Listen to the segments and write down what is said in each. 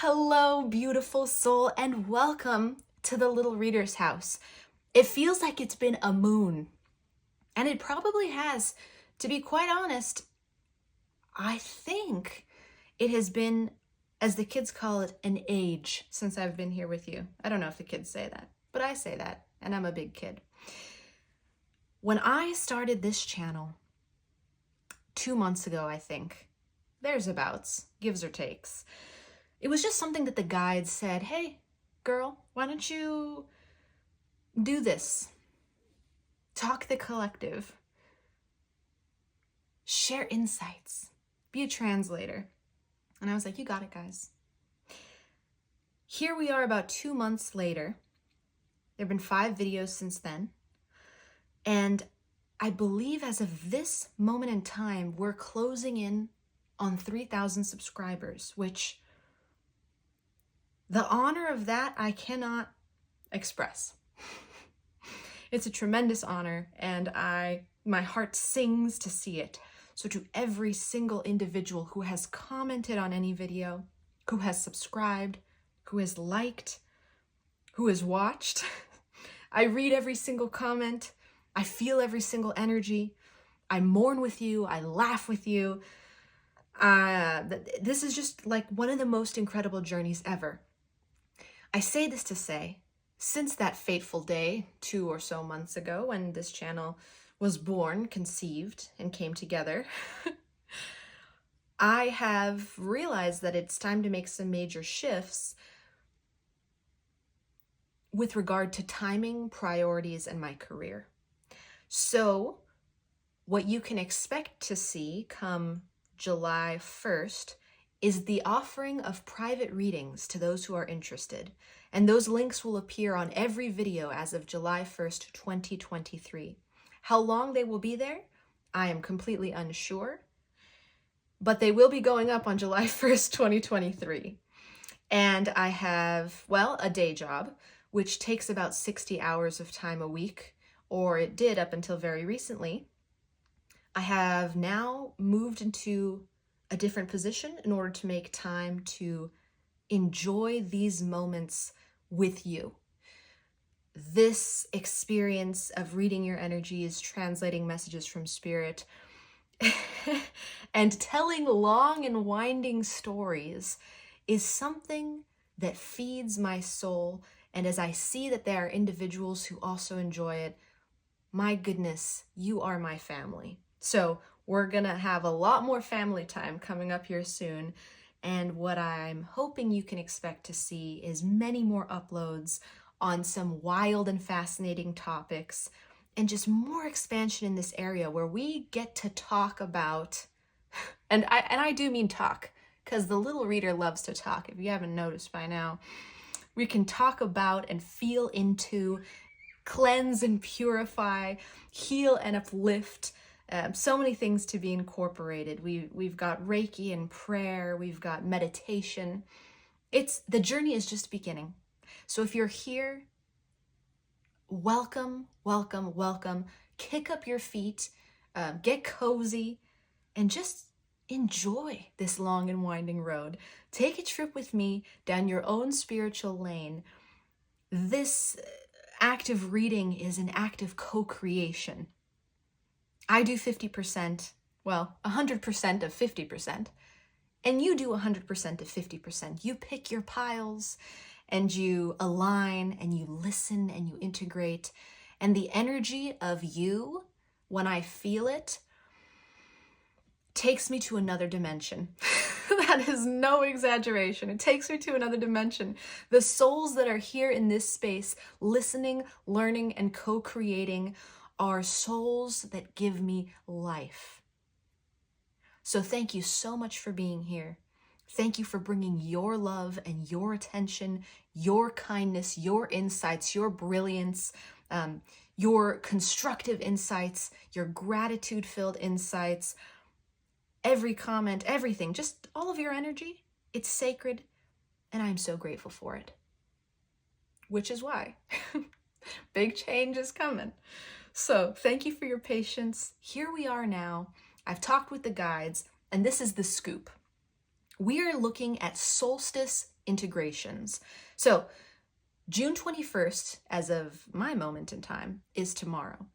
Hello, beautiful soul, and welcome to the Little Reader's House. It feels like it's been a moon, and it probably has. To be quite honest, I think it has been, as the kids call it, an age since I've been here with you. I don't know if the kids say that, but I say that, and I'm a big kid. When I started this channel 2 months ago, I think, there's abouts, gives or takes. It was just something that the guides said, hey, girl, why don't you do this? Talk the collective. Share insights. Be a translator. And I was like, you got it, guys. Here we are about 2 months later. There have been 5 videos since then. And I believe as of this moment in time, we're closing in on 3,000 subscribers, which the honor of that I cannot express. It's a tremendous honor, and my heart sings to see it. So to every single individual who has commented on any video, who has subscribed, who has liked, who has watched, I read every single comment. I feel every single energy. I mourn with you. I laugh with you. This is just like one of the most incredible journeys ever. I say this to say, since that fateful day 2 or so months ago when this channel was born, conceived, and came together, I have realized that it's time to make some major shifts with regard to timing, priorities, and my career. So what you can expect to see come July 1st is the offering of private readings to those who are interested. And those links will appear on every video as of July 1st, 2023. How long they will be there, I am completely unsure, but they will be going up on July 1st, 2023. And I have, well, a day job, which takes about 60 hours of time a week, or it did up until very recently. I have now moved into a different position in order to make time to enjoy these moments with you. This experience of reading your energies, translating messages from spirit, and telling long and winding stories is something that feeds my soul. And as I see that there are individuals who also enjoy it, my goodness, you are my family. So we're gonna have a lot more family time coming up here soon. And what I'm hoping you can expect to see is many more uploads on some wild and fascinating topics, and just more expansion in this area where we get to talk about, and I do mean talk, because the little reader loves to talk, if you haven't noticed by now. We can talk about and feel into, cleanse and purify, heal and uplift. So many things to be incorporated. We've got Reiki and prayer. We've got meditation. The journey is just beginning. So if you're here, welcome, welcome, welcome. Kick up your feet, get cozy, and just enjoy this long and winding road. Take a trip with me down your own spiritual lane. This act of reading is an act of co-creation. I do 50%, well, 100% of 50%, and you do 100% of 50%. You pick your piles, and you align, and you listen, and you integrate, and the energy of you, when I feel it, takes me to another dimension. That is no exaggeration. It takes me to another dimension. The souls that are here in this space, listening, learning, and co-creating, are souls that give me life. So thank you so much for being here. Thank you for bringing your love and your attention, your kindness, your insights, your brilliance, your constructive insights, your gratitude-filled insights, every comment, everything, just all of your energy. It's sacred, and I'm so grateful for it. Which is why big change is coming. So thank you for your patience. Here we are now. I've talked with the guides, and this is the scoop. We are looking at Solstice integrations. So June 21st, as of my moment in time, is tomorrow.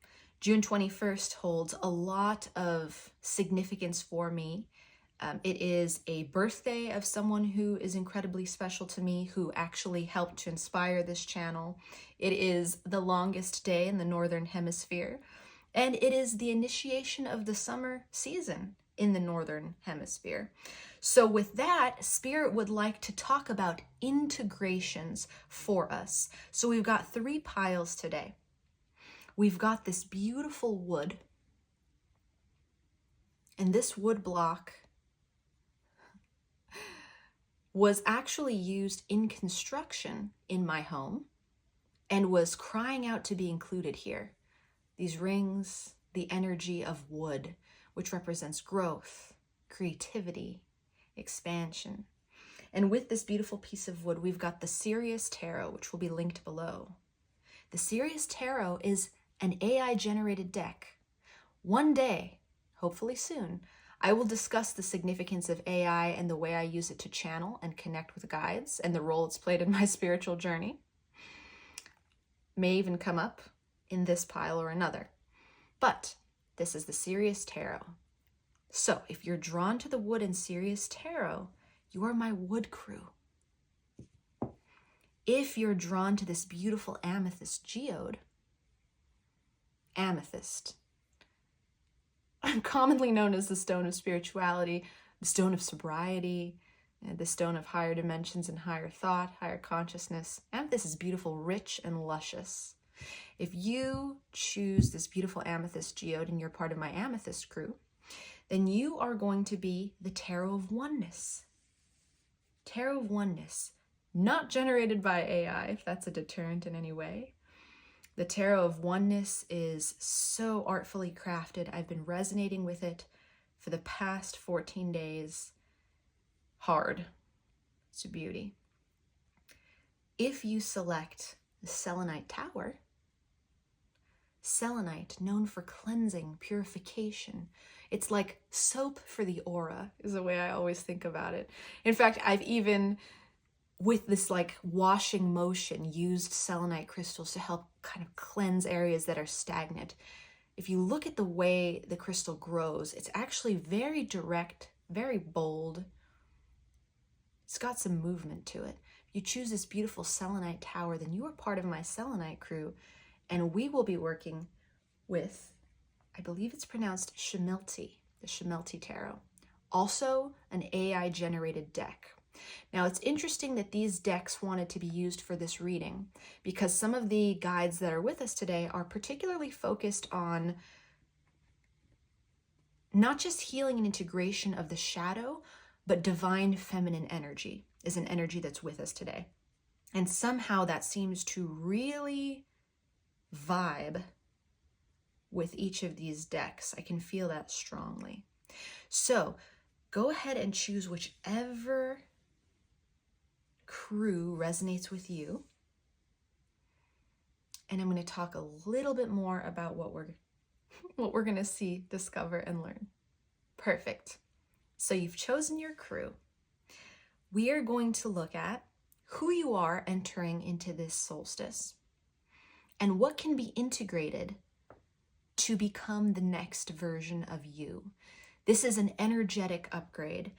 June 21st holds a lot of significance for me. It is a birthday of someone who is incredibly special to me, who actually helped to inspire this channel. It is the longest day in the Northern Hemisphere, and it is the initiation of the summer season in the Northern Hemisphere. So with that, Spirit would like to talk about integrations for us. So we've got 3 piles today. We've got this beautiful wood, and this wood block was actually used in construction in my home and was crying out to be included here. These rings, the energy of wood, which represents growth, creativity, expansion. And with this beautiful piece of wood, we've got the Sirius Tarot, which will be linked below. The Sirius Tarot is an AI-generated deck. One day, hopefully soon, I will discuss the significance of AI and the way I use it to channel and connect with guides and the role it's played in my spiritual journey. May even come up in this pile or another. But this is the Sirius Tarot. So if you're drawn to the wood in Sirius Tarot, you are my wood crew. If you're drawn to this beautiful amethyst geode, amethyst, commonly known as the stone of spirituality, the stone of sobriety, the stone of higher dimensions and higher thought, higher consciousness. Amethyst is beautiful, rich, and luscious. If you choose this beautiful amethyst geode and you're part of my Amethyst Crew, then you are going to be the Tarot of Oneness. Tarot of Oneness, not generated by AI, if that's a deterrent in any way. The Tarot of Oneness is so artfully crafted. I've been resonating with it for the past 14 days. Hard. It's a beauty. If you select the Selenite Tower, selenite, known for cleansing, purification. It's like soap for the aura, is the way I always think about it. In fact, I've even, with this like washing motion, used selenite crystals to help kind of cleanse areas that are stagnant. If you look at the way the crystal grows, it's actually very direct, very bold. It's got some movement to it. If you choose this beautiful selenite tower, then you are part of my Selenite crew, and we will be working with, I believe it's pronounced Shimiltei, the Shimiltei Tarot. Also an AI-generated deck. Now, it's interesting that these decks wanted to be used for this reading because some of the guides that are with us today are particularly focused on not just healing and integration of the shadow, but divine feminine energy is an energy that's with us today. And somehow that seems to really vibe with each of these decks. I can feel that strongly. So go ahead and choose whichever crew resonates with you. And I'm going to talk a little bit more about what we're going to see, discover, and learn. Perfect. So you've chosen your crew. We are going to look at who you are entering into this solstice and what can be integrated to become the next version of you. This is an energetic upgrade,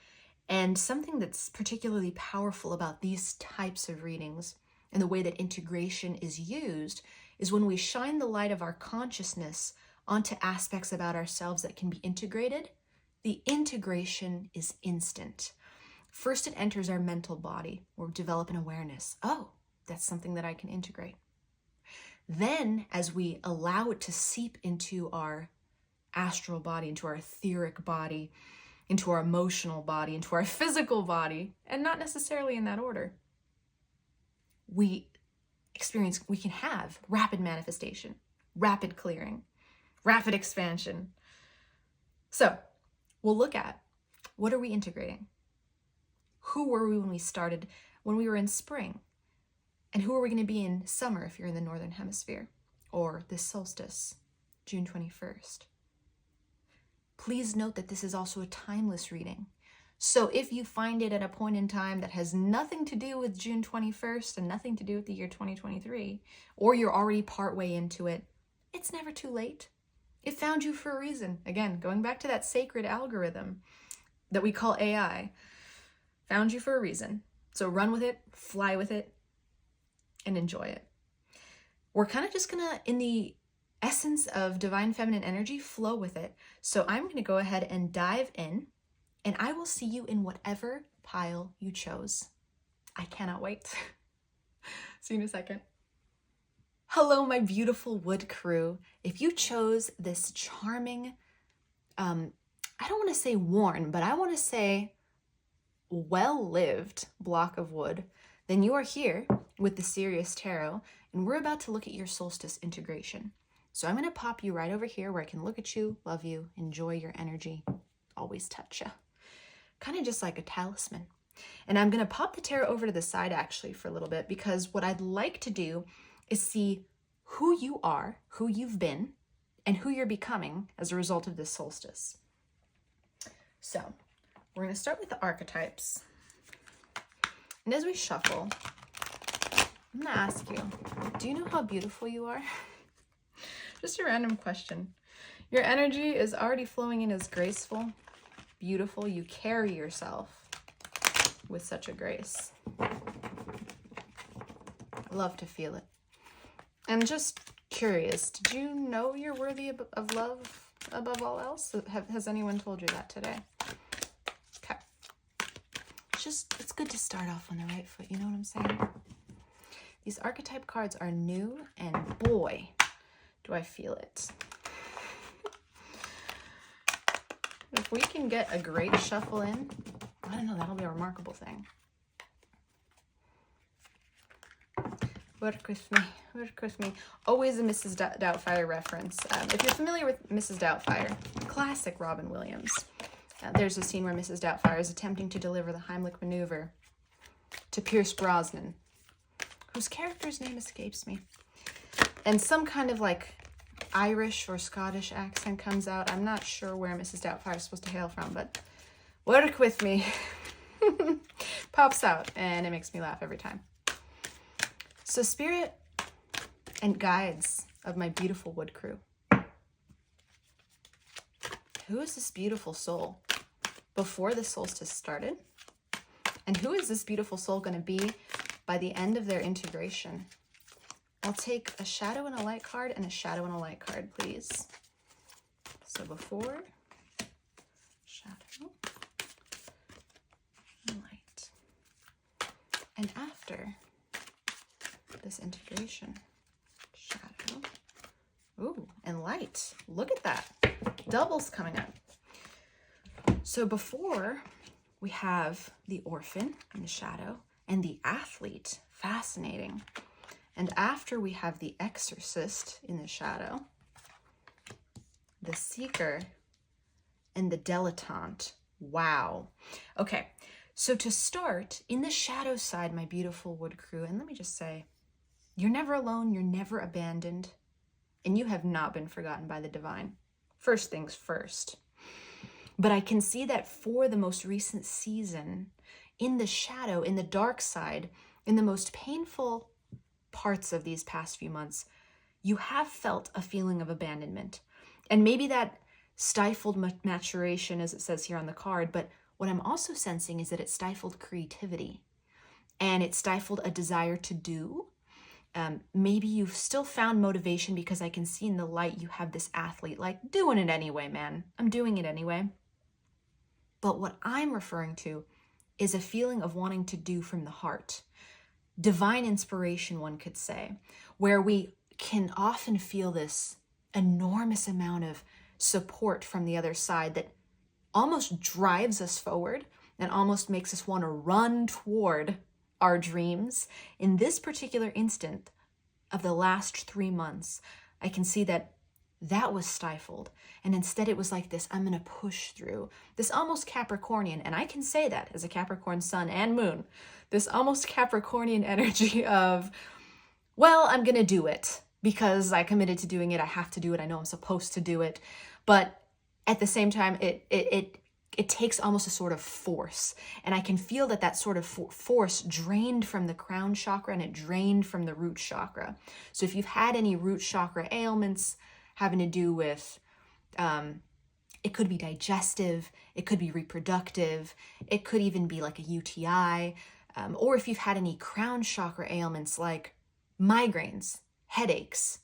and something that's particularly powerful about these types of readings and the way that integration is used is when we shine the light of our consciousness onto aspects about ourselves that can be integrated. The integration is instant. First, it enters our mental body or develop an awareness. Oh, that's something that I can integrate. Then, as we allow it to seep into our astral body, into our etheric body, into our emotional body, into our physical body, and not necessarily in that order, we can have rapid manifestation, rapid clearing, rapid expansion. So we'll look at, what are we integrating? Who were we when we started, when we were in spring? And who are we going to be in summer if you're in the Northern Hemisphere? Or this solstice, June 21st. Please note that this is also a timeless reading. So if you find it at a point in time that has nothing to do with June 21st and nothing to do with the year 2023, or you're already partway into it, it's never too late. It found you for a reason. Again, going back to that sacred algorithm that we call AI, found you for a reason. So run with it, fly with it, and enjoy it. We're kind of just gonna, in the essence of divine feminine energy, flow with it. So I'm gonna go ahead and dive in, and I will see you in whatever pile you chose. I cannot wait. See you in a second. Hello, my beautiful wood crew. If you chose this charming, I don't want to say worn, but I want to say well-lived block of wood, then you are here with the Sirius Tarot, and we're about to look at your Solstice Integration. So I'm going to pop you right over here where I can look at you, love you, enjoy your energy, always touch you. Kind of just like a talisman. And I'm going to pop the tarot over to the side actually for a little bit, because what I'd like to do is see who you are, who you've been, and who you're becoming as a result of this solstice. So we're going to start with the archetypes. And as we shuffle, I'm going to ask you, do you know how beautiful you are? Just a random question. Your energy is already flowing in as graceful, beautiful. You carry yourself with such a grace. Love to feel it. And just curious, did you know you're worthy of love above all else? Has anyone told you that today? Okay. It's good to start off on the right foot, you know what I'm saying? These archetype cards are new, and boy, do I feel it. If we can get a great shuffle in, I don't know, that'll be a remarkable thing. Work with me, work with me. Always a Mrs. Doubtfire reference. If you're familiar with Mrs. Doubtfire, classic Robin Williams. There's a scene where Mrs. Doubtfire is attempting to deliver the Heimlich maneuver to Pierce Brosnan, whose character's name escapes me. And some kind of like Irish or Scottish accent comes out. I'm not sure where Mrs. Doubtfire is supposed to hail from, but work with me. Pops out, and it makes me laugh every time. So spirit and guides of my beautiful wood crew. Who is this beautiful soul before the solstice started? And who is this beautiful soul going to be by the end of their integration? I'll take a shadow and a light card and a shadow and a light card, please. So before, shadow, and light. And after this integration, shadow, ooh, and light. Look at that. Doubles coming up. So before, we have the orphan in the shadow and the athlete. Fascinating. And after, we have the exorcist in the shadow, the seeker, and the dilettante. Wow. Okay, so to start, in the shadow side, my beautiful wood crew, and let me just say, you're never alone, you're never abandoned, and you have not been forgotten by the divine. First things first. But I can see that for the most recent season, in the shadow, in the dark side, in the most painful parts of these past few months, you have felt a feeling of abandonment. And maybe that stifled maturation, as it says here on the card, but what I'm also sensing is that it stifled creativity, and it stifled a desire to do. Maybe you've still found motivation, because I can see in the light you have this athlete, like, doing it anyway, man. I'm doing it anyway. But what I'm referring to is a feeling of wanting to do from the heart. Divine inspiration, one could say, where we can often feel this enormous amount of support from the other side that almost drives us forward and almost makes us want to run toward our dreams. In this particular instant of the last 3 months, I can see that that was stifled. And instead it was like this, I'm going to push through. This almost Capricornian, and I can say that as a Capricorn sun and moon, this almost Capricornian energy of, well, I'm going to do it because I committed to doing it. I have to do it. I know I'm supposed to do it. But at the same time, it it takes almost a sort of force. And I can feel that sort of force drained from the crown chakra and it drained from the root chakra. So if you've had any root chakra ailments having to do with, it could be digestive, it could be reproductive, it could even be like a UTI, or if you've had any crown chakra ailments like migraines, headaches.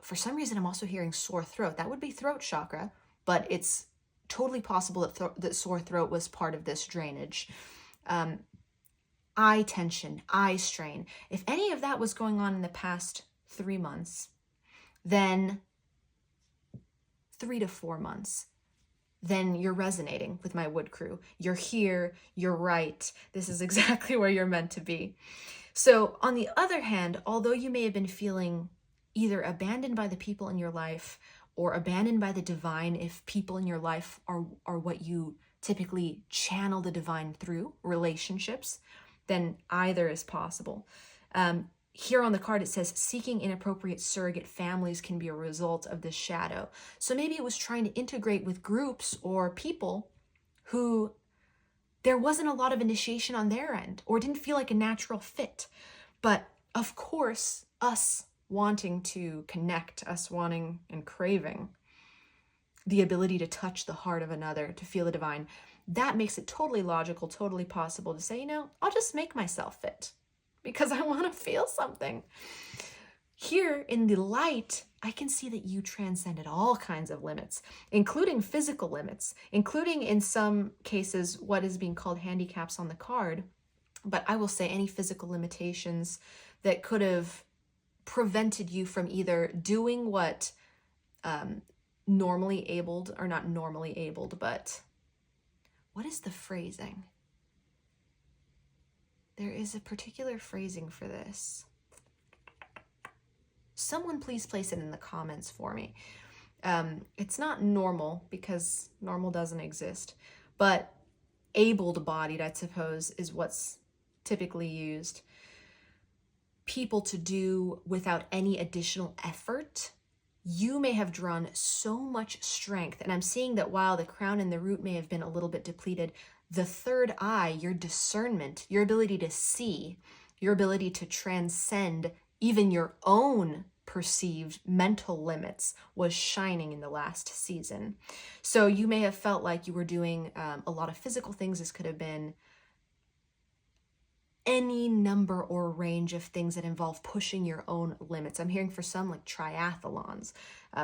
For some reason, I'm also hearing sore throat. That would be throat chakra, but it's totally possible that sore throat was part of this drainage. Eye tension, eye strain. If any of that was going on in the past 3 months, then 3 to 4 months, then you're resonating with my wood crew. You're here, you're right. This is exactly where you're meant to be. So on the other hand, although you may have been feeling either abandoned by the people in your life or abandoned by the divine, if people in your life are what you typically channel the divine through, relationships, then either is possible. Here on the card, it says seeking inappropriate surrogate families can be a result of this shadow. So maybe it was trying to integrate with groups or people who there wasn't a lot of initiation on their end or didn't feel like a natural fit. But of course, us wanting to connect, us wanting and craving the ability to touch the heart of another, to feel the divine, that makes it totally logical, totally possible to say, I'll just make myself fit because I want to feel something. Here in the light, I can see that you transcended all kinds of limits, including physical limits, including in some cases what is being called handicaps on the card. But I will say any physical limitations that could have prevented you from either doing what normally abled, or not normally abled, but what is the phrasing? There is a particular phrasing for this. Someone please place it in the comments for me. It's not normal because normal doesn't exist, but able-bodied, I suppose, is what's typically used. People to do without any additional effort. You may have drawn so much strength, and I'm seeing that while the crown and the root may have been a little bit depleted, the third eye, your discernment, your ability to see, your ability to transcend even your own perceived mental limits was shining in the last season. So you may have felt like you were doing a lot of physical things. This could have been any number or range of things that involve pushing your own limits. I'm hearing for some like triathlons.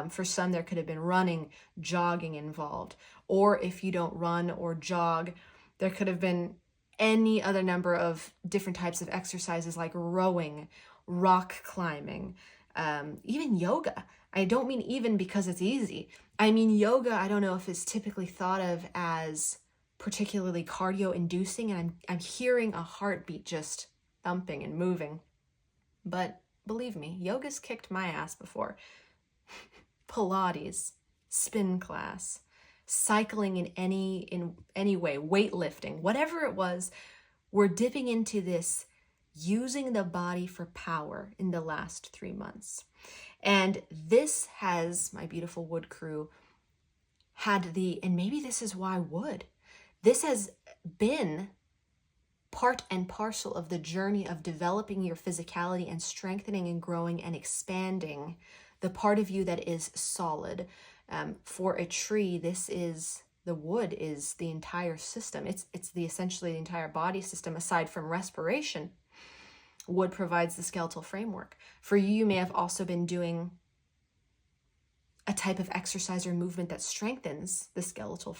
For some, there could have been running, jogging involved. Or if you don't run or jog, there could have been any other number of different types of exercises like rowing, rock climbing, even yoga. I don't mean even because it's easy. I mean yoga, I don't know if it's typically thought of as particularly cardio inducing, and I'm hearing a heartbeat just thumping and moving. But believe me, yoga's kicked my ass before. Pilates, spin class, cycling in any way, weightlifting, whatever it was, we're dipping into this using the body for power in the last 3 months. And this has, my beautiful wood crew, and maybe this is why wood, this has been part and parcel of the journey of developing your physicality and strengthening and growing and expanding the part of you that is solid. For a tree, the wood is the entire system. It's essentially the entire body system aside from respiration. Wood provides the skeletal framework. For you, you may have also been doing a type of exercise or movement that strengthens the skeletal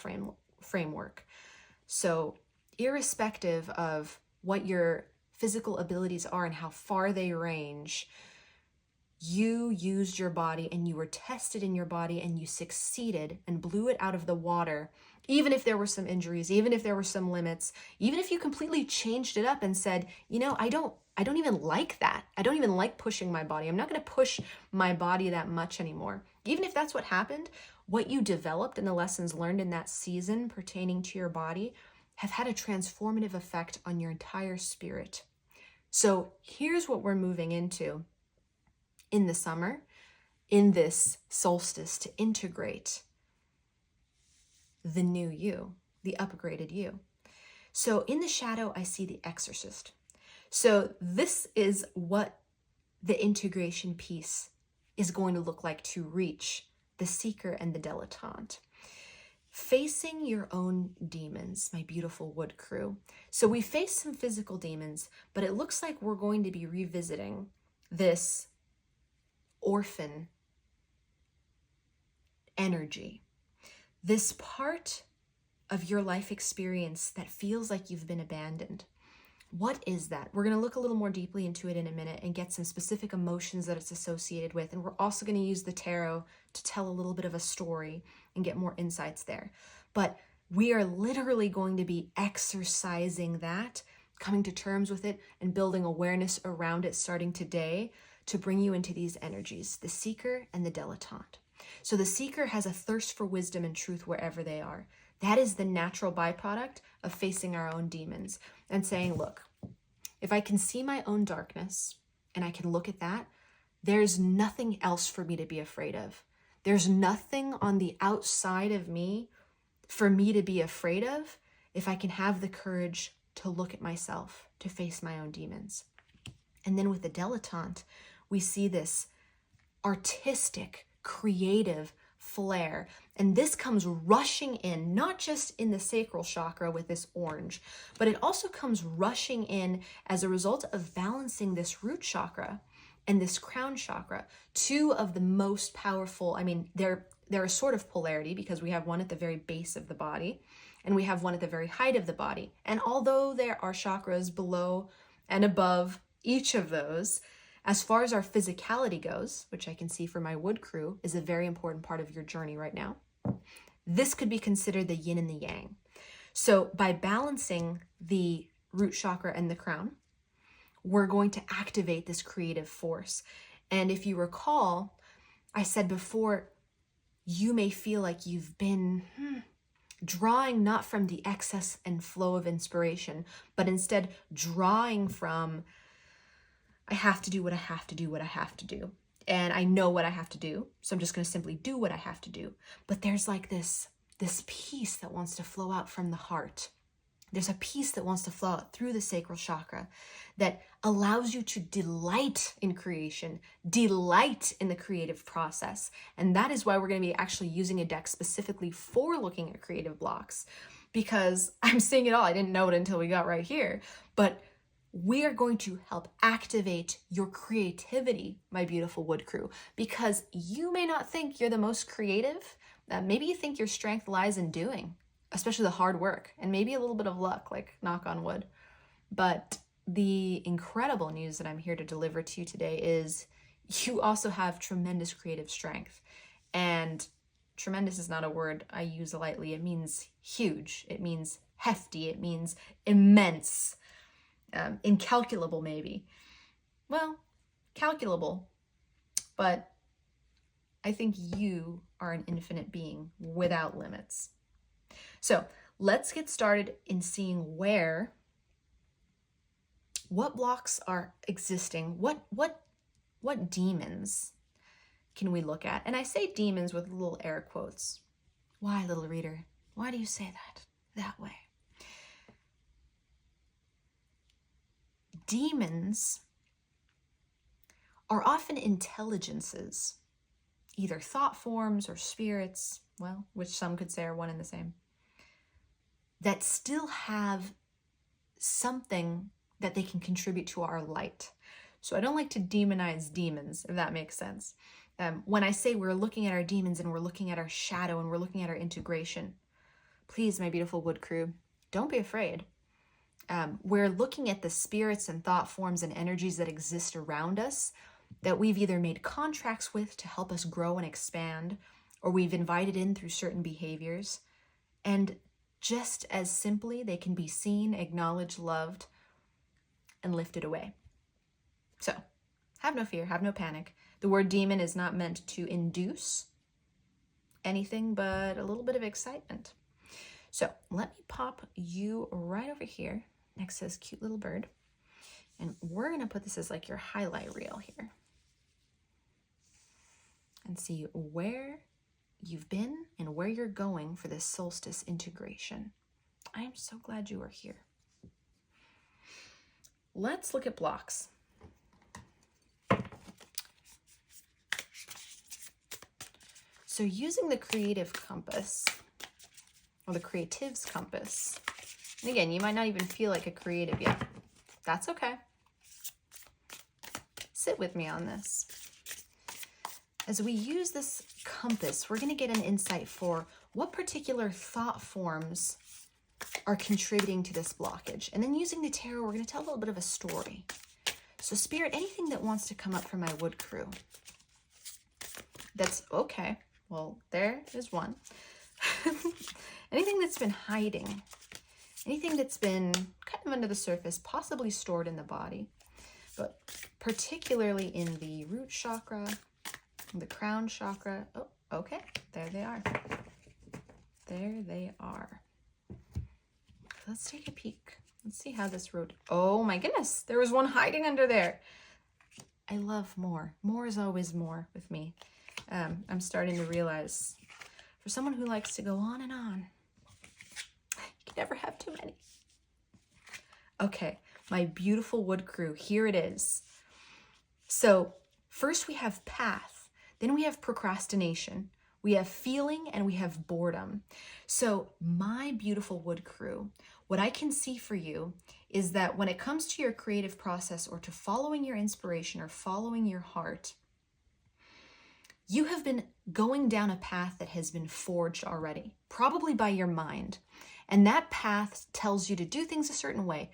framework. So irrespective of what your physical abilities are and how far they range, you used your body and you were tested in your body and you succeeded and blew it out of the water, even if there were some injuries, even if there were some limits, even if you completely changed it up and said, I don't even like that. I don't even like pushing my body. I'm not going to push my body that much anymore. Even if that's what happened, what you developed and the lessons learned in that season pertaining to your body have had a transformative effect on your entire spirit. So here's what we're moving into in the summer, in this solstice, to integrate the new you, the upgraded you. So in the shadow, I see the Exorcist. So this is what the integration piece is going to look like to reach the seeker and the dilettante. Facing your own demons, my beautiful wood crew. So we faced some physical demons, but it looks like we're going to be revisiting this orphan energy, this part of your life experience that feels like you've been abandoned. What is that? We're going to look a little more deeply into it in a minute and get some specific emotions that it's associated with. And we're also going to use the tarot to tell a little bit of a story and get more insights there. But we are literally going to be exercising that, coming to terms with it, and building awareness around it starting today to bring you into these energies, the seeker and the dilettante. So the seeker has a thirst for wisdom and truth wherever they are. That is the natural byproduct of facing our own demons and saying, look, if I can see my own darkness and I can look at that, there's nothing else for me to be afraid of. There's nothing on the outside of me for me to be afraid of if I can have the courage to look at myself, to face my own demons. And then with the dilettante, we see this artistic, creative flair. And this comes rushing in, not just in the sacral chakra with this orange, but it also comes rushing in as a result of balancing this root chakra and this crown chakra, two of the most powerful. I mean, they're a sort of polarity because we have one at the very base of the body and we have one at the very height of the body. And although there are chakras below and above each of those, as far as our physicality goes, which I can see for my wood crew is a very important part of your journey right now, this could be considered the yin and the yang. So by balancing the root chakra and the crown, we're going to activate this creative force. And if you recall, I said before, you may feel like you've been drawing not from the excess and flow of inspiration, but instead drawing from, I have to do what I have to do, what I have to do. And I know what I have to do, so I'm just going to simply do what I have to do. But there's like this peace that wants to flow out from the heart. There's a peace that wants to flow out through the sacral chakra that allows you to delight in creation, delight in the creative process. And that is why we're going to be actually using a deck specifically for looking at creative blocks, because I'm seeing it all. I didn't know it until we got right here. But we are going to help activate your creativity, my beautiful wood crew, because you may not think you're the most creative. Maybe you think your strength lies in doing, especially the hard work, and maybe a little bit of luck, like knock on wood. But the incredible news that I'm here to deliver to you today is you also have tremendous creative strength. And tremendous is not a word I use lightly. It means huge. It means hefty. It means immense. Incalculable, maybe. Well, calculable, but I think you are an infinite being without limits. So let's get started in seeing what blocks are existing, what demons can we look at? And I say demons with little air quotes. Why, little reader? Why do you say that way? Demons are often intelligences, either thought forms or spirits, well, which some could say are one and the same, that still have something that they can contribute to our light. So I don't like to demonize demons, if that makes sense. When I say we're looking at our demons and we're looking at our shadow and we're looking at our integration, please, my beautiful wood crew, don't be afraid. We're looking at the spirits and thought forms and energies that exist around us that we've either made contracts with to help us grow and expand, or we've invited in through certain behaviors. And just as simply, they can be seen, acknowledged, loved, and lifted away. So have no fear, have no panic. The word demon is not meant to induce anything but a little bit of excitement. So let me pop you right over here next to this cute little bird. And we're going to put this as like your highlight reel here. And see where you've been and where you're going for this solstice integration. I'm so glad you are here. Let's look at blocks. So using the creative compass, or the creative's compass, and again, you might not even feel like a creative yet. That's okay. Sit with me on this. As we use this compass, we're going to get an insight for what particular thought forms are contributing to this blockage. And then using the tarot, we're going to tell a little bit of a story. So Spirit, anything that wants to come up for my wood crew. That's okay. Well, there is one. Anything that's been hiding. Anything that's been kind of under the surface, possibly stored in the body. But particularly in the root chakra, the crown chakra. Oh, okay. There they are. There they are. Let's take a peek. Let's see how this road. Oh my goodness. There was one hiding under there. I love more. More is always more with me. I'm starting to realize for someone who likes to go on and on, you can never have too many. Okay. My beautiful wood crew. Here it is. So first we have path. Then we have procrastination. We have feeling and we have boredom. So my beautiful wood crew, what I can see for you is that when it comes to your creative process or to following your inspiration or following your heart, you have been going down a path that has been forged already, probably by your mind. And that path tells you to do things a certain way.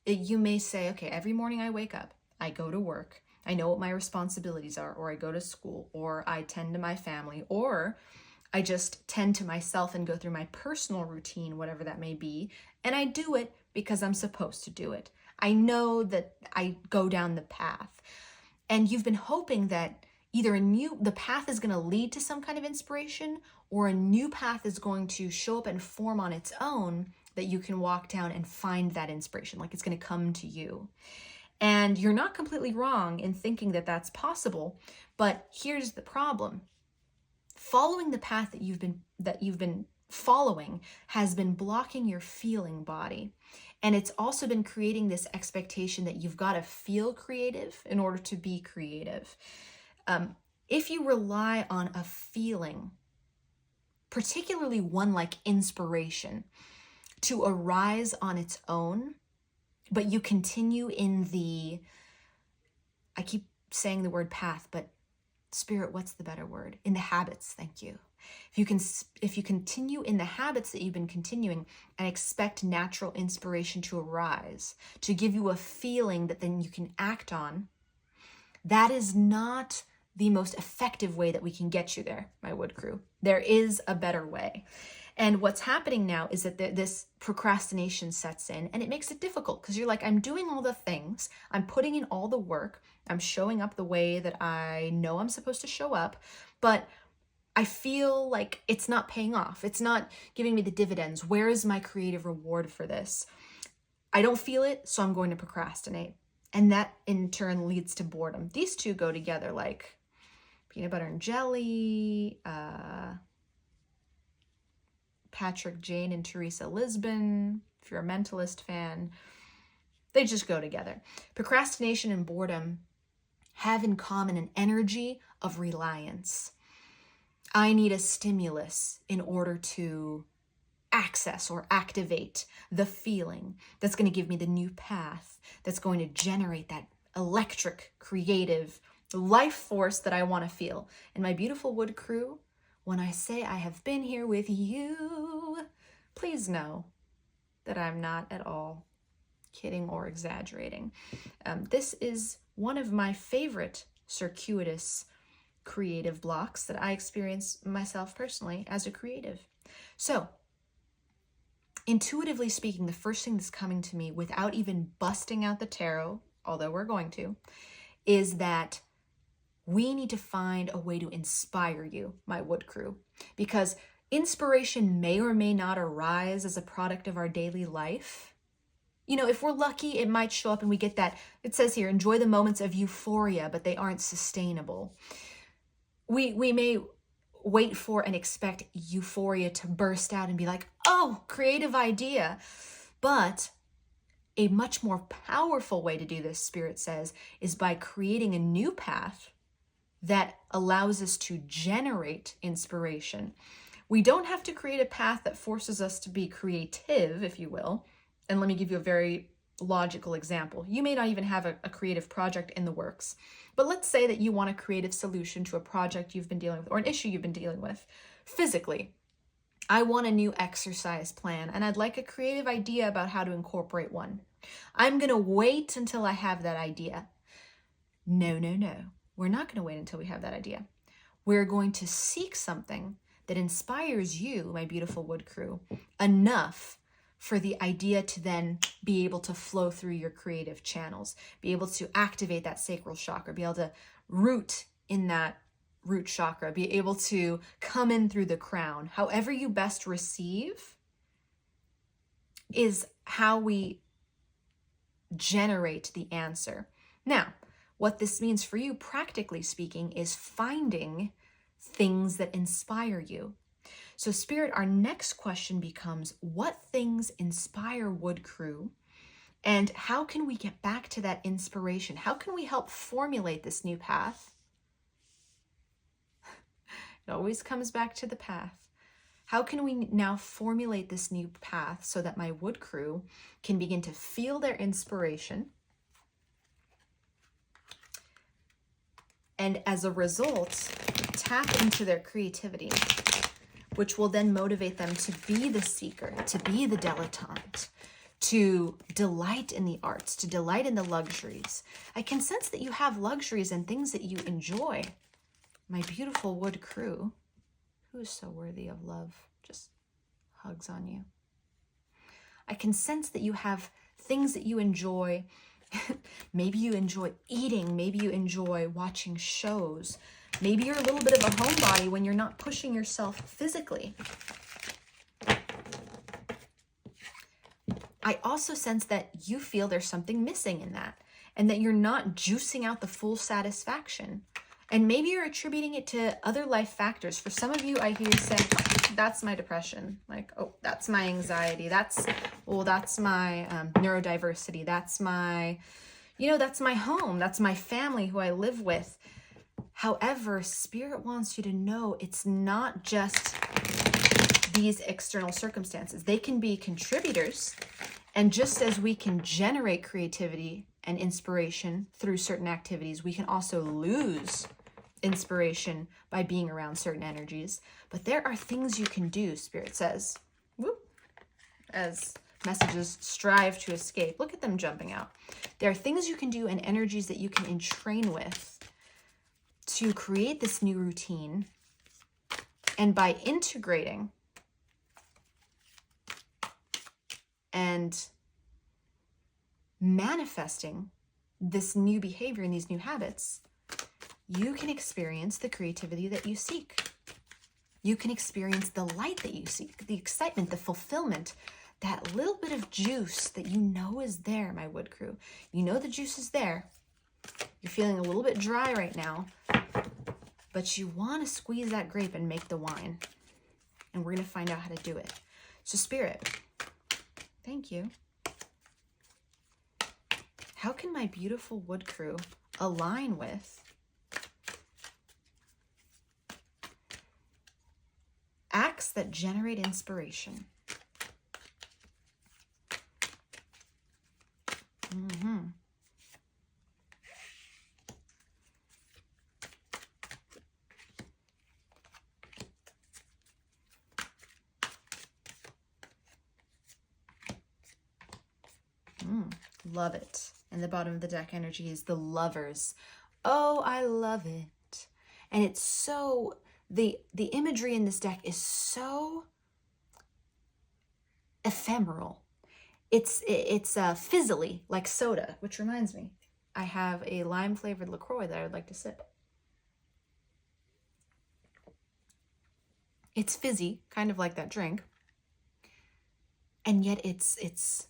You may say, okay, every morning I wake up, I go to work, I know what my responsibilities are, or I go to school, or I tend to my family, or I just tend to myself and go through my personal routine, whatever that may be, and I do it because I'm supposed to do it. I know that I go down the path. And you've been hoping that either the path is going to lead to some kind of inspiration, or a new path is going to show up and form on its own that you can walk down and find that inspiration, like it's going to come to you. And you're not completely wrong in thinking that that's possible, but here's the problem. Following the path that you've been following has been blocking your feeling body. And it's also been creating this expectation that you've got to feel creative in order to be creative. If you rely on a feeling, particularly one like inspiration, to arise on its own, but you continue in I keep saying the word path, but Spirit, what's the better word? In the habits, thank you. If you continue in the habits that you've been continuing and expect natural inspiration to arise, to give you a feeling that then you can act on, that is not the most effective way that we can get you there, my wood crew. There is a better way. And what's happening now is that this procrastination sets in, and it makes it difficult because you're like, I'm doing all the things, I'm putting in all the work, I'm showing up the way that I know I'm supposed to show up, but I feel like it's not paying off. It's not giving me the dividends. Where is my creative reward for this? I don't feel it, so I'm going to procrastinate. And that in turn leads to boredom. These two go together like peanut butter and jelly, Patrick, Jane, and Teresa Lisbon, if you're a mentalist fan, they just go together. Procrastination and boredom have in common an energy of reliance. I need a stimulus in order to access or activate the feeling that's going to give me the new path, that's going to generate that electric, creative life force that I want to feel. And my beautiful wood crew, when I say I have been here with you, please know that I'm not at all kidding or exaggerating. This is one of my favorite circuitous creative blocks that I experience myself personally as a creative. So, intuitively speaking, the first thing that's coming to me without even busting out the tarot, although we're going to, is that we need to find a way to inspire you, my wood crew, because inspiration may or may not arise as a product of our daily life. You know, if we're lucky, it might show up and we get that. It says here, enjoy the moments of euphoria, but they aren't sustainable. We may wait for and expect euphoria to burst out and be like, oh, creative idea. But a much more powerful way to do this, Spirit says, is by creating a new path that allows us to generate inspiration. We don't have to create a path that forces us to be creative, if you will. And let me give you a very logical example. You may not even have a creative project in the works, but let's say that you want a creative solution to a project you've been dealing with or an issue you've been dealing with physically. I want a new exercise plan and I'd like a creative idea about how to incorporate one. I'm going to wait until I have that idea. No. We're not going to wait until we have that idea. We're going to seek something that inspires you, my beautiful wood crew, enough for the idea to then be able to flow through your creative channels, be able to activate that sacral chakra, be able to root in that root chakra, be able to come in through the crown. However you best receive is how we generate the answer. Now, what this means for you, practically speaking, is finding things that inspire you. So Spirit, our next question becomes, what things inspire Wood Crew? And how can we get back to that inspiration? How can we help formulate this new path? It always comes back to the path. How can we now formulate this new path so that my Wood Crew can begin to feel their inspiration? And as a result, tap into their creativity, which will then motivate them to be the seeker, to be the dilettante, to delight in the arts, to delight in the luxuries. I can sense that you have luxuries and things that you enjoy. My beautiful Wood Crew, who is so worthy of love, just hugs on you. I can sense that you have things that you enjoy. Maybe you enjoy eating. Maybe you enjoy watching shows. Maybe you're a little bit of a homebody when you're not pushing yourself physically. I also sense that you feel there's something missing in that and that you're not juicing out the full satisfaction. And maybe you're attributing it to other life factors. For some of you, I hear you say, that's my depression. Like, oh, that's my anxiety. That's my neurodiversity. That's my, that's my home. That's my family who I live with. However, Spirit wants you to know it's not just these external circumstances. They can be contributors. And just as we can generate creativity and inspiration through certain activities, we can also lose inspiration by being around certain energies. But there are things you can do, Spirit says. Whoop. As messages strive to escape. Look at them jumping out. There are things you can do and energies that you can entrain with to create this new routine. And by integrating and manifesting this new behavior and these new habits, you can experience the creativity that you seek. You can experience the light that you seek, the excitement, the fulfillment, that little bit of juice that you know is there, my Wood Crew. You know the juice is there. You're feeling a little bit dry right now, but you want to squeeze that grape and make the wine. And we're going to find out how to do it. So Spirit, thank you. How can my beautiful Wood Crew align with acts that generate inspiration? Love it. And the bottom of the deck energy is the Lovers. Oh, I love it. And it's so, the imagery in this deck is so ephemeral. It's fizzly, like soda, which reminds me, I have a lime-flavored LaCroix that I would like to sip. It's fizzy, kind of like that drink. And yet it's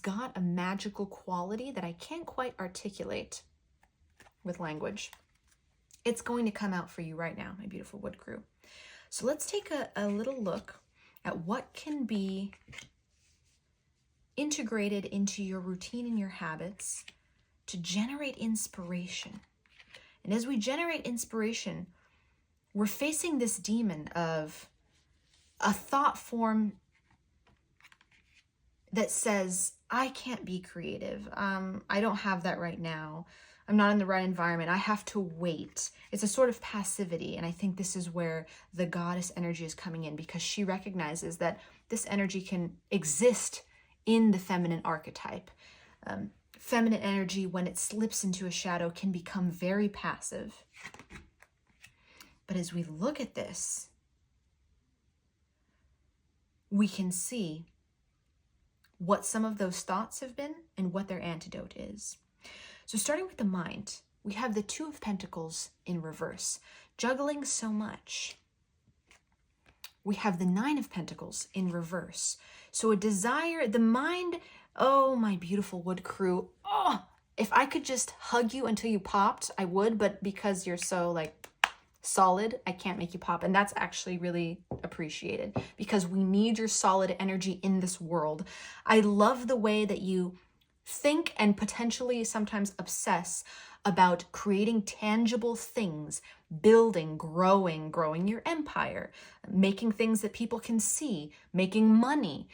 got a magical quality that I can't quite articulate with language. It's going to come out for you right now, my beautiful Wood Crew. So let's take a little look at what can be integrated into your routine and your habits to generate inspiration. And as we generate inspiration, we're facing this demon of a thought form that says, I can't be creative. I don't have that right now. I'm not in the right environment. I have to wait. It's a sort of passivity. And I think this is where the goddess energy is coming in, because she recognizes that this energy can exist in the feminine archetype. Feminine energy, when it slips into a shadow, can become very passive. But as we look at this, we can see what some of those thoughts have been and what their antidote is. So starting with the mind, we have the Two of Pentacles in reverse, juggling so much. We have the Nine of Pentacles in reverse. So a desire, the mind, oh, my beautiful wood crew. Oh, if I could just hug you until you popped, I would, but because you're so like solid, I can't make you pop. And that's actually really appreciated, because we need your solid energy in this world. I love the way that you think and potentially sometimes obsess about creating tangible things, building, growing your empire, making things that people can see, making money,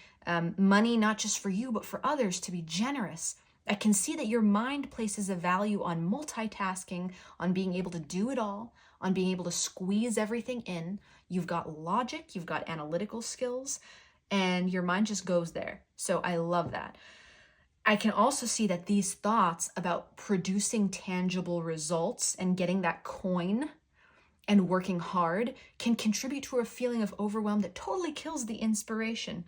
money not just for you, but for others, to be generous. I can see that your mind places a value on multitasking, on being able to do it all, on being able to squeeze everything in. You've got logic, you've got analytical skills, and your mind just goes there. So I love that. I can also see that these thoughts about producing tangible results and getting that coin and working hard can contribute to a feeling of overwhelm that totally kills the inspiration.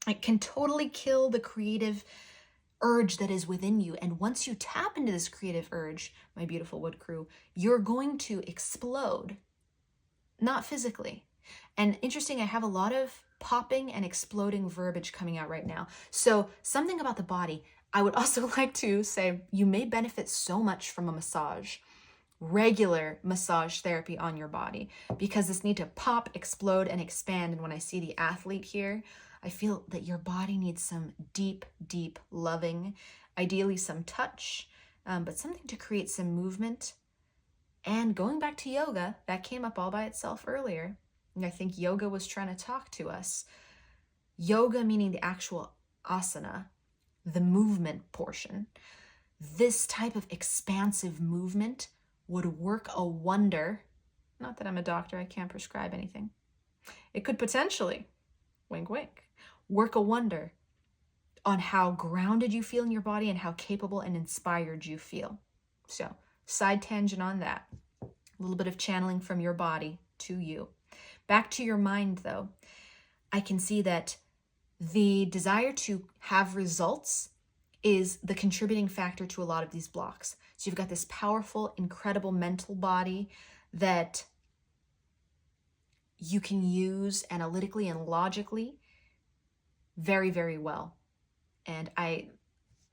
It can totally kill the creative urge that is within you. And once you tap into this creative urge, my beautiful wood crew, you're going to explode, not physically. And interesting, I have a lot of popping and exploding verbiage coming out right now. So something about the body. I would also like to say you may benefit so much from a massage, regular massage therapy on your body, because this need to pop, explode, and expand. And when I see the athlete here, I feel that your body needs some deep, deep loving, ideally some touch, but something to create some movement. And going back to yoga, that came up all by itself earlier. And I think yoga was trying to talk to us. Yoga meaning the actual asana, the movement portion. This type of expansive movement would work a wonder. Not that I'm a doctor, I can't prescribe anything. It could potentially, wink, wink, work a wonder on how grounded you feel in your body and how capable and inspired you feel. So, side tangent on that. A little bit of channeling from your body to you. Back to your mind, though. I can see that the desire to have results is the contributing factor to a lot of these blocks. So you've got this powerful, incredible mental body that you can use analytically and logically very, very well. And I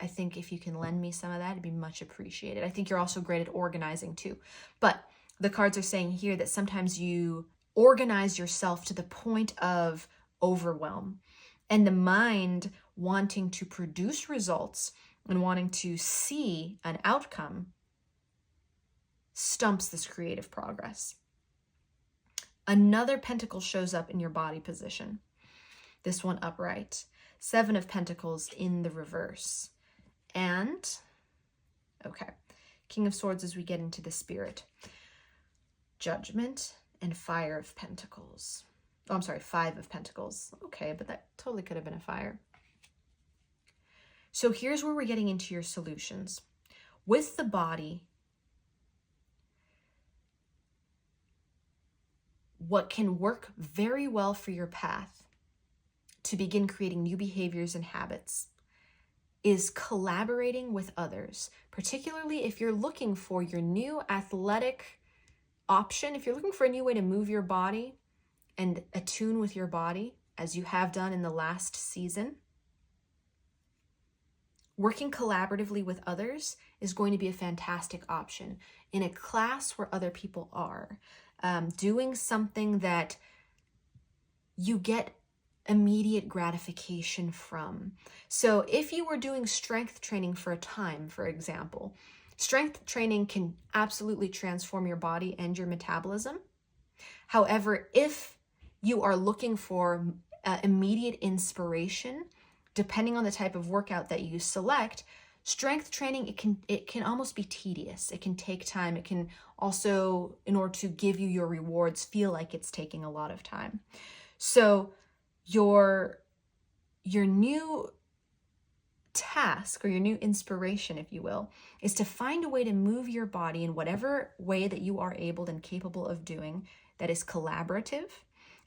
think if you can lend me some of that, it'd be much appreciated. I think you're also great at organizing too. But the cards are saying here that sometimes you organize yourself to the point of overwhelm. And the mind wanting to produce results and wanting to see an outcome stumps this creative progress. Another pentacle shows up in your body position. This one upright. Seven of Pentacles in the reverse. And, okay, King of Swords as we get into the spirit. Judgment and Fire of Pentacles. Oh, I'm sorry, Five of Pentacles. Okay, but that totally could have been a fire. So here's where we're getting into your solutions. With the body, what can work very well for your path to begin creating new behaviors and habits is collaborating with others, particularly if you're looking for your new athletic option, if you're looking for a new way to move your body and attune with your body, as you have done in the last season. Working collaboratively with others is going to be a fantastic option. In a class where other people are, doing something that you get immediate gratification from. So if you were doing strength training for a time, for example, strength training can absolutely transform your body and your metabolism. However, if you are looking for immediate inspiration, depending on the type of workout that you select, strength training, it can almost be tedious. It can take time. It can also, in order to give you your rewards, feel like it's taking a lot of time. So your new task, or your new inspiration, if you will, is to find a way to move your body in whatever way that you are able and capable of doing that is collaborative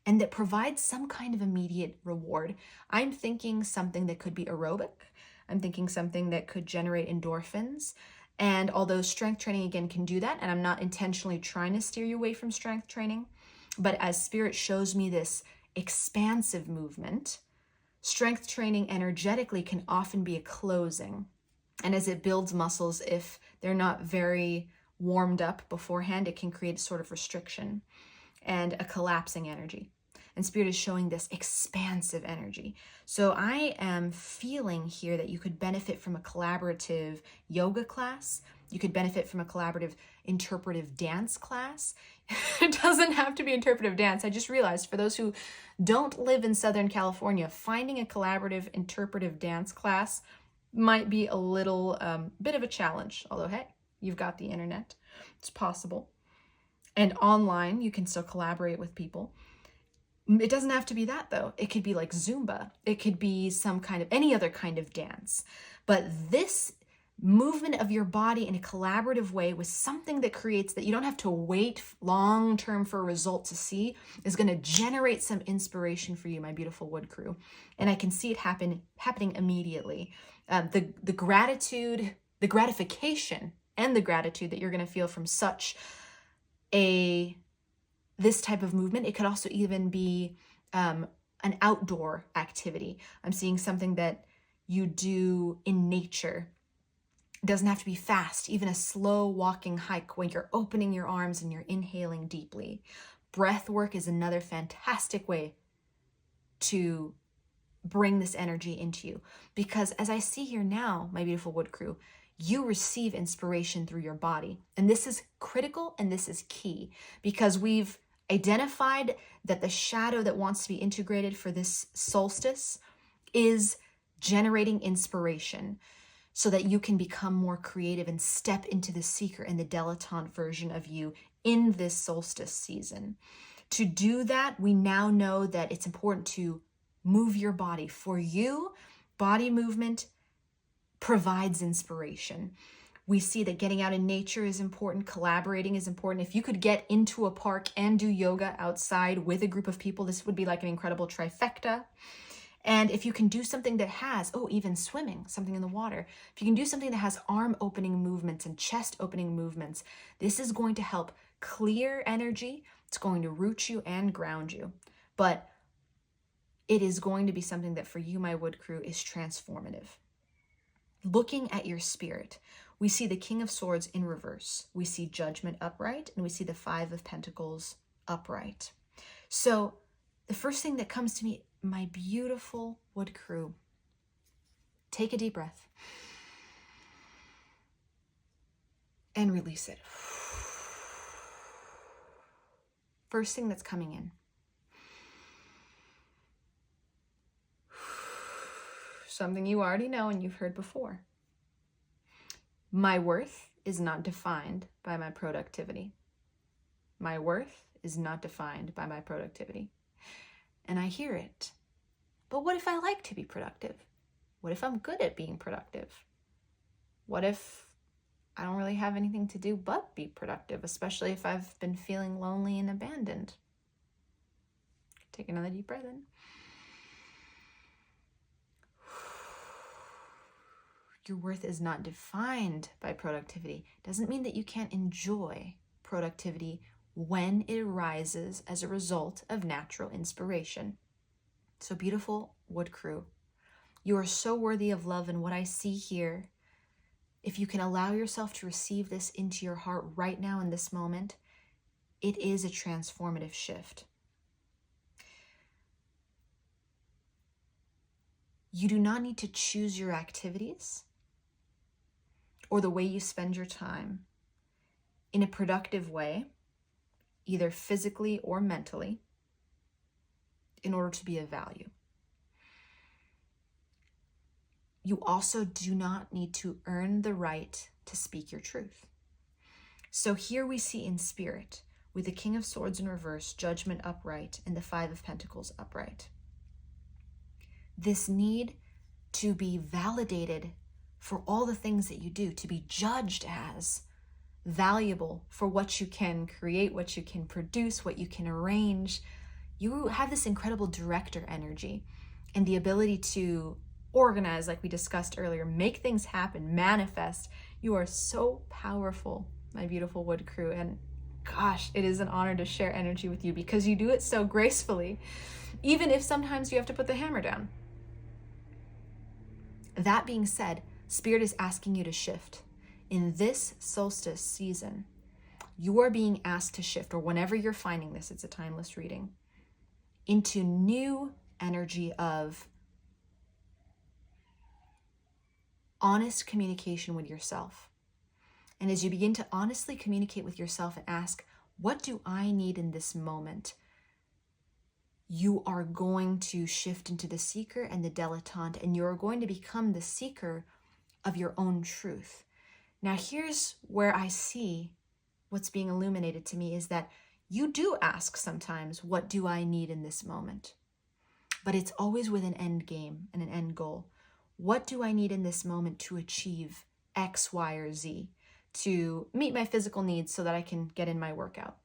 and that provides some kind of immediate reward. I'm thinking something that could be aerobic. I'm thinking something that could generate endorphins. And although strength training, again, can do that, and I'm not intentionally trying to steer you away from strength training, but as Spirit shows me this expansive movement, strength training energetically can often be a closing. And as it builds muscles, if they're not very warmed up beforehand, it can create sort of restriction and a collapsing energy. And Spirit is showing this expansive energy. So I am feeling here that you could benefit from a collaborative yoga class. You could benefit from a collaborative interpretive dance class. It doesn't have to be interpretive dance. I just realized, for those who don't live in Southern California, finding a collaborative interpretive dance class might be a little bit of a challenge. Although, hey, you've got the internet. It's possible. And online, you can still collaborate with people. It doesn't have to be that, though. It could be like Zumba. It could be some kind of, any other kind of dance. But this movement of your body in a collaborative way with something that creates that you don't have to wait long term for a result to see is going to generate some inspiration for you, my beautiful wood crew. And I can see it happening immediately. The gratitude, the gratification, and the gratitude that you're going to feel from such this type of movement. It could also even be an outdoor activity. I'm seeing something that you do in nature. It doesn't have to be fast, even a slow walking hike when you're opening your arms and you're inhaling deeply. Breath work is another fantastic way to bring this energy into you. Because as I see here now, my beautiful wood crew, you receive inspiration through your body. And this is critical and this is key, because we've identified that the shadow that wants to be integrated for this solstice is generating inspiration, so that you can become more creative and step into the seeker and the dilettante version of you in this solstice season. To do that, we now know that it's important to move your body. For you, body movement provides inspiration. We see that getting out in nature is important, collaborating is important. If you could get into a park and do yoga outside with a group of people, this would be like an incredible trifecta. And if you can do something that has, even swimming, something in the water, if you can do something that has arm opening movements and chest opening movements, this is going to help clear energy. It's going to root you and ground you. But it is going to be something that for you, my wood crew, is transformative. Looking at your spirit, we see the King of Swords in reverse. We see Judgment upright, and we see the Five of Pentacles upright. So the first thing that comes to me, my beautiful wood crew, take a deep breath and release it. First thing that's coming in. Something you already know and you've heard before. My worth is not defined by my productivity. My worth is not defined by my productivity. And I hear it. But what if I like to be productive? What if I'm good at being productive? What if I don't really have anything to do but be productive, especially if I've been feeling lonely and abandoned? Take another deep breath in. Your worth is not defined by productivity. Doesn't mean that you can't enjoy productivity when it arises as a result of natural inspiration. So beautiful wood crew, you are so worthy of love, and what I see here, if you can allow yourself to receive this into your heart right now in this moment, it is a transformative shift. You do not need to choose your activities or the way you spend your time in a productive way, either physically or mentally, in order to be of value. You also do not need to earn the right to speak your truth. So here we see in spirit, with the King of Swords in reverse, Judgment upright, and the Five of Pentacles upright, this need to be validated for all the things that you do, to be judged as valuable for what you can create, what you can produce, what you can arrange. You have this incredible director energy and the ability to organize, like we discussed earlier, make things happen, manifest. You are so powerful, my beautiful wood crew. And gosh, it is an honor to share energy with you because you do it so gracefully, even if sometimes you have to put the hammer down. That being said, Spirit is asking you to shift. In this solstice season, you are being asked to shift, or whenever you're finding this, it's a timeless reading, into new energy of honest communication with yourself. And as you begin to honestly communicate with yourself and ask, what do I need in this moment? You are going to shift into the seeker and the dilettante, and you're going to become the seeker of your own truth. Now, here's where I see what's being illuminated to me is that you do ask sometimes, what do I need in this moment? But it's always with an end game and an end goal. What do I need in this moment to achieve X, Y, or Z? To meet my physical needs so that I can get in my workout,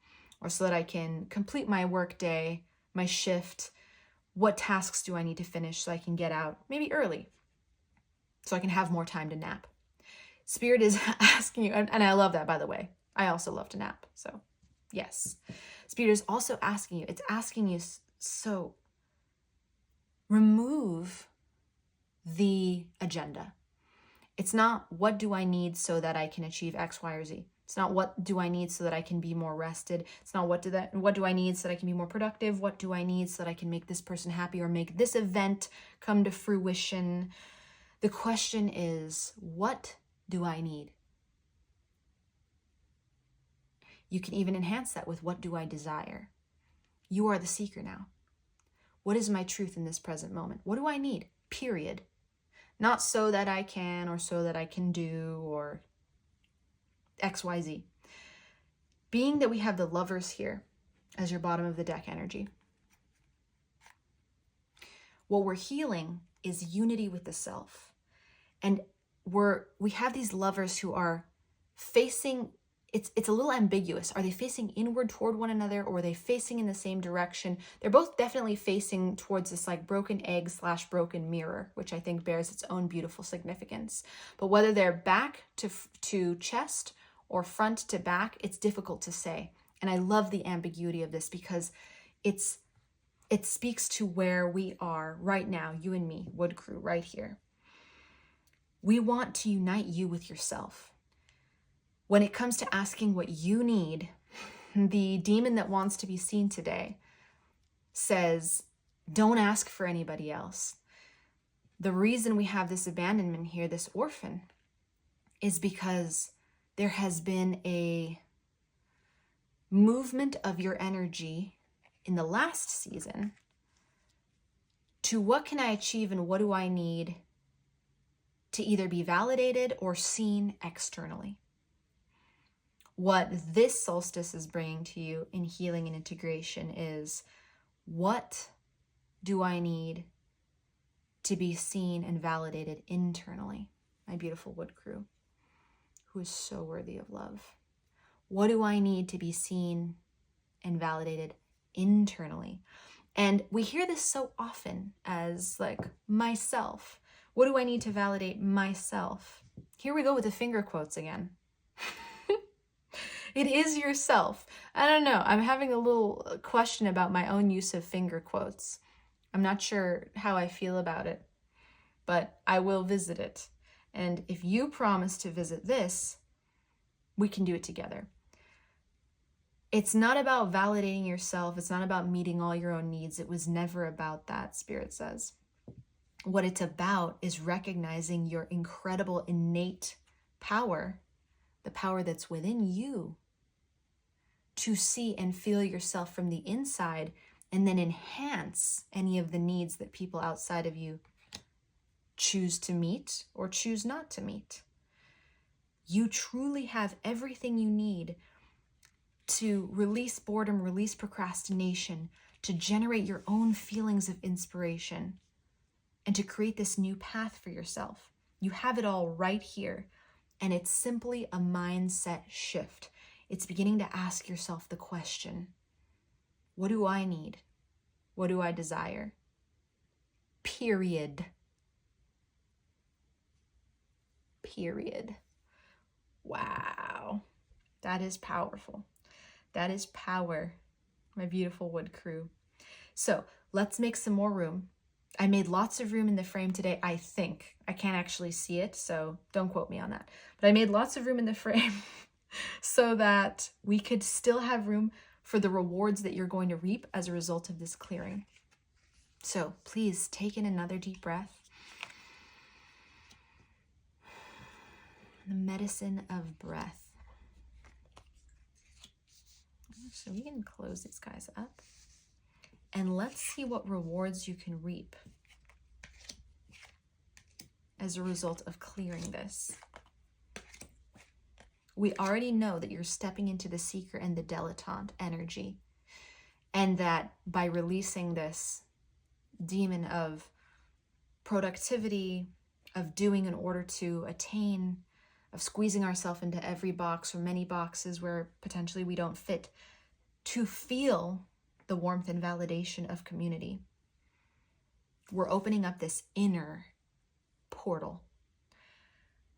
or so that I can complete my work day, my shift. What tasks do I need to finish so I can get out maybe early, so I can have more time to nap? Spirit is asking you, and I love that, by the way. I also love to nap, so yes. Spirit is also asking you, it's asking you, so remove the agenda. It's not, what do I need so that I can achieve X, Y, or Z? It's not, what do I need so that I can be more rested? It's not, what do I need so that I can be more productive? What do I need so that I can make this person happy or make this event come to fruition? The question is, what do I need? You can even enhance that with, what do I desire? You are the seeker now. What is my truth in this present moment? What do I need? Period. Not so that I can, or so that I can do, or X, Y, Z. Being that we have the Lovers here as your bottom of the deck energy, what we're healing is unity with the self. And we have these Lovers who are facing, it's a little ambiguous. Are they facing inward toward one another, or are they facing in the same direction? They're both definitely facing towards this like broken egg / broken mirror, which I think bears its own beautiful significance. But whether they're back to chest or front to back, it's difficult to say. And I love the ambiguity of this because it speaks to where we are right now, you and me, Wood Crew, right here. We want to unite you with yourself. When it comes to asking what you need, the demon that wants to be seen today says, don't ask for anybody else. The reason we have this abandonment here, this orphan, is because there has been a movement of your energy in the last season to, what can I achieve and what do I need to either be validated or seen externally. What this solstice is bringing to you in healing and integration is, what do I need to be seen and validated internally? My beautiful Wood Crew, who is so worthy of love. What do I need to be seen and validated internally? And we hear this so often as like, myself. What do I need to validate myself? Here we go with the finger quotes again. It is yourself. I don't know. I'm having a little question about my own use of finger quotes. I'm not sure how I feel about it, but I will visit it. And if you promise to visit this, we can do it together. It's not about validating yourself. It's not about meeting all your own needs. It was never about that, Spirit says. What it's about is recognizing your incredible innate power, the power that's within you, to see and feel yourself from the inside, and then enhance any of the needs that people outside of you choose to meet or choose not to meet. You truly have everything you need to release boredom, release procrastination, to generate your own feelings of inspiration, and to create this new path for yourself. You have it all right here, and it's simply a mindset shift. It's beginning to ask yourself the question, what do I need? What do I desire? Period. Period. Wow. That is powerful. That is power, my beautiful wood crew. So let's make some more room. I made lots of room in the frame today, I think. I can't actually see it, so don't quote me on that. But I made lots of room in the frame so that we could still have room for the rewards that you're going to reap as a result of this clearing. So please take in another deep breath. The medicine of breath. So we can close these guys up. And let's see what rewards you can reap as a result of clearing this. We already know that you're stepping into the seeker and the dilettante energy, and that by releasing this demon of productivity, of doing in order to attain, of squeezing ourselves into every box or many boxes where potentially we don't fit, to feel the warmth and validation of community. We're opening up this inner portal.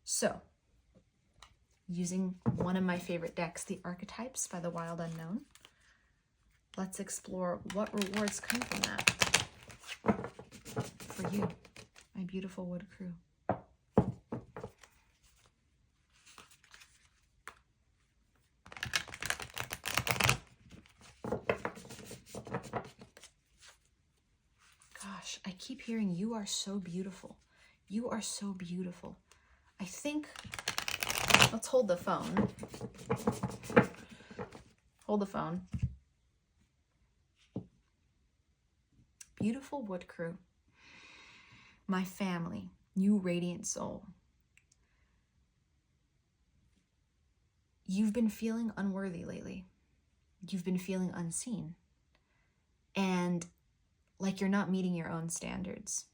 So, using one of my favorite decks, the Archetypes by the Wild Unknown, let's explore what rewards come from that for you, my beautiful wood crew. I keep hearing, you are so beautiful. You are so beautiful. I think, let's hold the phone. Hold the phone. Beautiful wood crew. My family, you radiant soul. You've been feeling unworthy lately. You've been feeling unseen. And like you're not meeting your own standards.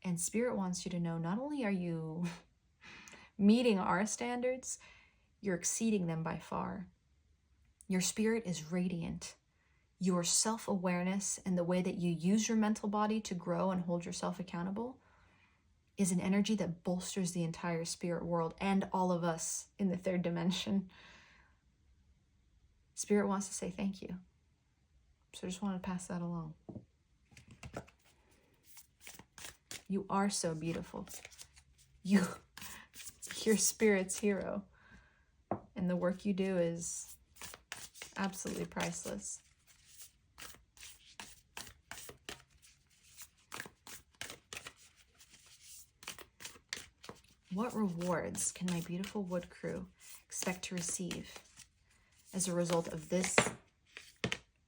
And Spirit wants you to know, not only are you meeting our standards, you're exceeding them by far. Your spirit is radiant. Your self-awareness and the way that you use your mental body to grow and hold yourself accountable is an energy that bolsters the entire spirit world and all of us in the third dimension. Spirit wants to say thank you. So I just wanted to pass that along. You are so beautiful. You're Spirit's hero. And the work you do is absolutely priceless. What rewards can my beautiful wood crew expect to receive as a result of this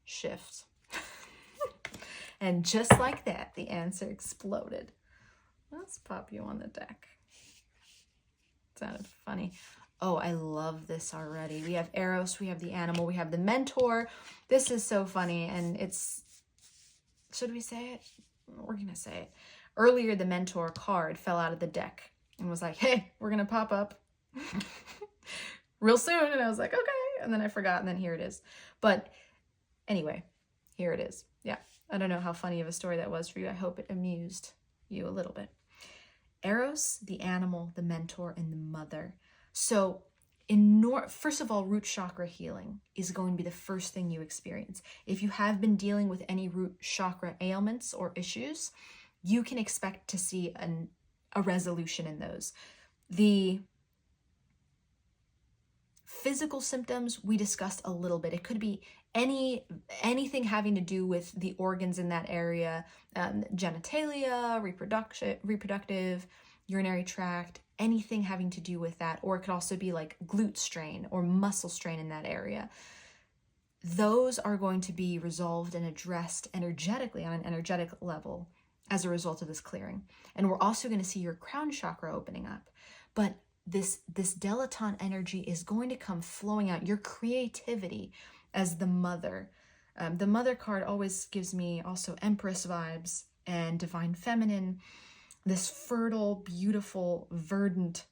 shift? And just like that, the answer exploded. Let's pop you on the deck. Sounded funny. Oh, I love this already. We have Eros, we have the animal, we have the mentor. This is so funny, and it's, should we say it? We're gonna say it. Earlier, the mentor card fell out of the deck and was like, hey, we're gonna pop up real soon. And I was like, okay. And then I forgot, and then here it is. But anyway, here it is. Yeah, I don't know how funny of a story that was for you. I hope it amused you a little bit. Eros, the animal, the mentor, and the mother. So first of all, root chakra healing is going to be the first thing you experience. If you have been dealing with any root chakra ailments or issues, you can expect to see a resolution in those. The physical symptoms we discussed a little bit. It could be anything having to do with the organs in that area, genitalia, reproductive, urinary tract, anything having to do with that. Or it could also be like glute strain or muscle strain in that area. Those are going to be resolved and addressed energetically on an energetic level as a result of this clearing. And we're also going to see your crown chakra opening up. But this dilettante energy is going to come flowing out. Your creativity as the mother. The mother card always gives me also Empress vibes and divine feminine, this fertile, beautiful, verdant,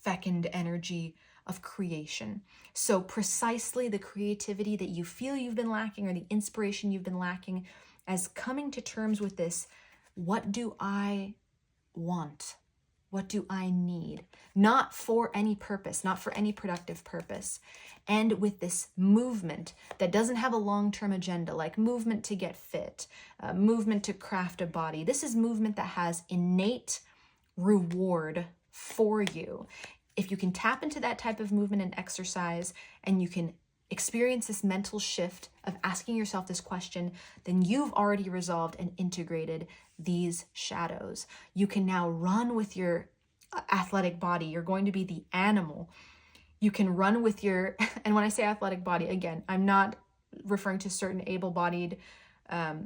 fecund energy of creation. So precisely the creativity that you feel you've been lacking, or the inspiration you've been lacking, as coming to terms with this, what do I want? What do I need? Not for any purpose, not for any productive purpose. And with this movement that doesn't have a long-term agenda, like movement to get fit, movement to craft a body. This is movement that has innate reward for you. If you can tap into that type of movement and exercise, and you can experience this mental shift of asking yourself this question, then you've already resolved and integrated these shadows. You can now run with your athletic body. You're going to be the animal. You can run with your, and when I say athletic body, again, I'm not referring to certain able-bodied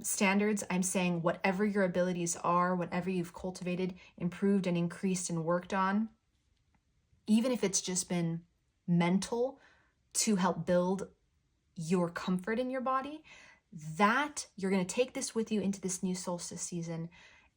standards. I'm saying whatever your abilities are, whatever you've cultivated, improved, and increased and worked on, even if it's just been mental to help build your comfort in your body, that you're going to take this with you into this new solstice season,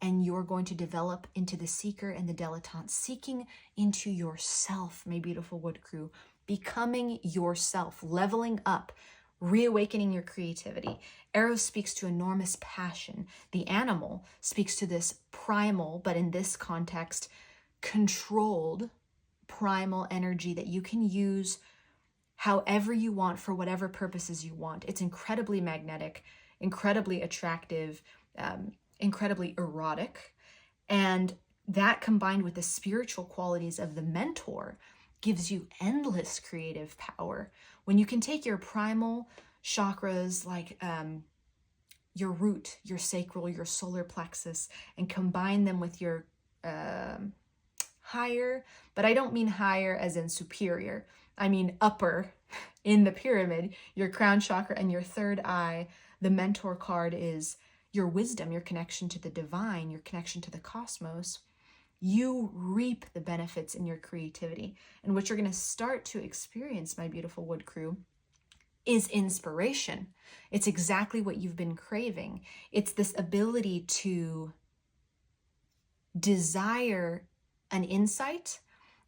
and you're going to develop into the seeker and the dilettante, seeking into yourself, my beautiful wood crew, becoming yourself, leveling up, reawakening your creativity. Eros speaks to enormous passion. The animal speaks to this primal, but in this context, controlled primal energy that you can use however you want for whatever purposes you want. It's incredibly magnetic, incredibly attractive, incredibly erotic. And that combined with the spiritual qualities of the mentor gives you endless creative power. When you can take your primal chakras like your root, your sacral, your solar plexus, and combine them with your higher, but I don't mean higher as in superior. I mean upper in the pyramid, your crown chakra and your third eye. The mentor card is your wisdom, your connection to the divine, your connection to the cosmos. You reap the benefits in your creativity. And what you're going to start to experience, my beautiful wood crew, is inspiration. It's exactly what you've been craving. It's this ability to desire an insight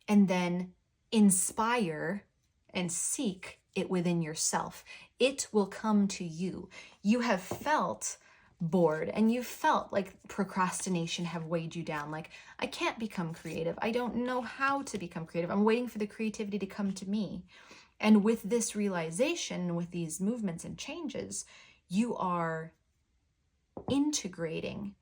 and then inspire and seek it within yourself. It will come to you. You have felt bored and you felt like procrastination have weighed you down. Like, I can't become creative. I don't know how to become creative. I'm waiting for the creativity to come to me. And with this realization, with these movements and changes, you are integrating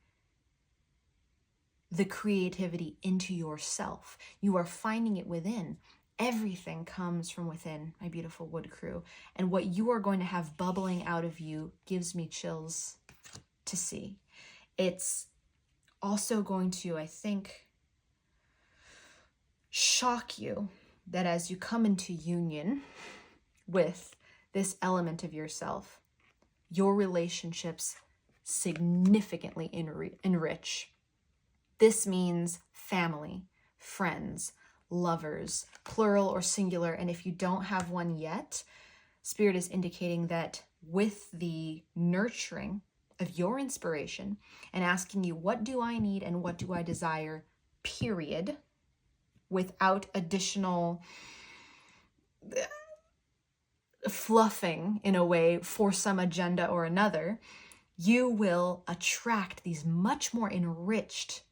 the creativity into yourself. You are finding it within. Everything comes from within, my beautiful wood crew. And what you are going to have bubbling out of you gives me chills to see. It's also going to, I think, shock you that as you come into union with this element of yourself, your relationships significantly enrich. This means family, friends, lovers, plural or singular. And if you don't have one yet, Spirit is indicating that with the nurturing of your inspiration and asking you, what do I need and what do I desire, period, without additional fluffing in a way for some agenda or another, you will attract these much more enriched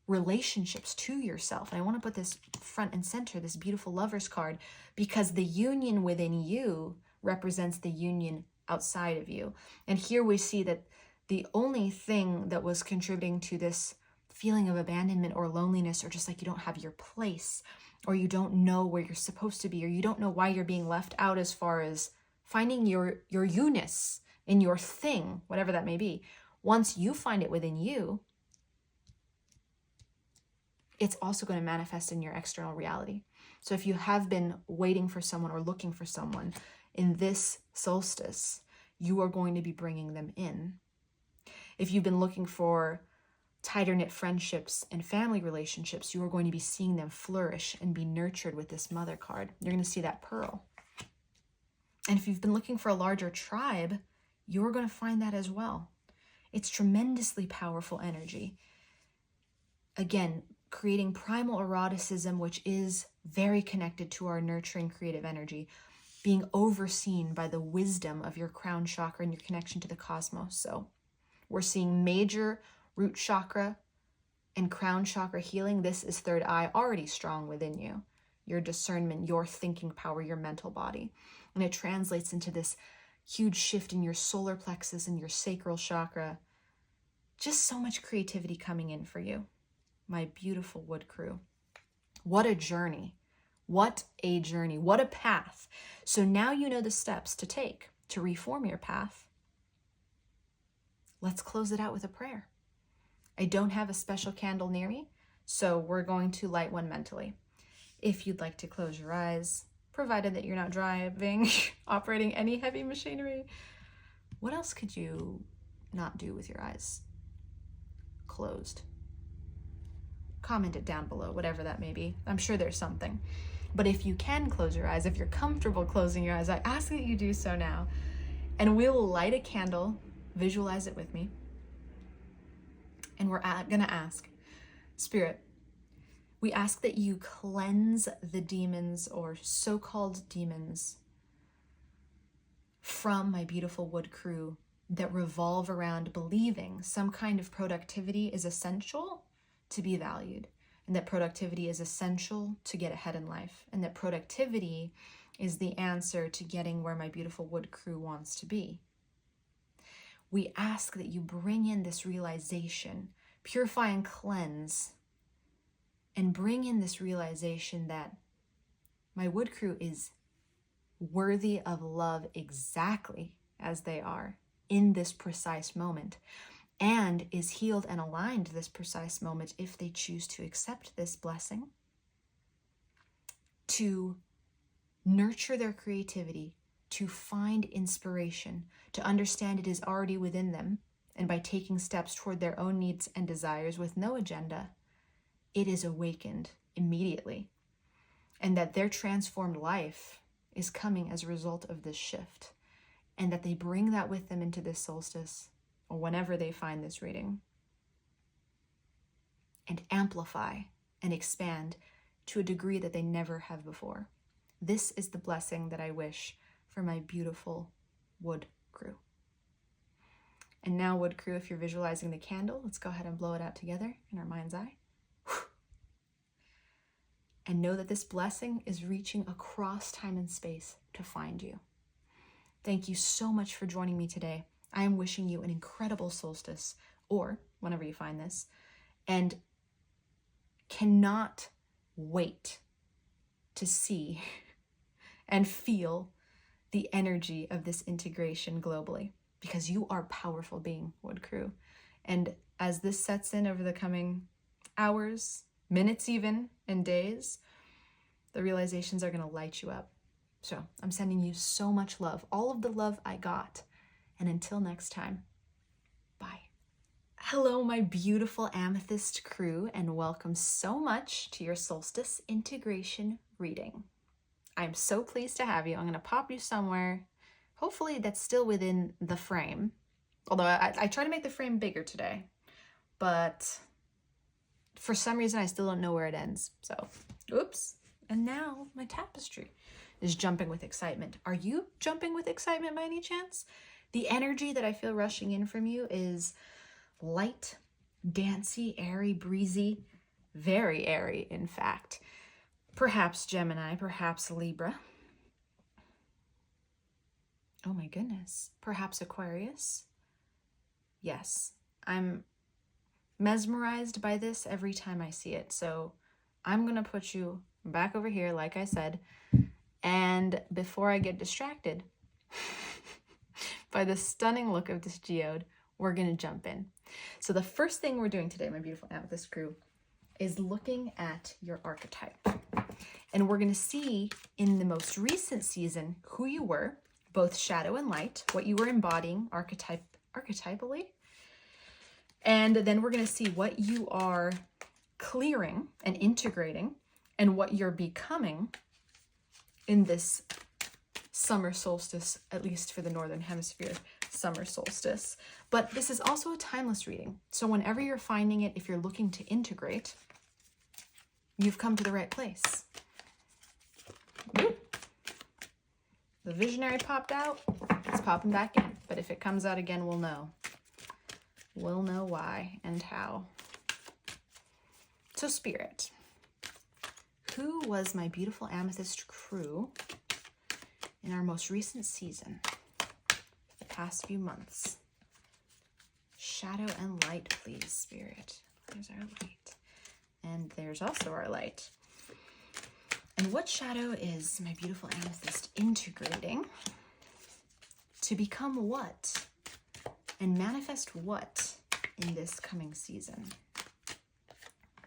relationships to yourself. And I want to put this front and center, this beautiful Lover's card, because the union within you represents the union outside of you. And here we see that the only thing that was contributing to this feeling of abandonment or loneliness, or just like you don't have your place, or you don't know where you're supposed to be, or you don't know why you're being left out as far as finding your you-ness in your thing, whatever that may be. Once you find it within you, it's also going to manifest in your external reality. So if you have been waiting for someone or looking for someone in this solstice, you are going to be bringing them in. If you've been looking for tighter knit friendships and family relationships, you are going to be seeing them flourish and be nurtured with this Mother card. You're going to see that pearl. And if you've been looking for a larger tribe, you're going to find that as well. It's tremendously powerful energy. Again, creating primal eroticism, which is very connected to our nurturing creative energy, being overseen by the wisdom of your crown chakra and your connection to the cosmos. So we're seeing major root chakra and crown chakra healing. This is third eye already strong within you. Your discernment, your thinking power, your mental body. And it translates into this huge shift in your solar plexus and your sacral chakra. Just so much creativity coming in for you, my beautiful wood crew. What a journey. What a journey. What a path. So now you know the steps to take to reform your path. Let's close it out with a prayer. I don't have a special candle near me, so we're going to light one mentally. If you'd like to close your eyes, provided that you're not driving, operating any heavy machinery, what else could you not do with your eyes closed? Comment it down below, whatever that may be. I'm sure there's something. But if you can close your eyes, if you're comfortable closing your eyes, I ask that you do so now. And we'll light a candle, visualize it with me. And we're gonna ask, Spirit, we ask that you cleanse the demons or so-called demons from my beautiful wood crew that revolve around believing some kind of productivity is essential to be valued, and that productivity is essential to get ahead in life, and that productivity is the answer to getting where my beautiful wood crew wants to be. We ask that you bring in this realization, purify and cleanse, and bring in this realization that my wood crew is worthy of love exactly as they are in this precise moment, and is healed and aligned to this precise moment if they choose to accept this blessing, to nurture their creativity, to find inspiration, to understand it is already within them, and by taking steps toward their own needs and desires with no agenda, it is awakened immediately, and that their transformed life is coming as a result of this shift, and that they bring that with them into this solstice, or whenever they find this reading, and amplify and expand to a degree that they never have before. This is the blessing that I wish for my beautiful wood crew. And now, wood crew, if you're visualizing the candle, let's go ahead and blow it out together in our mind's eye. And know that this blessing is reaching across time and space to find you. Thank you so much for joining me today. I am wishing you an incredible solstice, or whenever you find this, and cannot wait to see and feel the energy of this integration globally, because you are a powerful being, wood crew. And as this sets in over the coming hours, minutes even, and days, the realizations are going to light you up. So I'm sending you so much love, all of the love I got. And until next time, bye. Hello, my beautiful Amethyst crew, and welcome so much to your Solstice Integration reading. I'm so pleased to have you. I'm going to pop you somewhere, hopefully that's still within the frame. Although I try to make the frame bigger today, but for some reason I still don't know where it ends. So, oops. And now my tapestry is jumping with excitement. Are you jumping with excitement by any chance? The energy that I feel rushing in from you is light, dancey, airy, breezy, very airy, in fact. Perhaps Gemini, perhaps Libra. Oh my goodness. Perhaps Aquarius. Yes, I'm mesmerized by this every time I see it. So I'm going to put you back over here, like I said. And before I get distracted, by the stunning look of this geode, we're going to jump in. So the first thing we're doing today, my beautiful Amethyst crew, is looking at your archetype. And we're going to see in the most recent season who you were, both shadow and light, what you were embodying archetypally. And then we're going to see what you are clearing and integrating and what you're becoming in this summer solstice, at least for the Northern Hemisphere summer solstice. But this is also a timeless reading. So whenever you're finding it, if you're looking to integrate, you've come to the right place. Ooh. The visionary popped out, it's popping back in. But if it comes out again, we'll know. We'll know why and how. So Spirit, who was my beautiful Amethyst crew in our most recent season, the past few months? Shadow and light, please, Spirit. There's our light. And there's also our light. And what shadow is my beautiful Amethyst integrating to become what? And manifest what in this coming season?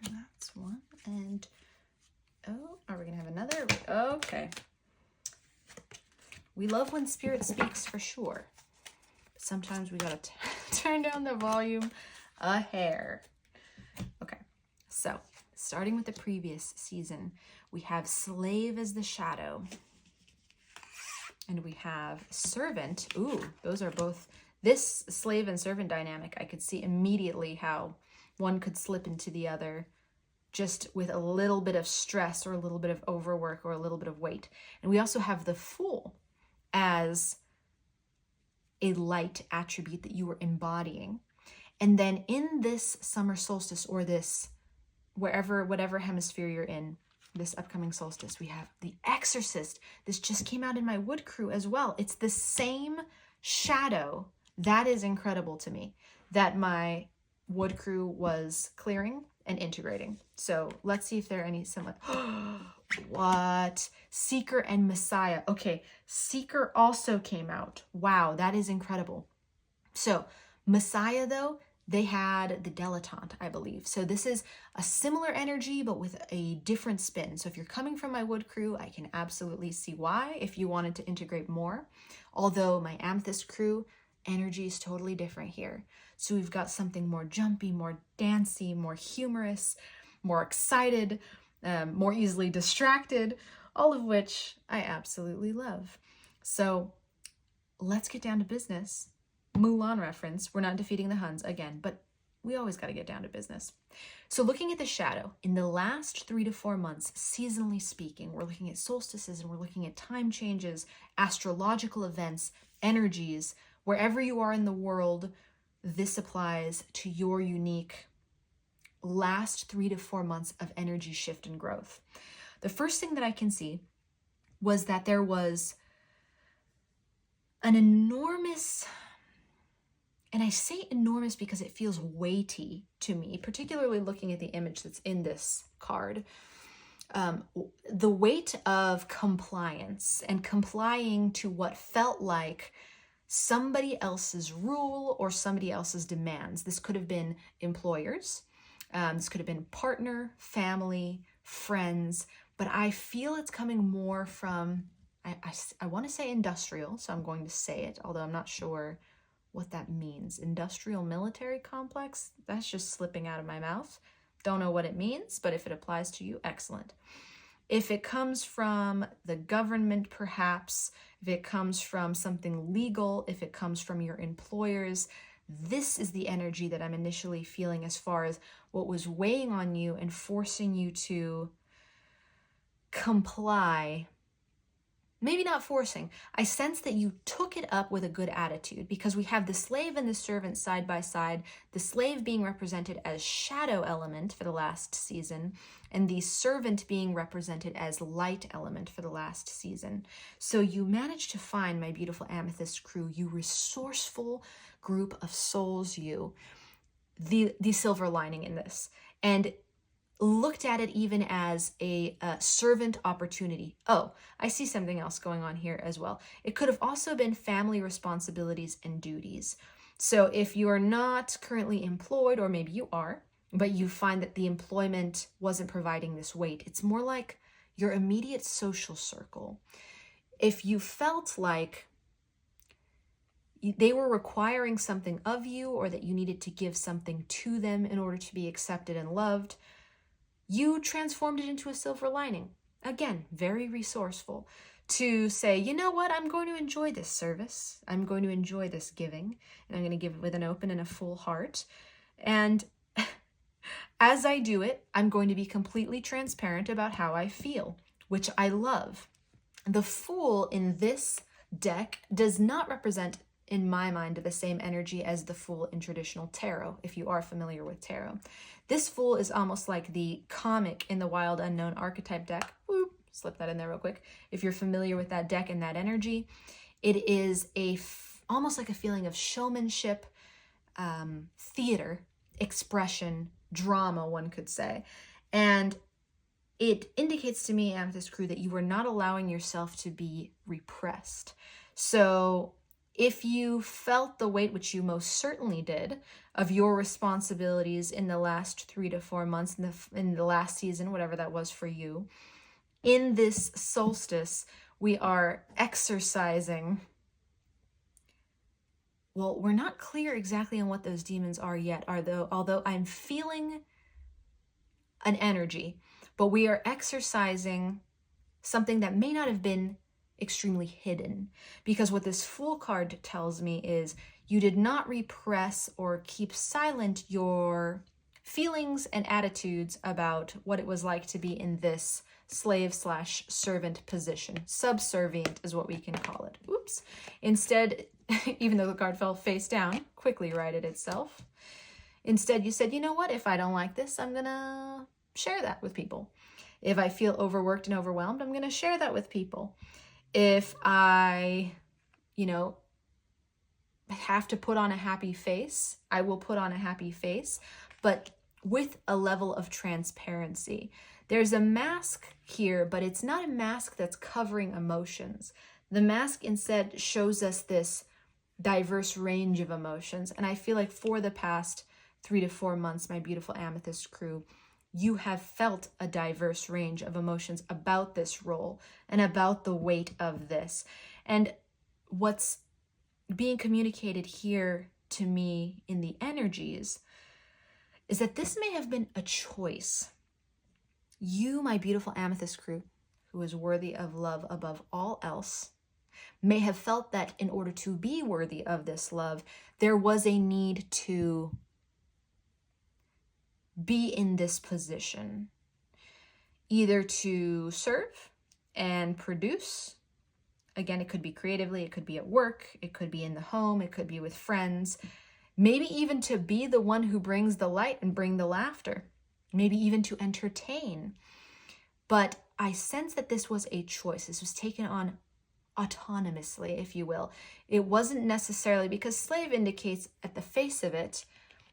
And that's one. And, oh, are we going to have another? Okay. We love when Spirit speaks for sure. But sometimes we got to turn down the volume a hair. Okay, so starting with the previous season, we have Slave as the shadow. And we have Servant. Ooh, those are both, this slave and servant dynamic, I could see immediately how one could slip into the other just with a little bit of stress or a little bit of overwork or a little bit of weight. And we also have the Fool as a light attribute that you were embodying. And then in this summer solstice, or this whatever hemisphere you're in, this upcoming solstice, we have the Exorcist. This just came out in my wood crew as well. It's the same shadow. That is incredible to me, that my wood crew was clearing and integrating. So let's see if there are any similar. What? Seeker and Messiah. Okay, Seeker also came out. Wow, that is incredible. So Messiah, though, they had the dilettante, I believe. So this is a similar energy, but with a different spin. So if you're coming from my wood crew, I can absolutely see why, if you wanted to integrate more. Although my Amethyst crew energy is totally different here. So we've got something more jumpy, more dancey, more humorous, more excited, more easily distracted, all of which I absolutely love. So let's get down to business. Mulan reference. We're not defeating the Huns again, but we always got to get down to business. So looking at the shadow, in the last 3 to 4 months, seasonally speaking, we're looking at solstices and we're looking at time changes, astrological events, energies. Wherever you are in the world, this applies to your unique last 3 to 4 months of energy shift and growth. The first thing that I can see was that there was an enormous, and I say enormous because it feels weighty to me, particularly looking at the image that's in this card. The weight of compliance and complying to what felt like somebody else's rule or somebody else's demands. This could have been employers. This could have been partner, family, friends, but I feel it's coming more from, I want to say industrial, so I'm going to say it, although I'm not sure what that means. Industrial military complex? That's just slipping out of my mouth. Don't know what it means, but if it applies to you, excellent. If it comes from the government, perhaps, if it comes from something legal, if it comes from your employers, this is the energy that I'm initially feeling as far as what was weighing on you and forcing you to comply. Maybe not forcing. I sense that you took it up with a good attitude, because we have the slave and the servant side by side, the slave being represented as shadow element for the last season, and the servant being represented as light element for the last season. So you managed to find, my beautiful Amethyst crew, you resourceful group of souls, you, the silver lining in this. And looked at it even as a servant opportunity. Oh, I see something else going on here as well. It could have also been family responsibilities and duties. So if you are not currently employed, or maybe you are, but you find that the employment wasn't providing this weight, it's more like your immediate social circle. If you felt like they were requiring something of you, or that you needed to give something to them in order to be accepted and loved, you transformed it into a silver lining. Again, very resourceful to say, you know what, I'm going to enjoy this service. I'm going to enjoy this giving, and I'm going to give it with an open and a full heart. And as I do it, I'm going to be completely transparent about how I feel, which I love. The Fool in this deck does not represent, in my mind, the same energy as the Fool in traditional tarot, if you are familiar with tarot. This Fool is almost like the comic in the Wild Unknown archetype deck. Whoop, slip that in there real quick. If you're familiar with that deck and that energy, it is almost like a feeling of showmanship, theater, expression, drama, one could say. And it indicates to me, Amethyst Crew, that you are not allowing yourself to be repressed. So if you felt the weight, which you most certainly did, of your responsibilities in the last 3 to 4 months, in the last season, whatever that was for you, in this solstice, we are exercising. Well, we're not clear exactly on what those demons are yet, although I'm feeling an energy, but we are exercising something that may not have been extremely hidden, because what this Fool card tells me is you did not repress or keep silent your feelings and attitudes about what it was like to be in this slave/servant position. Subservient is what we can call it. Oops. Instead, even though the card fell face down, quickly righted itself. Instead, you said, you know what, if I don't like this, I'm gonna share that with people. If I feel overworked and overwhelmed, I'm gonna share that with people. If I, have to put on a happy face, I will put on a happy face, but with a level of transparency. There's a mask here, but it's not a mask that's covering emotions. The mask instead shows us this diverse range of emotions. And I feel like for the past 3 to 4 months, my beautiful Amethyst Crew, you have felt a diverse range of emotions about this role and about the weight of this. And what's being communicated here to me in the energies is that this may have been a choice. You, my beautiful Amethyst Crew, who is worthy of love above all else, may have felt that in order to be worthy of this love, there was a need to be in this position, either to serve and produce. Again, it could be creatively, it could be at work, it could be in the home, it could be with friends, maybe even to be the one who brings the light and bring the laughter, maybe even to entertain. But I sense that this was a choice. This was taken on autonomously, if you will. It wasn't necessarily, because slave indicates at the face of it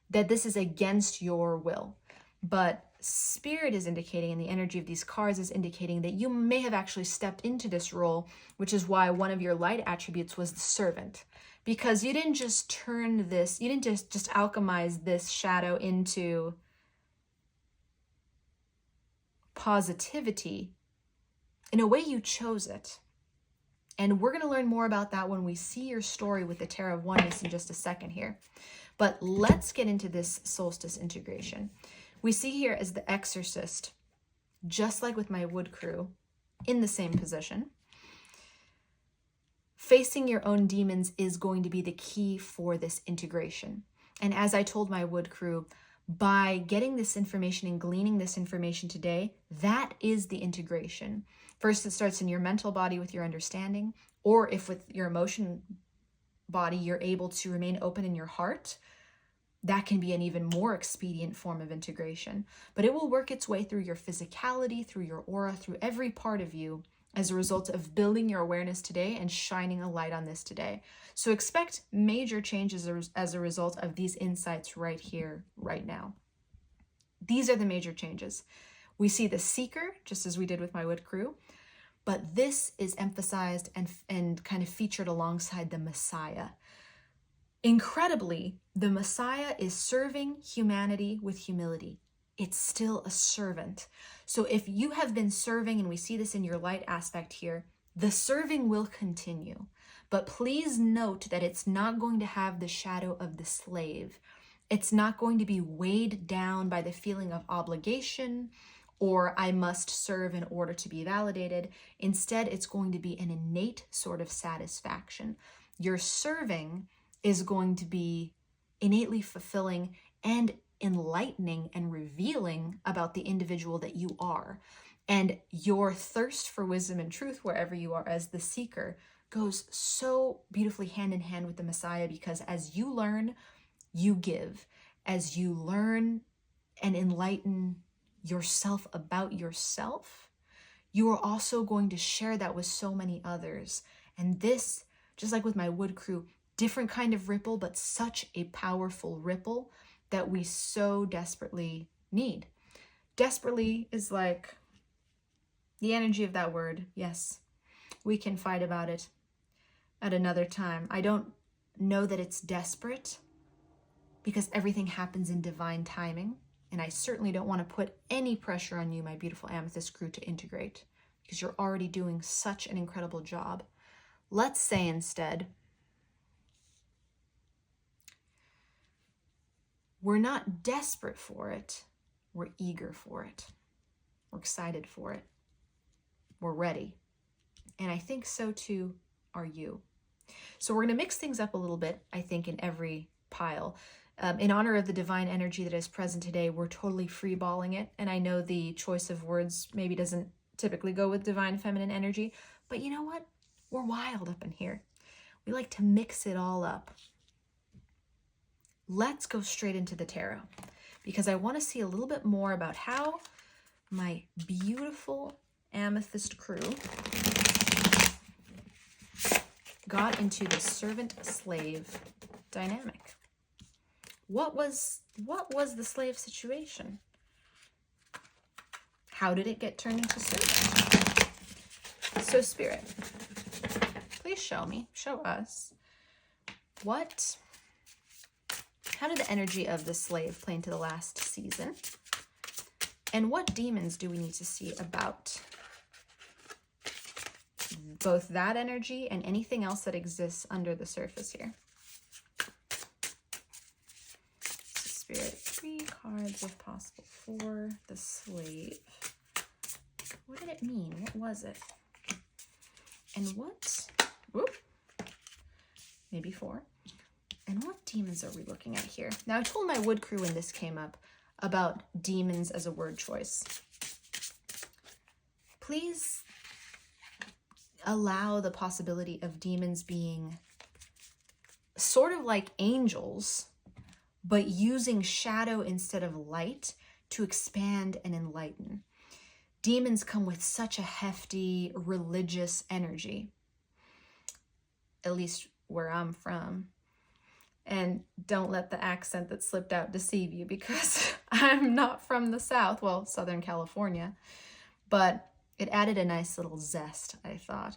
that this is against your will. But Spirit is indicating, and the energy of these cards is indicating, that you may have actually stepped into this role, which is why one of your light attributes was the servant. Because you didn't just turn this, you didn't just alchemize this shadow into positivity. In a way, you chose it. And we're going to learn more about that when we see your story with the Tarot of Oneness in just a second here. But let's get into this Solstice integration. We see here as the Exorcist, just like with my Wood Crew, in the same position. Facing your own demons is going to be the key for this integration. And as I told my Wood Crew, by getting this information and gleaning this information today, that is the integration. First, it starts in your mental body with your understanding, or if with your emotion body, you're able to remain open in your heart, that can be an even more expedient form of integration. But it will work its way through your physicality, through your aura, through every part of you as a result of building your awareness today and shining a light on this today. So expect major changes as a result of these insights right here, right now. these are the major changes. We see the Seeker, just as we did with my Wood Crew, but this is emphasized and kind of featured alongside the Messiah. Incredibly, the Messiah is serving humanity with humility. It's still a servant. So if you have been serving, and we see this in your light aspect here, the serving will continue. But please note that it's not going to have the shadow of the slave. It's not going to be weighed down by the feeling of obligation or I must serve in order to be validated. Instead, it's going to be an innate sort of satisfaction. Your serving is going to be innately fulfilling and enlightening and revealing about the individual that you are. And your thirst for wisdom and truth, wherever you are as the Seeker, goes so beautifully hand in hand with the Messiah, because as you learn, you give. As you learn and enlighten yourself about yourself, you are also going to share that with so many others. And this, just like with my Wood Crew, different kind of ripple, but such a powerful ripple that we so desperately need. Desperately is like the energy of that word. Yes, we can fight about it at another time. I don't know that it's desperate, because everything happens in divine timing. And I certainly don't want to put any pressure on you, my beautiful Amethyst Crew, to integrate, because you're already doing such an incredible job. Let's say instead, we're not desperate for it, we're eager for it. We're excited for it. We're ready. And I think so too are you. So we're going to mix things up a little bit, I think, in every pile. In honor of the divine energy that is present today, we're totally freeballing it. And I know the choice of words maybe doesn't typically go with divine feminine energy, but you know what? We're wild up in here. We like to mix it all up. Let's go straight into the tarot, because I want to see a little bit more about how my beautiful Amethyst Crew got into the servant-slave dynamic. What was the slave situation? How did it get turned into servant? So Spirit, please show us how did the energy of the slave play into the last season? And what demons do we need to see about both that energy and anything else that exists under the surface here? Spirit, 3 cards if possible for the slave. What did it mean? What was it? And what, maybe 4. And what demons are we looking at here? Now, I told my Wood Crew when this came up about demons as a word choice. Please allow the possibility of demons being sort of like angels, but using shadow instead of light to expand and enlighten. Demons come with such a hefty religious energy, at least where I'm from. And don't let the accent that slipped out deceive you, because I'm not from the South, well, Southern California, but it added a nice little zest, I thought.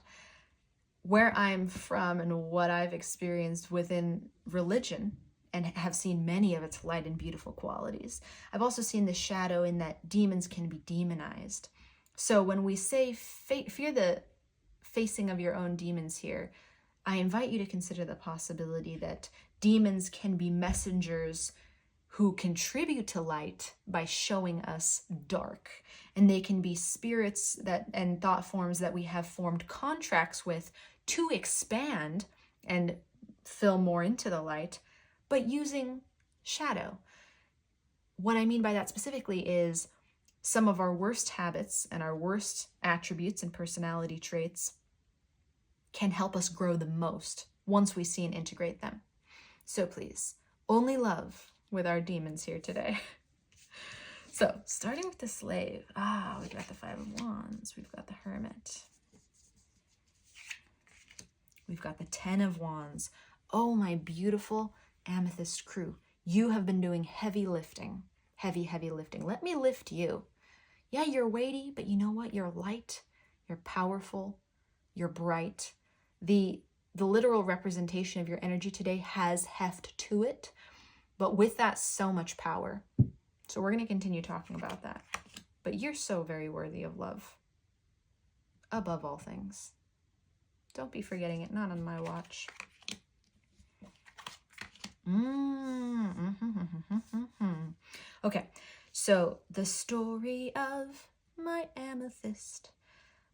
Where I'm from and what I've experienced within religion, and have seen many of its light and beautiful qualities, I've also seen the shadow in that demons can be demonized. So when we say fear the facing of your own demons here, I invite you to consider the possibility that demons can be messengers who contribute to light by showing us dark. And they can be spirits and thought forms that we have formed contracts with to expand and fill more into the light, but using shadow. What I mean by that specifically is some of our worst habits and our worst attributes and personality traits can help us grow the most once we see and integrate them. So please, only love with our demons here today. So, starting with the slave. We've got the 5 of Wands. We've got the Hermit. We've got the 10 of Wands. Oh, my beautiful Amethyst Crew. You have been doing heavy lifting. heavy, heavy lifting. Let me lift you. Yeah, you're weighty, but you know what? You're light, you're powerful, you're bright. The literal representation of your energy today has heft to it, but with that, so much power. So we're going to continue talking about that. But you're so very worthy of love. Above all things. Don't be forgetting it, not on my watch. Okay, so the story of my amethyst.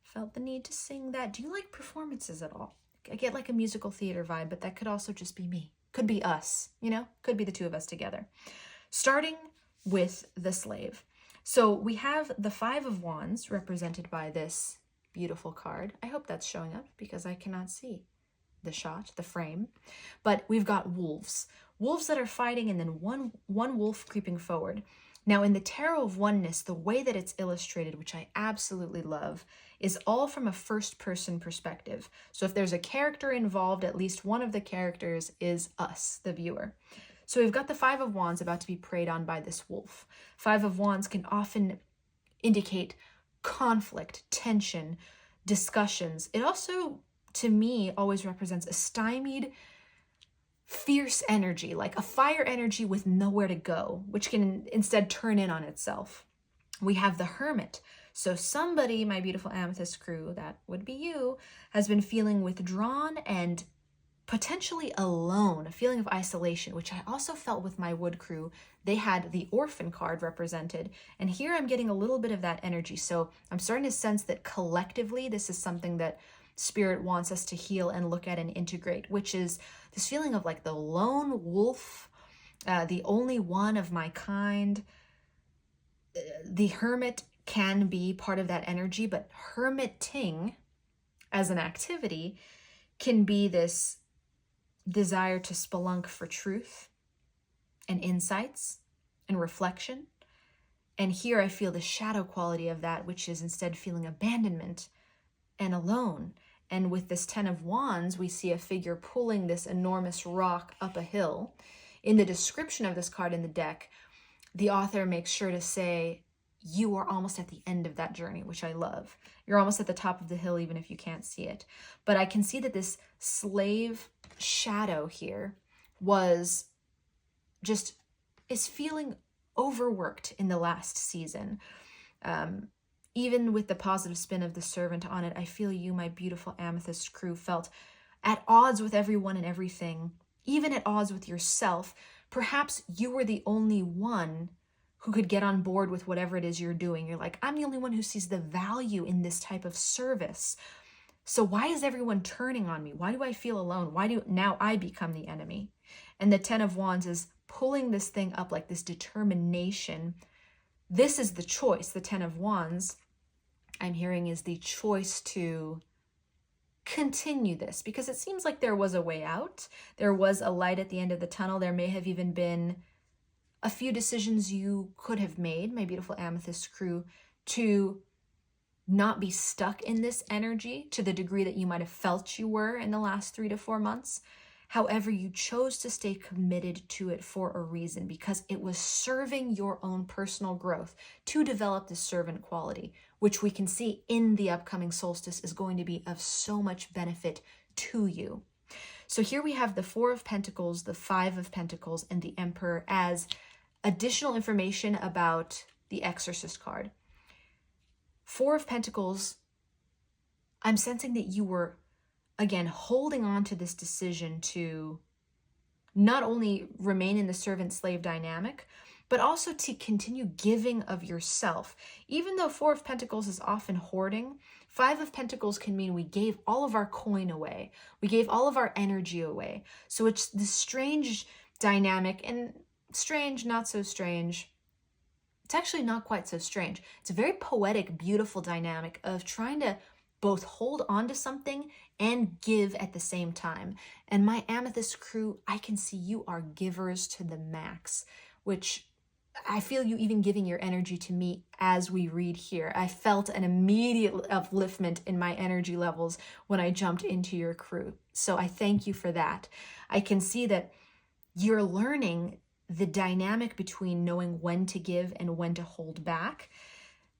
Felt the need to sing that. Do you like performances at all? I get like a musical theater vibe, but that could also just be me. Could be us, you know? Could be the two of us together. Starting with the slave. So we have the Five of Wands represented by this beautiful card. I hope that's showing up because I cannot see the shot, the frame. But we've got wolves. Wolves that are fighting and then one wolf creeping forward. Now in the Tarot of Oneness, the way that it's illustrated, which I absolutely love, is all from a first-person perspective. So if there's a character involved, at least one of the characters is us, the viewer. So we've got the Five of Wands about to be preyed on by this wolf. Five of Wands can often indicate conflict, tension, discussions. It also, to me, always represents a stymied, fierce energy, like a fire energy with nowhere to go, which can instead turn in on itself. We have the Hermit. So somebody, my beautiful Amethyst Crew, that would be you, has been feeling withdrawn and potentially alone, a feeling of isolation, which I also felt with my Wood Crew. They had the Orphan card represented, and here I'm getting a little bit of that energy. So I'm starting to sense that collectively this is something that Spirit wants us to heal and look at and integrate, which is this feeling of like the lone wolf, the only one of my kind. The Hermit can be part of that energy, but hermiting as an activity can be this desire to spelunk for truth and insights and reflection. And here I feel the shadow quality of that, which is instead feeling abandonment and alone. And with this Ten of Wands, we see a figure pulling this enormous rock up a hill. In the description of this card in the deck, the author makes sure to say, you are almost at the end of that journey, which I love. You're almost at the top of the hill, even if you can't see it. But I can see that this slave shadow here is feeling overworked in the last season. Even with the positive spin of the Servant on it, I feel you, my beautiful Amethyst Crew, felt at odds with everyone and everything, even at odds with yourself. Perhaps you were the only one who could get on board with whatever it is you're doing. You're like, I'm the only one who sees the value in this type of service. So why is everyone turning on me? Why do I feel alone? Why do now I become the enemy? And the Ten of Wands is pulling this thing up like this determination. This is the choice. The Ten of Wands, I'm hearing, is the choice to continue this, because it seems like there was a way out. There was a light at the end of the tunnel. There may have even been a few decisions you could have made, my beautiful Amethyst Crew, to not be stuck in this energy to the degree that you might have felt you were in the last 3 to 4 months. However, you chose to stay committed to it for a reason, because it was serving your own personal growth to develop this servant quality, which we can see in the upcoming solstice is going to be of so much benefit to you. So here we have the Four of Pentacles, the Five of Pentacles, and the Emperor as additional information about the Exorcist card. Four of Pentacles, I'm sensing that you were, again, holding on to this decision to not only remain in the servant-slave dynamic, but also to continue giving of yourself. Even though Four of Pentacles is often hoarding, Five of Pentacles can mean we gave all of our coin away. We gave all of our energy away. So it's this strange dynamic, and strange, not so strange. It's actually not quite so strange. It's a very poetic, beautiful dynamic of trying to both hold on to something and give at the same time. And my Amethyst Crew, I can see you are givers to the max, which I feel you even giving your energy to me as we read here. I felt an immediate upliftment in my energy levels when I jumped into your crew. So I thank you for that. I can see that you're learning the dynamic between knowing when to give and when to hold back.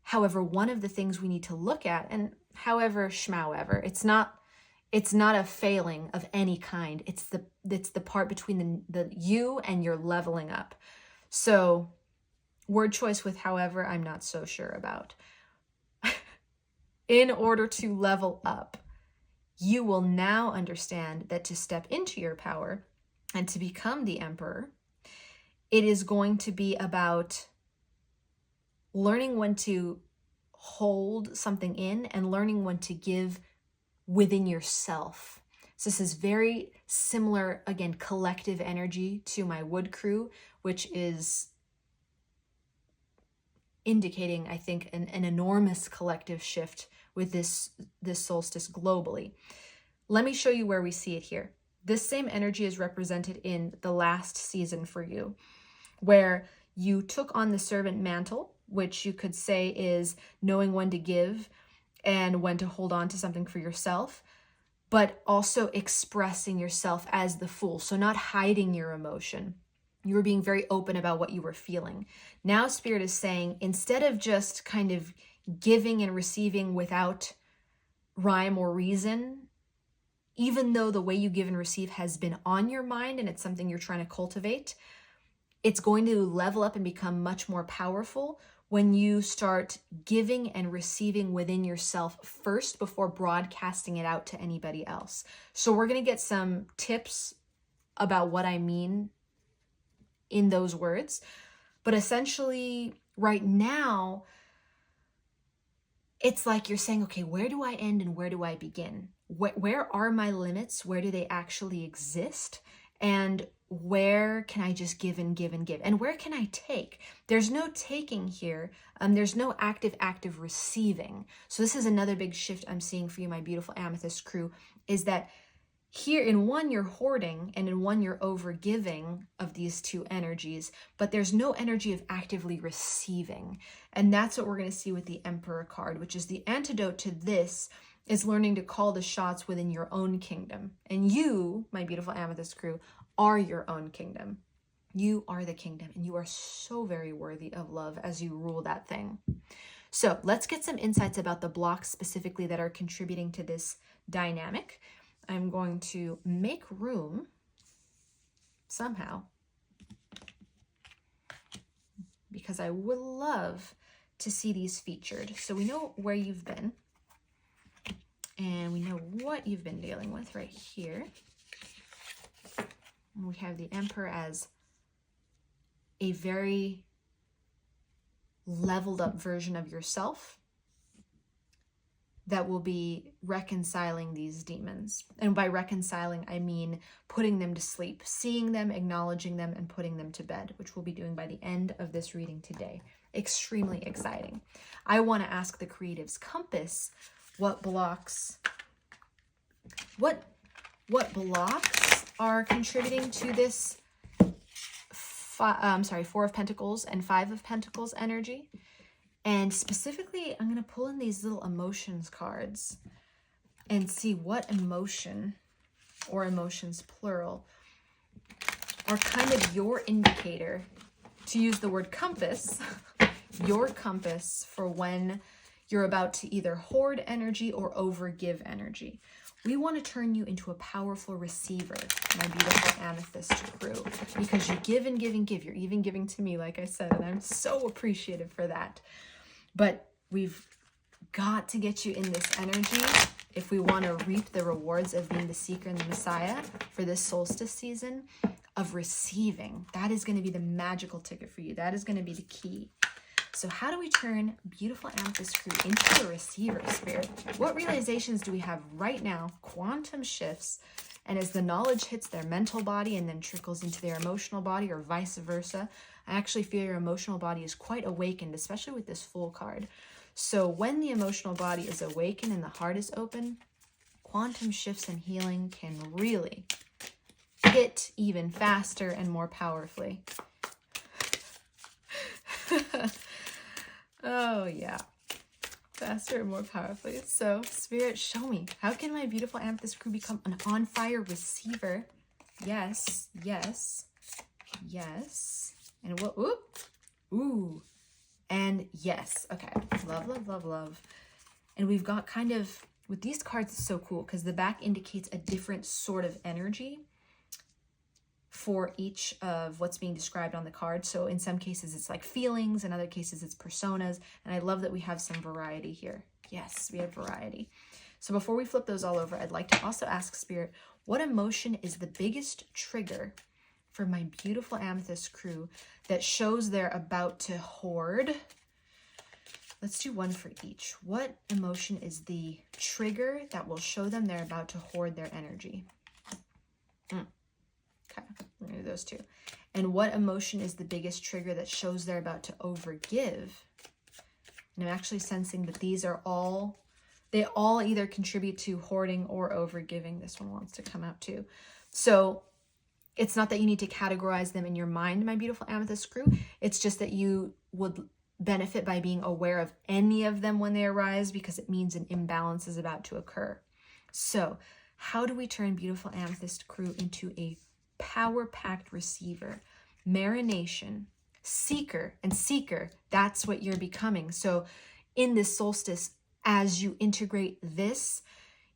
However, one of the things we need to look at, and however schmowever, it's not a failing of any kind. It's the part between the you and your leveling up. So word choice with however, I'm not so sure about. In order to level up, you will now understand that to step into your power and to become the emperor, it is going to be about learning when to hold something in and learning when to give within yourself. So this is very similar, again, collective energy to my wood crew, which is indicating, I think, an enormous collective shift with this solstice globally. Let me show you where we see it here. This same energy is represented in the last season for you, where you took on the servant mantle, which you could say is knowing when to give and when to hold on to something for yourself, but also expressing yourself as the fool. So not hiding your emotion. You were being very open about what you were feeling. Now Spirit is saying, instead of just kind of giving and receiving without rhyme or reason, even though the way you give and receive has been on your mind and it's something you're trying to cultivate, it's going to level up and become much more powerful when you start giving and receiving within yourself first before broadcasting it out to anybody else. So we're going to get some tips about what I mean in those words. But essentially, right now, it's like you're saying, okay, where do I end and where do I begin? Where are my limits? Where do they actually exist? And where can I just give and give and give? And where can I take? There's no taking here. There's no active receiving. So this is another big shift I'm seeing for you, my beautiful Amethyst crew, is that here in one you're hoarding and in one you're over giving of these two energies, but there's no energy of actively receiving. And that's what we're going to see with the Emperor card, which is the antidote to this is learning to call the shots within your own kingdom. And you, my beautiful Amethyst crew, are your own kingdom. You are the kingdom, and you are so very worthy of love as you rule that thing. So let's get some insights about the blocks specifically that are contributing to this dynamic. I'm going to make room somehow because I would love to see these featured. So we know where you've been and we know what you've been dealing with right here. And we have the Emperor as a very leveled up version of yourself that will be reconciling these demons. And by reconciling, I mean putting them to sleep, seeing them, acknowledging them, and putting them to bed, which we'll be doing by the end of this reading today. Extremely exciting. I want to ask the Creatives Compass what blocks are contributing to this Four of Pentacles and Five of Pentacles energy. And specifically, I'm going to pull in these little emotions cards and see what emotion, or emotions plural, are kind of your indicator, to use the word compass, your compass for when you're about to either hoard energy or overgive energy. We want to turn you into a powerful receiver, my beautiful Amethyst crew, because you give and give and give. You're even giving to me, like I said, and I'm so appreciative for that. But we've got to get you in this energy if we want to reap the rewards of being the seeker and the Messiah for this solstice season of receiving. That is going to be the magical ticket for you. That is going to be the key. So how do we turn beautiful Amethyst crew into a receiver, Spirit? What realizations do we have right now? Quantum shifts. And as the knowledge hits their mental body and then trickles into their emotional body, or vice versa, I actually feel your emotional body is quite awakened, especially with this Fool card. So when the emotional body is awakened and the heart is open, quantum shifts and healing can really hit even faster and more powerfully. Oh, yeah. Faster and more powerfully. So, Spirit, show me. How can my beautiful Amethyst crew become an on-fire receiver? Yes, yes. Yes. And what? Ooh. And yes. Okay. Love, love, love, love. And we've got kind of, with these cards, it's so cool because the back indicates a different sort of energy for each of what's being described on the card. So in some cases it's like feelings, in other cases it's personas, and I love that we have some variety here. Yes, we have variety. So before we flip those all over, I'd like to also ask Spirit, what emotion is the biggest trigger for my beautiful Amethyst crew that shows they're about to hoard? Let's do one for each. What emotion is the trigger that will show them they're about to hoard their energy? Okay, we're gonna do those two. And what emotion is the biggest trigger that shows they're about to overgive? And I'm actually sensing that these are all, they all either contribute to hoarding or overgiving. This one wants to come out too. So it's not that you need to categorize them in your mind, my beautiful Amethyst crew. It's just that you would benefit by being aware of any of them when they arise, because it means an imbalance is about to occur. So how do we turn beautiful Amethyst crew into a power-packed receiver? Marination, seeker, and seeker, that's what you're becoming. So in this solstice, as you integrate this,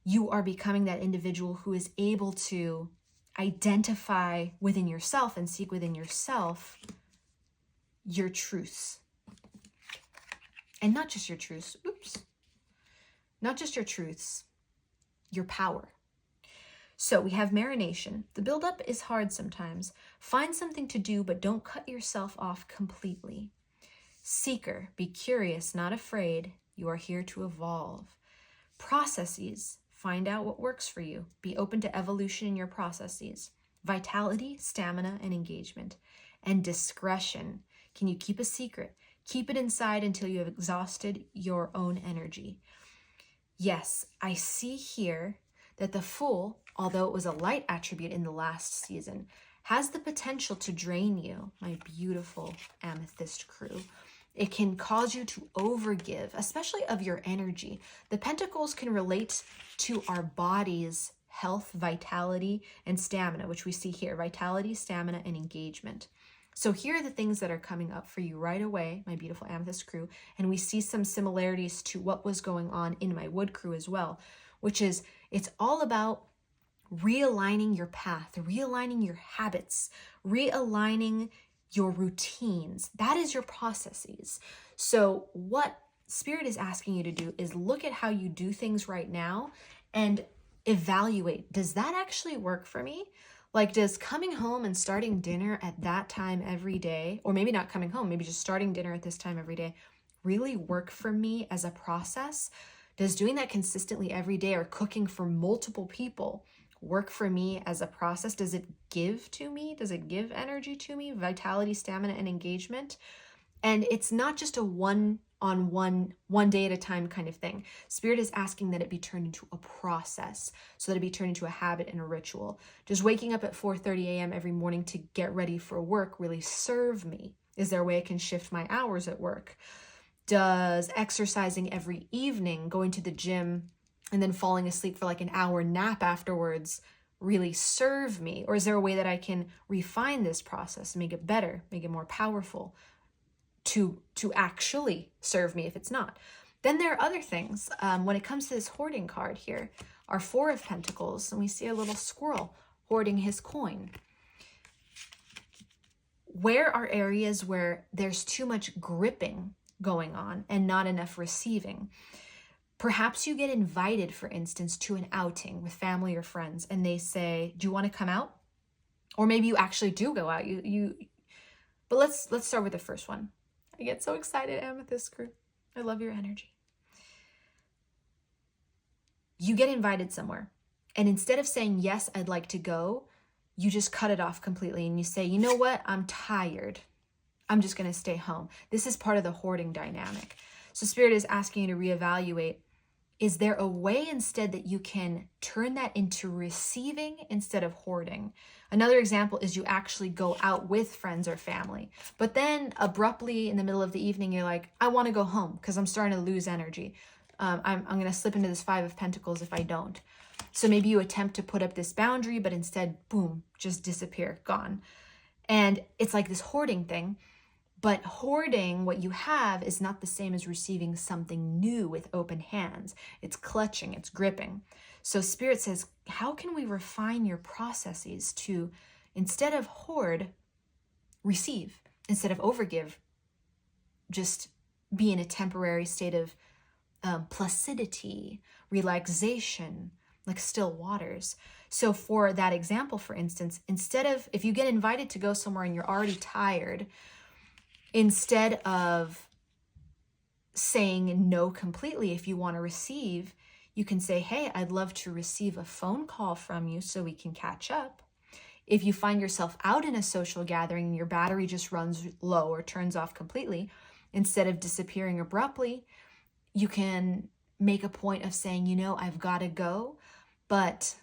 you are becoming that individual who is able to identify within yourself and seek within yourself your truths. And not just your truths, not just your truths, your power. So we have marination. The buildup is hard sometimes. Find something to do, but don't cut yourself off completely. Seeker, be curious, not afraid. You are here to evolve. Processes, find out what works for you. Be open to evolution in your processes. Vitality, stamina, and engagement. And discretion. Can you keep a secret? Keep it inside until you have exhausted your own energy. Yes, I see here that the Fool, although it was a light attribute in the last season, has the potential to drain you, my beautiful Amethyst crew. It can cause you to overgive, especially of your energy. The Pentacles can relate to our body's health, vitality, and stamina, which we see here. Vitality, stamina, and engagement. So here are the things that are coming up for you right away, my beautiful Amethyst crew. And we see some similarities to what was going on in my Wood crew as well, which is it's all about realigning your path, realigning your habits, realigning your routines. That is your processes. So what Spirit is asking you to do is look at how you do things right now and evaluate, does that actually work for me? Like, does coming home and starting dinner at that time every day, or maybe not coming home, maybe just starting dinner at this time every day, really work for me as a process? Does doing that consistently every day or cooking for multiple people work for me as a process? Does it give to me? Does it give energy to me? Vitality, stamina, and engagement? And it's not just a one-on-one, one day at a time kind of thing. Spirit is asking that it be turned into a process, so that it be turned into a habit and a ritual. Does waking up at 4:30 a.m. every morning to get ready for work really serve me? Is there a way I can shift my hours at work? Does exercising every evening, going to the gym, and then falling asleep for like an hour nap afterwards really serve me? Or is there a way that I can refine this process, make it better, make it more powerful to actually serve me if it's not? Then there are other things. When it comes to this hoarding card here, our Four of Pentacles, and we see a little squirrel hoarding his coin. Where are areas where there's too much gripping going on and not enough receiving? Perhaps you get invited, for instance, to an outing with family or friends, and they say, do you want to come out? Or maybe you actually do go out. But let's start with the first one. I get so excited, Amethyst crew. I love your energy. You get invited somewhere, and instead of saying, yes, I'd like to go, you just cut it off completely and you say, you know what? I'm tired. I'm just going to stay home. This is part of the hoarding dynamic. So Spirit is asking you to reevaluate. Is there a way instead that you can turn that into receiving instead of hoarding? Another example is you actually go out with friends or family, but then abruptly in the middle of the evening, you're like, I want to go home because I'm starting to lose energy. I'm going to slip into this Five of Pentacles if I don't. So maybe you attempt to put up this boundary, but instead, boom, just disappear, gone. And it's like this hoarding thing. But hoarding what you have is not the same as receiving something new with open hands. It's clutching, it's gripping. So Spirit says, how can we refine your processes to, instead of hoard, receive? Instead of overgive, just be in a temporary state of placidity, relaxation, like still waters. So for that example, for instance, instead of, if you get invited to go somewhere and you're already tired, instead of saying no completely, if you want to receive, you can say, hey, I'd love to receive a phone call from you so we can catch up. If you find yourself out in a social gathering and your battery just runs low or turns off completely, instead of disappearing abruptly, you can make a point of saying, you know, I've got to go, but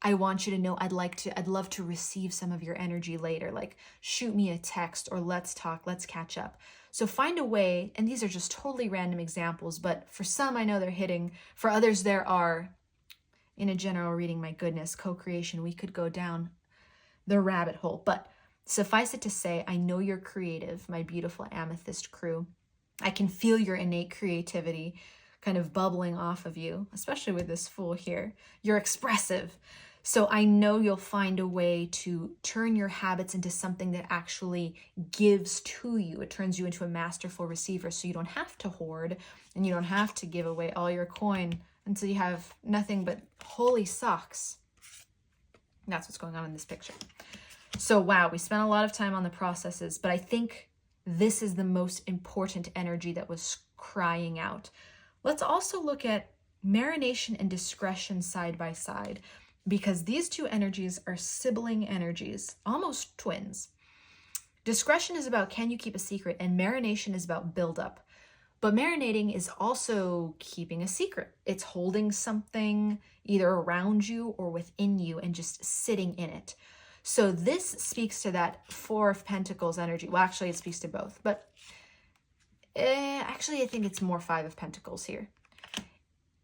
I want you to know I'd love to receive some of your energy later. Like, shoot me a text or let's talk, let's catch up. So find a way, and these are just totally random examples, but for some I know they're hitting. For others there are, in a general reading, my goodness, co-creation, we could go down the rabbit hole. But suffice it to say, I know you're creative, my beautiful Amethyst Crew. I can feel your innate creativity kind of bubbling off of you, especially with this Fool here. You're expressive. So I know you'll find a way to turn your habits into something that actually gives to you. It turns you into a masterful receiver, so you don't have to hoard and you don't have to give away all your coin until you have nothing but holy socks. That's what's going on in this picture. So wow, we spent a lot of time on the processes, but I think this is the most important energy that was crying out. Let's also look at marination and discretion side by side, because these two energies are sibling energies, almost twins. Discretion is about, can you keep a secret? And marination is about buildup. But marinating is also keeping a secret. It's holding something either around you or within you and just sitting in it. So this speaks to that Four of Pentacles energy. Well, actually, it speaks to both. But actually, I think it's more Five of Pentacles here.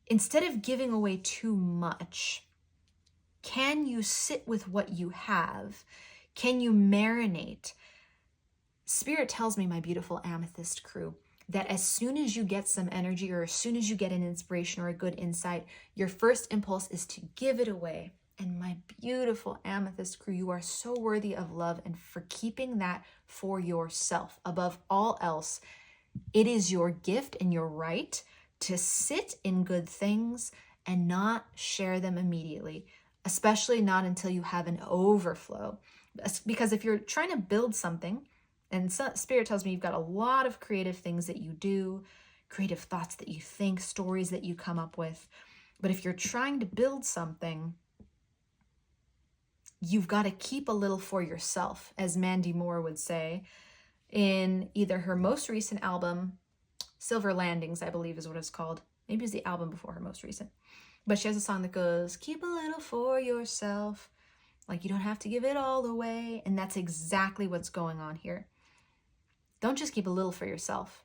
Instead of giving away too much, can you sit with what you have? Can you marinate? Spirit tells me, my beautiful Amethyst Crew, that as soon as you get some energy or as soon as you get an inspiration or a good insight, your first impulse is to give it away. And my beautiful Amethyst Crew, you are so worthy of love, and for keeping that for yourself. Above all else, it is your gift and your right to sit in good things and not share them immediately, especially not until you have an overflow. Because if you're trying to build something, and Spirit tells me you've got a lot of creative things that you do, creative thoughts that you think, stories that you come up with. But if you're trying to build something, you've got to keep a little for yourself, as Mandy Moore would say in either her most recent album, Silver Landings, I believe is what it's called. Maybe it's the album before her most recent. But she has a song that goes, keep a little for yourself. Like, you don't have to give it all away. And that's exactly what's going on here. Don't just keep a little for yourself.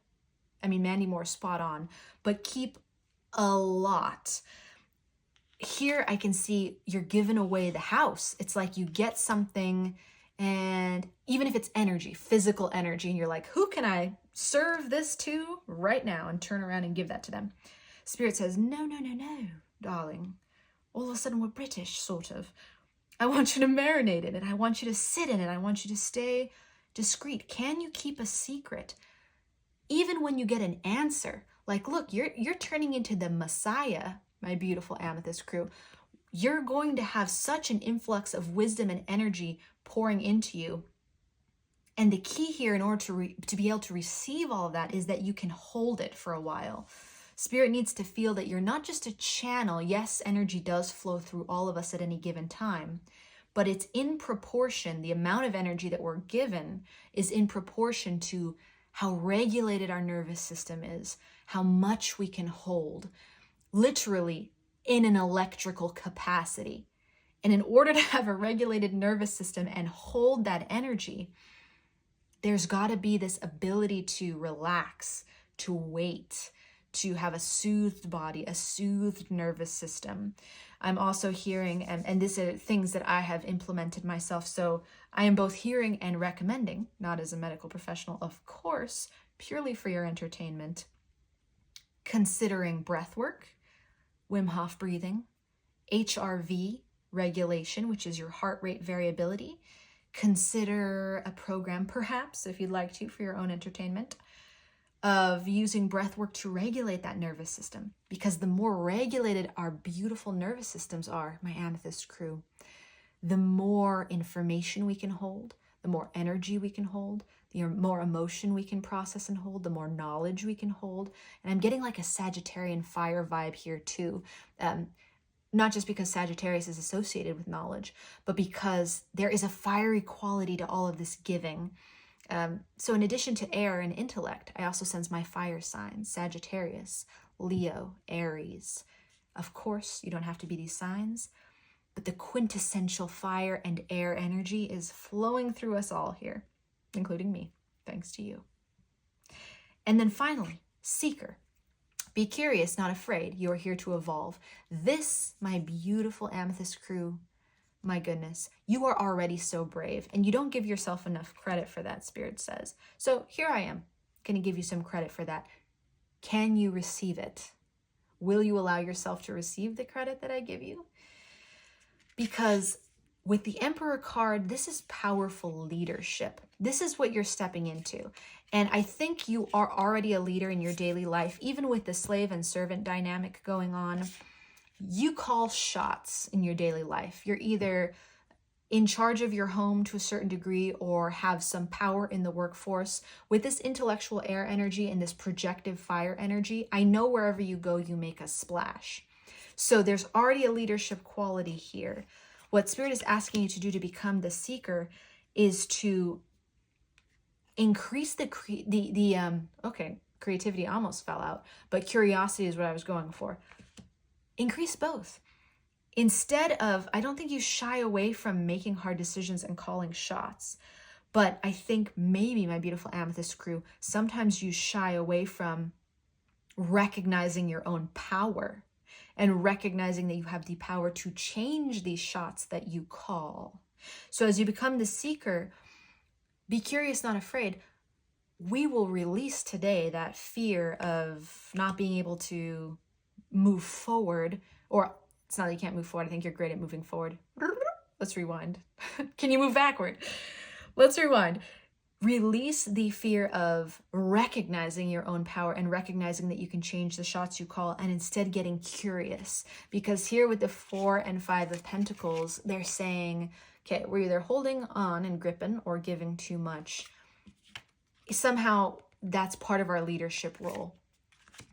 I mean, Mandy Moore's spot on, but keep a lot. Here I can see you're giving away the house. It's like you get something, and even if it's energy, physical energy, and you're like, who can I serve this to right now? And turn around and give that to them. Spirit says, no, no, no, no, darling. All of a sudden we're British, sort of. I want you to marinate in it. I want you to sit in it. I want you to stay discreet. Can you keep a secret? Even when you get an answer, like, look, you're turning into the Messiah, my beautiful Amethyst Crew. You're going to have such an influx of wisdom and energy pouring into you. And the key here, in order to be able to receive all of that, is that you can hold it for a while. Spirit needs to feel that you're not just a channel. Yes, energy does flow through all of us at any given time, but it's in proportion. The amount of energy that we're given is in proportion to how regulated our nervous system is, how much we can hold, literally in an electrical capacity. And in order to have a regulated nervous system and hold that energy, there's got to be this ability to relax, to wait, to have a soothed body, a soothed nervous system. I'm also hearing, and these are things that I have implemented myself, so I am both hearing and recommending, not as a medical professional, of course, purely for your entertainment, considering breath work, Wim Hof breathing, HRV regulation, which is your heart rate variability. Consider a program, perhaps, if you'd like to, for your own entertainment, of using breath work to regulate that nervous system. Because the more regulated our beautiful nervous systems are, my Amethyst crew, the more information we can hold, the more energy we can hold, the more emotion we can process and hold, the more knowledge we can hold. And I'm getting like a Sagittarian fire vibe here too. Not just because Sagittarius is associated with knowledge, but because there is a fiery quality to all of this giving. So in addition to air and intellect, I also sense my fire signs: Sagittarius, Leo, Aries. Of course, you don't have to be these signs, but the quintessential fire and air energy is flowing through us all here, including me, thanks to you. And then finally, Seeker. Be curious, not afraid. You're here to evolve. This, my beautiful Amethyst crew, my goodness, you are already so brave, and you don't give yourself enough credit for that, Spirit says. So here I am, going to give you some credit for that. Can you receive it? Will you allow yourself to receive the credit that I give you? Because with the Emperor card, this is powerful leadership. This is what you're stepping into. And I think you are already a leader in your daily life, even with the slave and servant dynamic going on. You call shots in your daily life. You're either in charge of your home to a certain degree or have some power in the workforce. With this intellectual air energy and this projective fire energy, I know wherever you go, you make a splash. So there's already a leadership quality here. What Spirit is asking you to do to become the Seeker is to increase creativity almost fell out, but curiosity is what I was going for. Increase both. Instead of, I don't think you shy away from making hard decisions and calling shots, but I think maybe, my beautiful Amethyst crew, sometimes you shy away from recognizing your own power and recognizing that you have the power to change these shots that you call. So as you become the Seeker, be curious, not afraid. We will release today that fear of not being able to move forward, or it's not that you can't move forward. I think you're great at moving forward. Let's rewind. Can you move backward? Let's rewind. Release the fear of recognizing your own power and recognizing that you can change the shots you call, and instead getting curious. Because here with the 4 and 5 of Pentacles, they're saying, okay, we're either holding on and gripping or giving too much. Somehow that's part of our leadership role,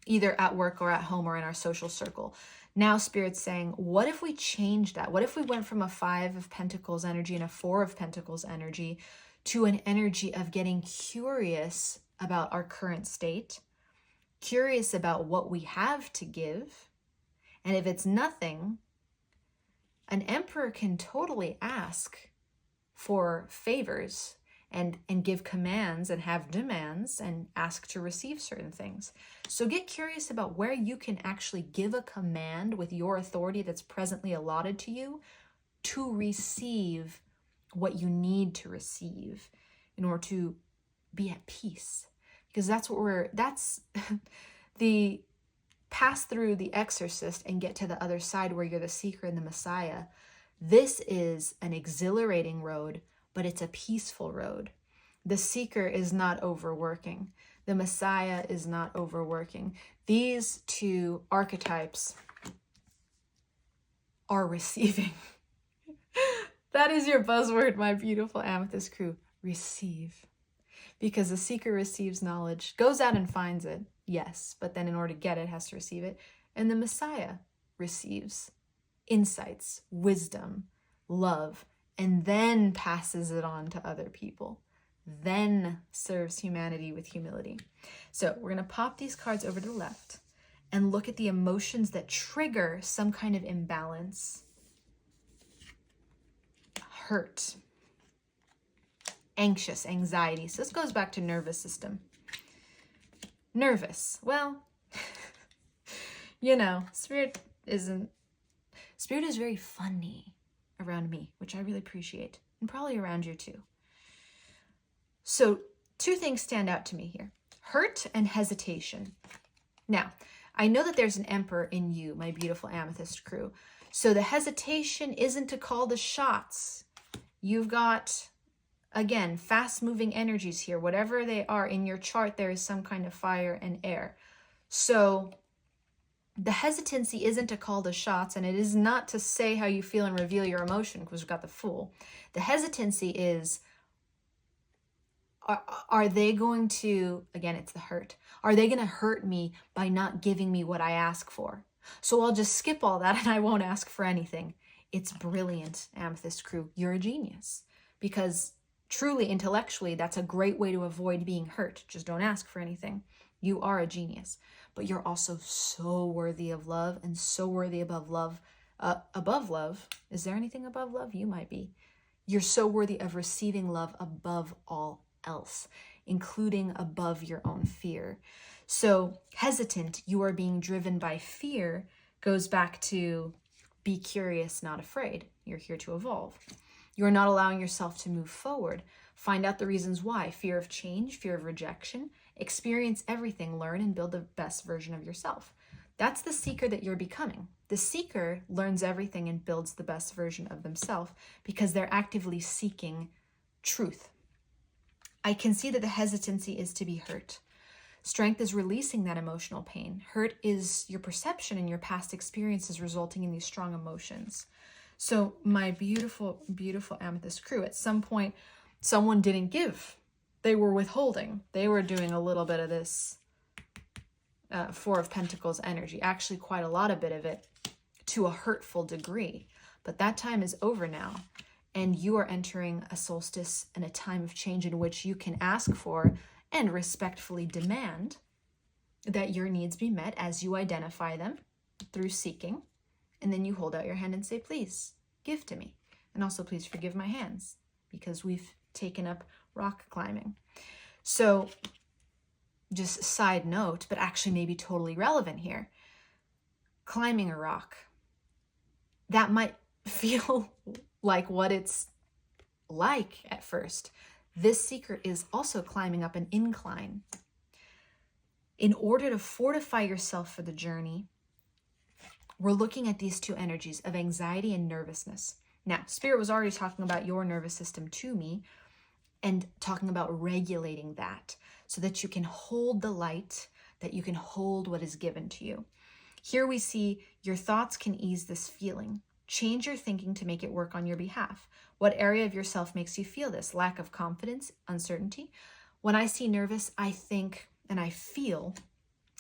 either at work or at home or in our social circle. Now Spirit's saying, what if we change that? What if we went from a 5 of Pentacles energy and a 4 of Pentacles energy to an energy of getting curious about our current state, curious about what we have to give, and if it's nothing, an emperor can totally ask for favors and give commands and have demands and ask to receive certain things. So get curious about where you can actually give a command with your authority that's presently allotted to you to receive what you need to receive in order to be at peace. Because that's the pass through the exorcist and get to the other side where you're the Seeker and the Messiah. This is an exhilarating road, but it's a peaceful road. The Seeker is not overworking. The Messiah is not overworking. These two archetypes are receiving. That is your buzzword, my beautiful Amethyst crew. Receive. Because the Seeker receives knowledge, goes out and finds it, yes, but then in order to get it, has to receive it. And the Messiah receives insights, wisdom, love, and then passes it on to other people. Then serves humanity with humility. So we're going to pop these cards over to the left and look at the emotions that trigger some kind of imbalance. Hurt, anxious, anxiety. So this goes back to nervous system. Nervous. Well, Spirit is very funny around me, which I really appreciate, and probably around you too. So 2 things stand out to me here: hurt and hesitation. Now, I know that there's an Emperor in you, my beautiful Amethyst crew. So the hesitation isn't to call the shots. You've got, again, fast-moving energies here. Whatever they are in your chart, there is some kind of fire and air. So the hesitancy isn't to call the shots, and it is not to say how you feel and reveal your emotion, because we've got the Fool. The hesitancy is, are they going to, again, it's the hurt. Are they going to hurt me by not giving me what I ask for? So I'll just skip all that and I won't ask for anything. It's brilliant, Amethyst crew. You're a genius. Because truly, intellectually, that's a great way to avoid being hurt. Just don't ask for anything. You are a genius. But you're also so worthy of love, and so worthy above love. Above love. Is there anything above love? You might be. You're so worthy of receiving love above all else, including above your own fear. So hesitant, you are being driven by fear, goes back to be curious, not afraid. You're here to evolve. You're not allowing yourself to move forward. Find out the reasons why. Fear of change, fear of rejection. Experience everything, learn, and build the best version of yourself. That's the seeker that you're becoming. The seeker learns everything and builds the best version of themselves because they're actively seeking truth. I can see that the hesitancy is to be hurt. Strength is releasing that emotional pain. Hurt is your perception and your past experiences resulting in these strong emotions. So my beautiful, beautiful Amethyst crew, at some point, someone didn't give. They were withholding. They were doing a little bit of this Four of Pentacles energy, actually quite a lot of bit of it, to a hurtful degree. But that time is over now. And you are entering a solstice and a time of change in which you can ask for and respectfully demand that your needs be met as you identify them through seeking. And then you hold out your hand and say, please, give to me. And also, please forgive my hands, because we've taken up rock climbing. So just side note, but actually maybe totally relevant here. Climbing a rock, that might feel like what it's like at first. This seeker is also climbing up an incline. In order to fortify yourself for the journey, we're looking at these 2 energies of anxiety and nervousness. Now, Spirit was already talking about your nervous system to me and talking about regulating that so that you can hold the light, that you can hold what is given to you. Here we see your thoughts can ease this feeling. Change your thinking to make it work on your behalf. What area of yourself makes you feel this? Lack of confidence, uncertainty? When I see nervous, I think and I feel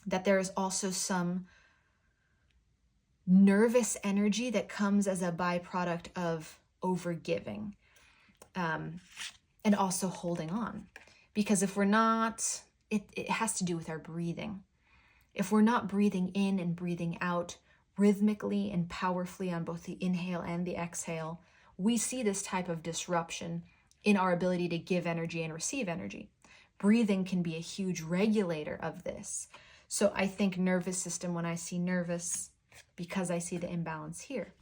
that there is also some nervous energy that comes as a byproduct of overgiving and also holding on. Because if we're not, it has to do with our breathing. If we're not breathing in and breathing out rhythmically and powerfully on both the inhale and the exhale, we see this type of disruption in our ability to give energy and receive energy. Breathing can be a huge regulator of this. So I think nervous system, when I see nervous, because I see the imbalance here.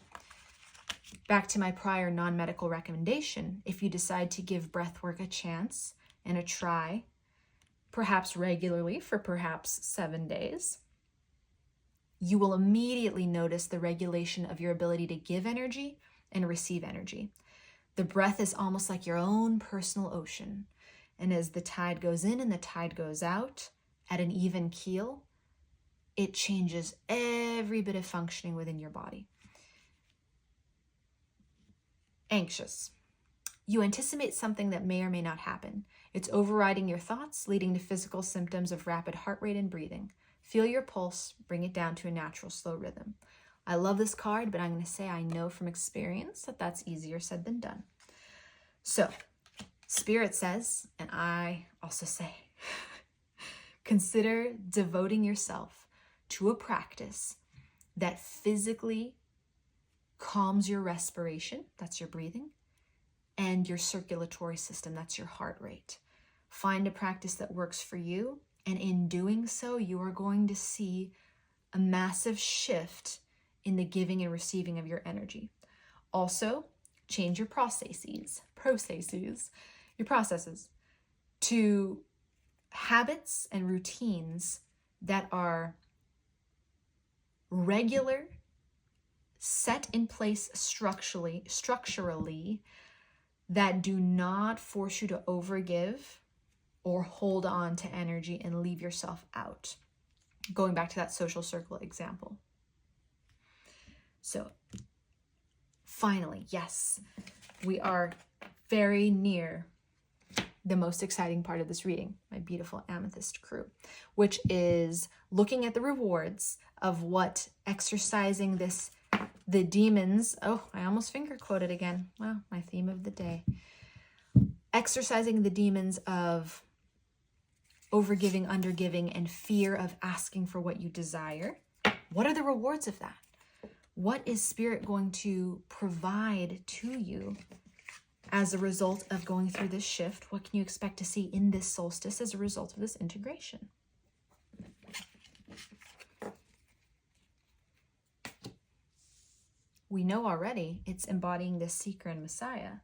Back to my prior non-medical recommendation, if you decide to give breathwork a chance and a try, perhaps regularly for perhaps 7 days, you will immediately notice the regulation of your ability to give energy and receive energy. The breath is almost like your own personal ocean. And as the tide goes in and the tide goes out at an even keel, it changes every bit of functioning within your body. Anxious. You anticipate something that may or may not happen. It's overriding your thoughts, leading to physical symptoms of rapid heart rate and breathing. Feel your pulse, bring it down to a natural slow rhythm. I love this card, but I'm going to say I know from experience that that's easier said than done. So, Spirit says, and I also say, consider devoting yourself to a practice that physically calms your respiration, that's your breathing, and your circulatory system, that's your heart rate. Find a practice that works for you, and in doing so, you are going to see a massive shift in the giving and receiving of your energy. Also, change your processes to habits and routines that are regular, set in place structurally, that do not force you to overgive or hold on to energy and leave yourself out. Going back to that social circle example. So finally, yes, we are very near the most exciting part of this reading, my beautiful Amethyst Crew, which is looking at the rewards of what exercising the demons, oh, I almost finger quoted again. Wow, my theme of the day. Exercising the demons of overgiving, undergiving, and fear of asking for what you desire. What are the rewards of that? What is Spirit going to provide to you as a result of going through this shift? What can you expect to see in this solstice as a result of this integration? We know already it's embodying this Seeker and Messiah,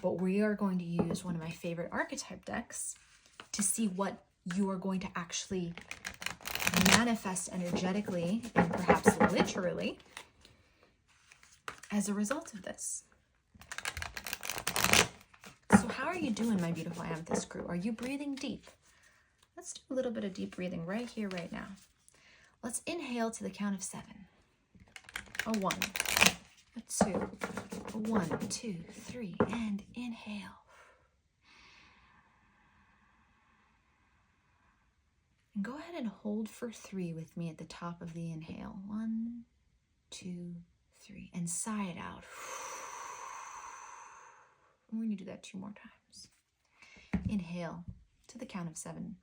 but we are going to use one of my favorite archetype decks to see what you are going to actually manifest energetically and perhaps literally as a result of this. So how are you doing, my beautiful Amethyst Crew? Are you breathing deep? Let's do a little bit of deep breathing right here, right now. Let's inhale to the count of 7. A 1, a 2, a 1, 2, 3, and inhale. And go ahead and hold for 3 with me at the top of the inhale. 1, 2, 3, and sigh it out. We're going to do that 2 more times. Inhale to the count of 7.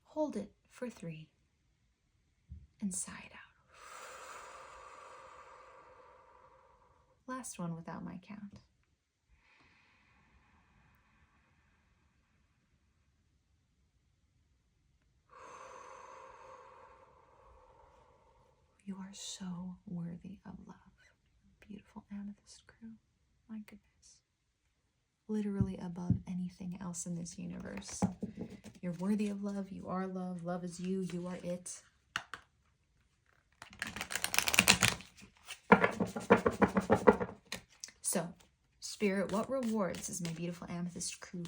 Hold it for 3 and sigh it out. Last one without my count. You are so worthy of love, beautiful Amethyst Crew. My goodness. Literally above anything else in this universe. You're worthy of love. You are love. Love is you. You are it. So, Spirit, what rewards is my beautiful Amethyst Crew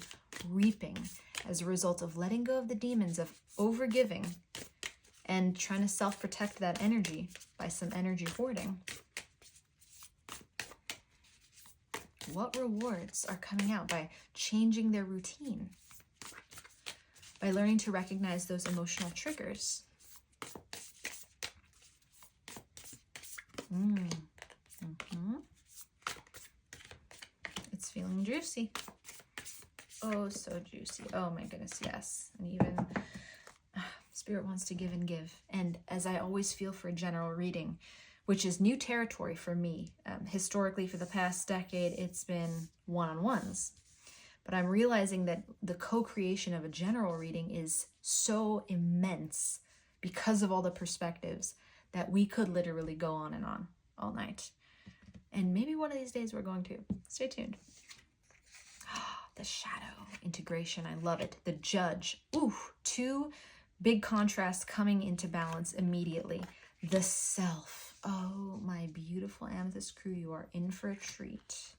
reaping as a result of letting go of the demons of overgiving and trying to self-protect that energy by some energy hoarding? What rewards are coming out by changing their routine? By learning to recognize those emotional triggers? It's feeling juicy. Oh, so juicy. Oh my goodness, yes. And even Spirit wants to give and give. And as I always feel for a general reading, which is new territory for me. Historically, for the past decade, it's been one-on-ones. But I'm realizing that the co-creation of a general reading is so immense because of all the perspectives that we could literally go on and on all night. And maybe one of these days we're going to. Stay tuned. The shadow integration, I love it. The judge. Ooh, 2 big contrasts coming into balance immediately. The self. Oh, my beautiful Amethyst Crew, you are in for a treat.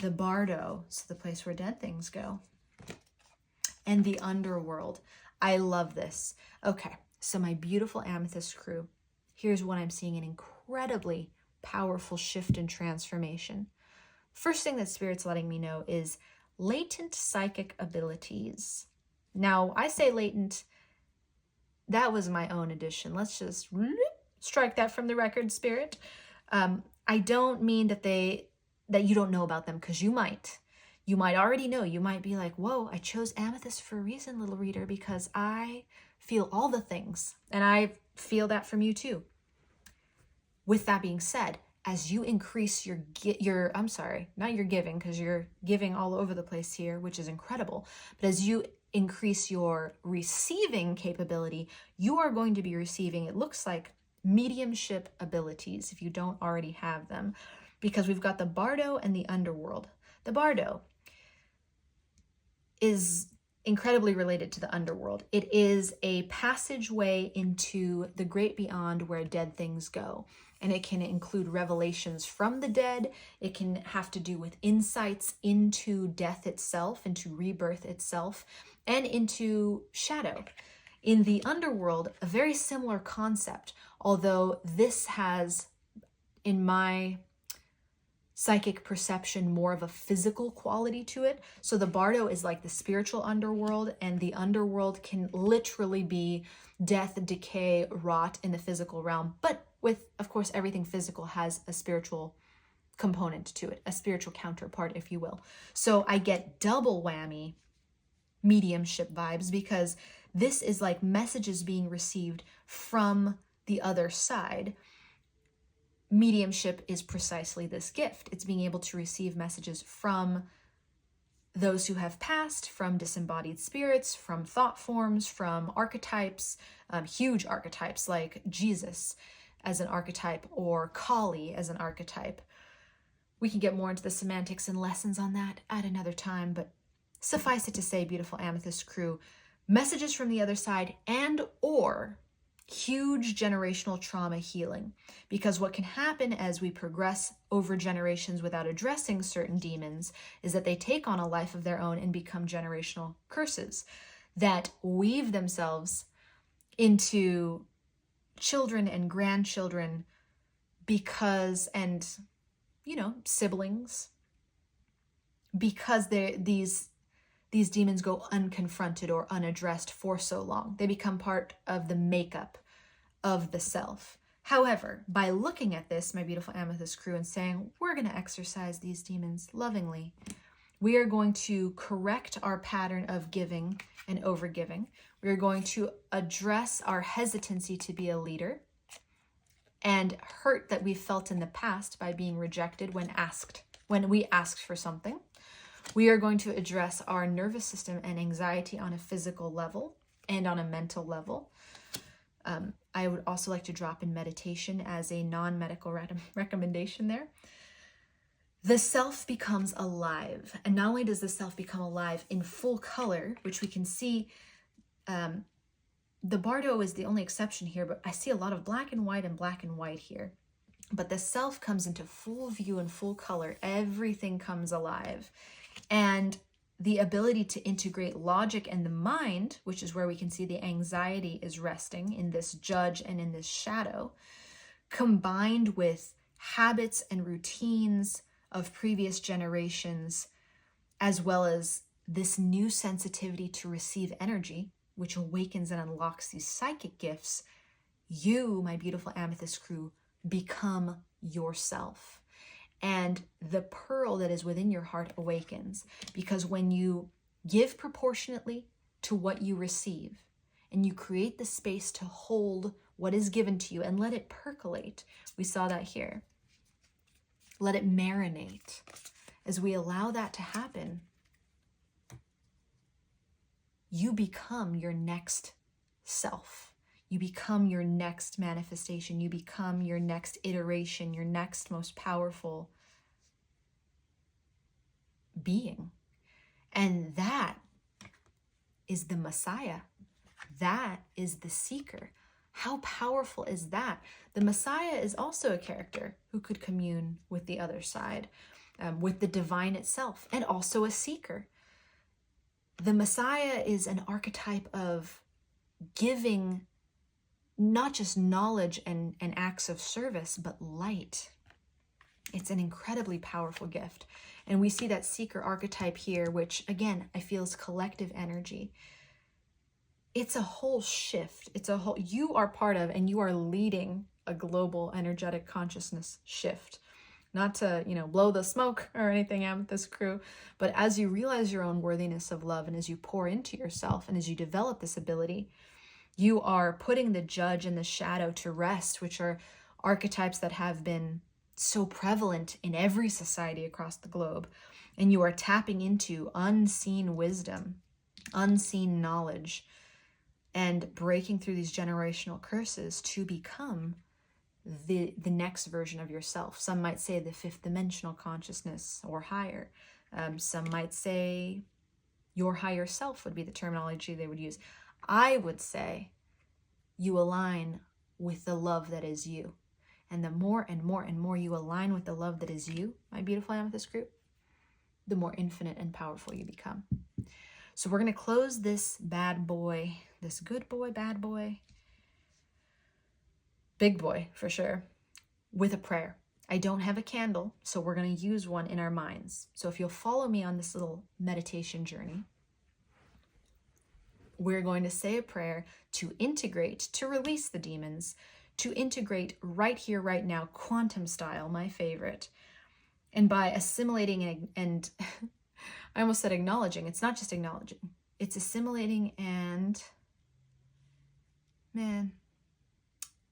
The bardo, so the place where dead things go. And the underworld. I love this. Okay, so my beautiful Amethyst Crew, here's what I'm seeing: an incredibly powerful shift and transformation. First thing that Spirit's letting me know is latent psychic abilities. Now, I say latent, that was my own addition. Let's just strike that from the record, Spirit. I don't mean that you don't know about them, because you might. You might already know. You might be like, whoa, I chose Amethyst for a reason, little reader, because I feel all the things. And I feel that from you too. With that being said, as you increase your I'm sorry, not your giving, because you're giving all over the place here, which is incredible. But as you increase your receiving capability, you are going to be receiving, it looks like, mediumship abilities if you don't already have them, because we've got the Bardo and the Underworld. The Bardo is incredibly related to the Underworld. It is a passageway into the great beyond where dead things go. And it can include revelations from the dead. It can have to do with insights into death itself, into rebirth itself, and into shadow. In the Underworld, a very similar concept, although this has, in my psychic perception, more of a physical quality to it. So the Bardo is like the spiritual underworld, and the Underworld can literally be death, decay, rot in the physical realm. But with, of course, everything physical has a spiritual component to it, a spiritual counterpart, if you will. So I get double whammy mediumship vibes, because this is like messages being received from the other side. Mediumship is precisely this gift. It's being able to receive messages from those who have passed, from disembodied spirits, from thought forms, from archetypes, huge archetypes like Jesus as an archetype or Kali as an archetype. We can get more into the semantics and lessons on that at another time, but suffice it to say, beautiful Amethyst Crew, messages from the other side and or huge generational trauma healing. Because what can happen as we progress over generations without addressing certain demons is that they take on a life of their own and become generational curses that weave themselves into children and grandchildren, because, and, you know, siblings, because these demons go unconfronted or unaddressed for so long. They become part of the makeup of the self. However, by looking at this, my beautiful Amethyst Crew, and saying, we're going to exorcise these demons lovingly, we are going to correct our pattern of giving and overgiving. We are going to address our hesitancy to be a leader and hurt that we felt in the past by being rejected when we asked for something. We are going to address our nervous system and anxiety on a physical level and on a mental level. I would also like to drop in meditation as a non-medical recommendation there. The self becomes alive. And not only does the self become alive in full color, which we can see, the Bardo is the only exception here, but I see a lot of black and white here. But the self comes into full view and full color. Everything comes alive. And the ability to integrate logic and the mind, which is where we can see the anxiety is resting in this judge and in this shadow, combined with habits and routines of previous generations, as well as this new sensitivity to receive energy, which awakens and unlocks these psychic gifts, you, my beautiful Amethyst Crew, become yourself. And the pearl that is within your heart awakens, because when you give proportionately to what you receive, and you create the space to hold what is given to you and let it percolate, we saw that here. Let it marinate. As we allow that to happen, you become your next self. You become your next manifestation. You become your next iteration, your next most powerful being. And that is the Messiah. That is the seeker. How powerful is that? The Messiah is also a character who could commune with the other side, with the divine itself, and also a seeker. The Messiah is an archetype of giving not just knowledge and acts of service, but light. It's an incredibly powerful gift. And we see that seeker archetype here, which again, I feel is collective energy. It's a whole shift. You are part of, and you are leading a global energetic consciousness shift. Not to, blow the smoke or anything, Amethyst Crew, but as you realize your own worthiness of love, and as you pour into yourself, and as you develop this ability, you are putting the judge and the shadow to rest, which are archetypes that have been so prevalent in every society across the globe. And you are tapping into unseen wisdom unseen knowledge and breaking through these generational curses to become the next version of yourself. Some might say the fifth dimensional consciousness or higher. Some might say your higher self would be the terminology they would use. I would say you align with the love that is you. And the more and more and more you align with the love that is you, my beautiful Amethyst Crew, the more infinite and powerful you become. So we're going to close this bad boy, this good boy, bad boy, big boy for sure, with a prayer. I don't have a candle, so we're going to use one in our minds. So if you'll follow me on this little meditation journey, we're going to say a prayer to integrate, to release the demons, to integrate right here, right now, quantum style, my favorite. And by assimilating and I almost said acknowledging. It's not just acknowledging. It's assimilating and, man,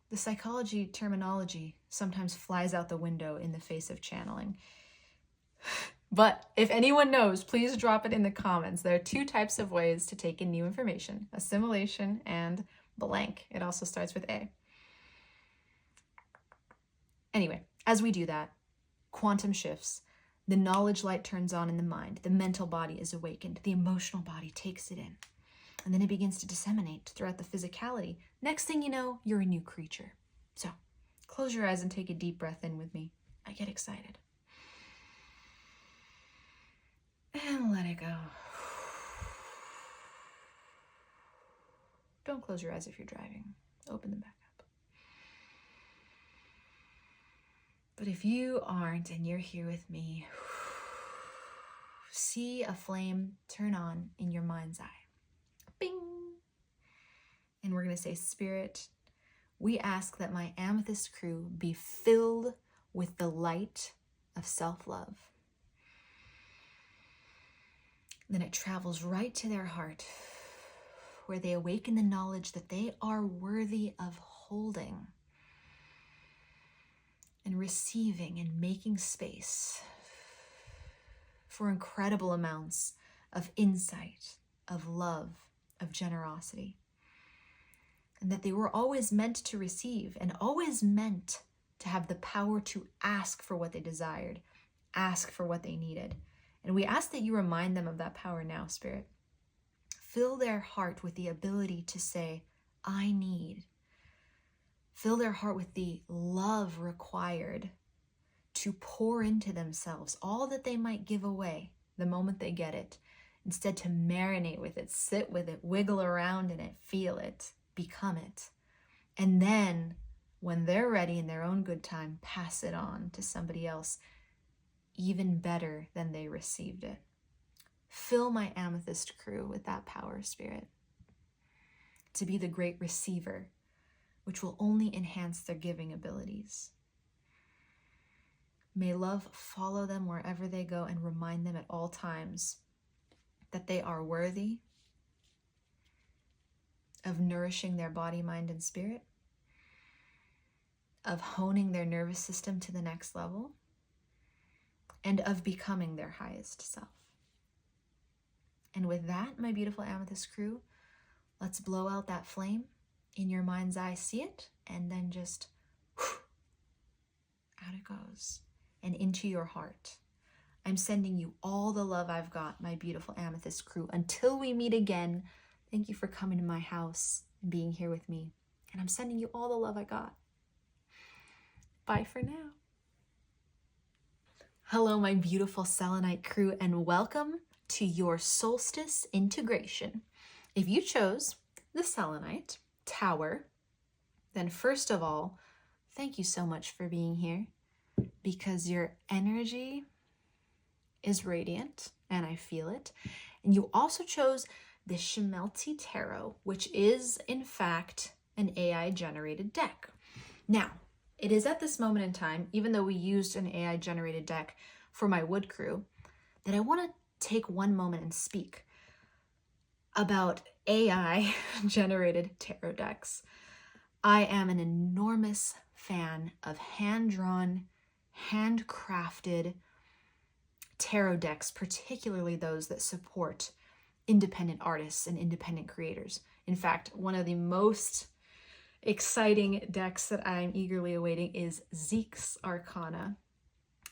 the psychology terminology sometimes flies out the window in the face of channeling. But if anyone knows, please drop it in the comments. There are two types of ways to take in new information: assimilation and blank. It also starts with A. Anyway, as we do that, quantum shifts. The knowledge light turns on in the mind. The mental body is awakened. The emotional body takes it in. And then it begins to disseminate throughout the physicality. Next thing you know, you're a new creature. So close your eyes and take a deep breath in with me. I get excited. And let it go. Don't close your eyes if you're driving. Open them back up. But if you aren't and you're here with me, see a flame turn on in your mind's eye. Bing! And we're going to say, Spirit, we ask that my Amethyst Crew be filled with the light of self-love. Then it travels right to their heart, where they awaken the knowledge that they are worthy of holding and receiving and making space for incredible amounts of insight, of love, of generosity. And that they were always meant to receive and always meant to have the power to ask for what they desired, ask for what they needed. And we ask that you remind them of that power now, Spirit. Fill their heart with the ability to say, I need. Fill their heart with the love required to pour into themselves all that they might give away the moment they get it. Instead, to marinate with it, sit with it, wiggle around in it, feel it, become it. And then, when they're ready in their own good time, pass it on to somebody else even better than they received it. Fill my Amethyst Crew with that power, Spirit, to be the great receiver, which will only enhance their giving abilities. May love follow them wherever they go and remind them at all times that they are worthy of nourishing their body, mind, and spirit, of honing their nervous system to the next level, and of becoming their highest self. And with that, my beautiful Amethyst Crew, let's blow out that flame in your mind's eye, see it, and then just out it goes and into your heart. I'm sending you all the love I've got, my beautiful Amethyst Crew. Until we meet again, thank you for coming to my house and being here with me. And I'm sending you all the love I got. Bye for now. Hello, my beautiful Selenite Crew, and welcome to your Solstice Integration. If you chose the Selenite Tower, then first of all, thank you so much for being here, because your energy is radiant and I feel it. And you also chose the Shimiltei Tarot, which is in fact an AI generated deck. Now, it is at this moment in time, even though we used an AI generated deck for my wood crew, that I want to take one moment and speak about AI generated tarot decks. I am an enormous fan of hand-drawn, handcrafted tarot decks, particularly those that support independent artists and independent creators. In fact, one of the most exciting decks that I'm eagerly awaiting is Zeke's Arcana.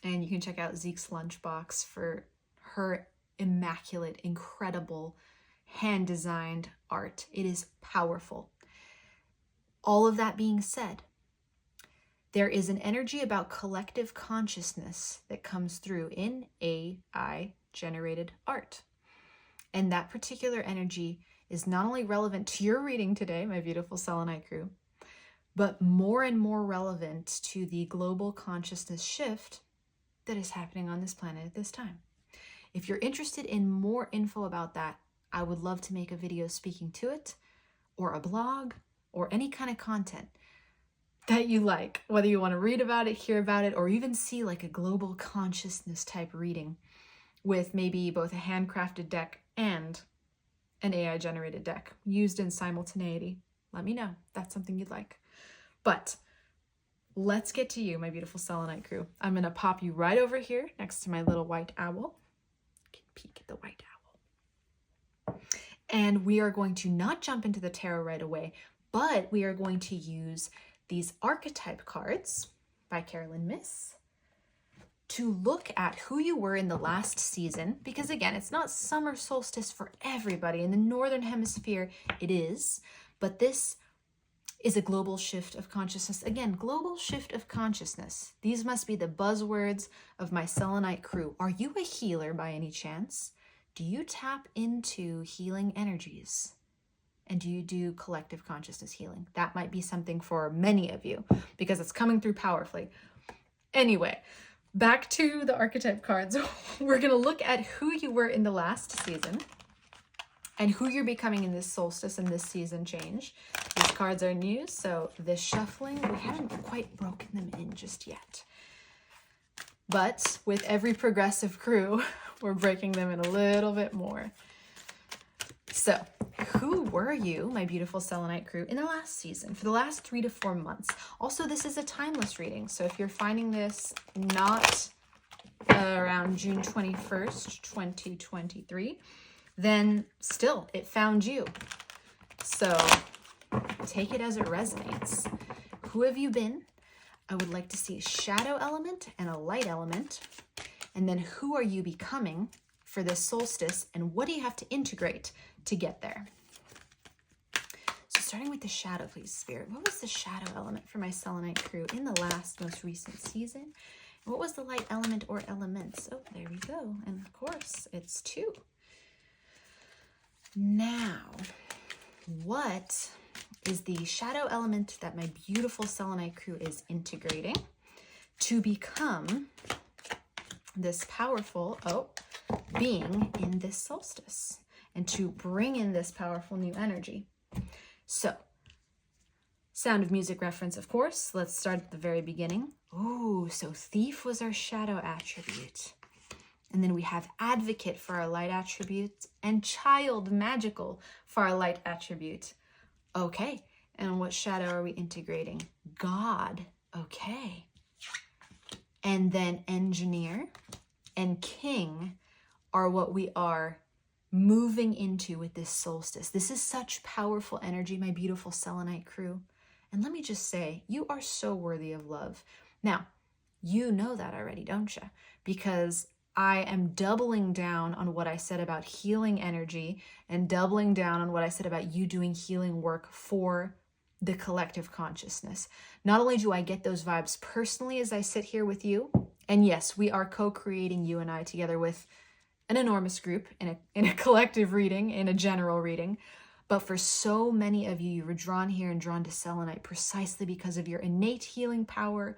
And you can check out Zeke's Lunchbox for her immaculate, incredible, hand-designed art. It is powerful. All of that being said, there is an energy about collective consciousness that comes through in AI-generated art. And that particular energy is not only relevant to your reading today, my beautiful Selenite Crew, but more and more relevant to the global consciousness shift that is happening on this planet at this time. If you're interested in more info about that, I would love to make a video speaking to it, or a blog, or any kind of content that you like, whether you want to read about it, hear about it, or even see like a global consciousness type reading with maybe both a handcrafted deck and an AI generated deck used in simultaneity. Let me know if that's something you'd like. But let's get to you, my beautiful Selenite Crew. I'm going to pop you right over here next to my little white owl. You can peek at the white owl. And we are going to not jump into the tarot right away, but we are going to use these Archetype Cards by Carolyn Miss to look at who you were in the last season, because again, it's not summer solstice for everybody. In the Northern Hemisphere, it is, but this is a global shift of consciousness. Again, global shift of consciousness. These must be the buzzwords of my Selenite Crew. Are you a healer by any chance? Do you tap into healing energies? And do you do collective consciousness healing? That might be something for many of you because it's coming through powerfully. Anyway, back to the Archetype cards. We're going to look at who you were in the last season and who you're becoming in this solstice and this season change. These cards are new, so this shuffling, we haven't quite broken them in just yet. But with every progressive crew, we're breaking them in a little bit more. So, who were you, my beautiful Selenite Crew, in the last season, for the last 3 to 4 months? Also, this is a timeless reading, so if you're finding this not around June 21st, 2023, then still, it found you. So, take it as it resonates. Who have you been? I would like to see a shadow element and a light element. And then who are you becoming for this solstice, and what do you have to integrate to get there? So starting with the shadow, please, Spirit. What was the shadow element for my Selenite Crew in the most recent season? And what was the light element or elements? Oh, there we go. And of course, it's 2. Now, what is the shadow element that my beautiful Selenite Crew is integrating to become this powerful being in this solstice and to bring in this powerful new energy? So, Sound of Music reference, of course. Let's start at the very beginning. Oh, so Thief was our shadow attribute. And then we have Advocate for our light attribute and Child Magical for our light attribute. Okay, and what shadow are we integrating? God. Okay. And then Engineer and King are what we are moving into with this solstice. This is such powerful energy, my beautiful Selenite Crew. And let me just say, you are so worthy of love. Now, you know that already, don't you? Because I am doubling down on what I said about healing energy and doubling down on what I said about you doing healing work for the collective consciousness. Not only do I get those vibes personally as I sit here with you, and yes, we are co-creating, you and I, together with an enormous group in a collective reading, in a general reading, but for so many of you, you were drawn here and drawn to Selenite precisely because of your innate healing power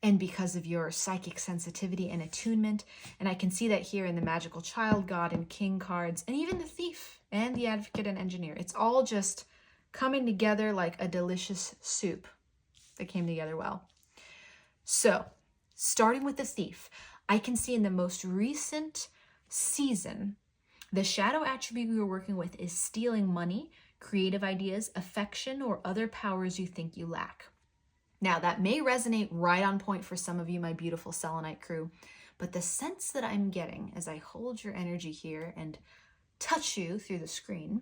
and because of your psychic sensitivity and attunement. And I can see that here in the Magical Child, God, and King cards, and even the Thief and the Advocate and Engineer. It's all just coming together like a delicious soup that came together well. So, starting with the Thief, I can see in the most recent season, the shadow attribute we were working with is stealing money, creative ideas, affection, or other powers you think you lack. Now, that may resonate right on point for some of you, my beautiful Selenite Crew, but the sense that I'm getting as I hold your energy here and touch you through the screen,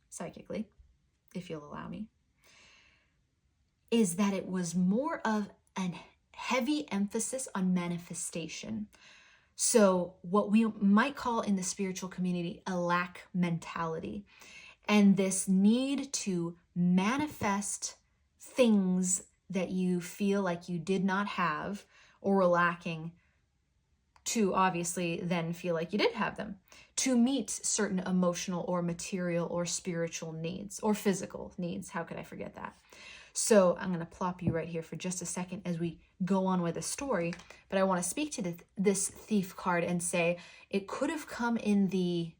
psychically, if you'll allow me, is that it was more of a heavy emphasis on manifestation. So what we might call in the spiritual community a lack mentality, and this need to manifest things that you feel like you did not have or were lacking, to obviously then feel like you did have them, to meet certain emotional or material or spiritual needs or physical needs. How could I forget that? So I'm going to plop you right here for just a second as we go on with the story, but I want to speak to this Thief card and say it could have come in the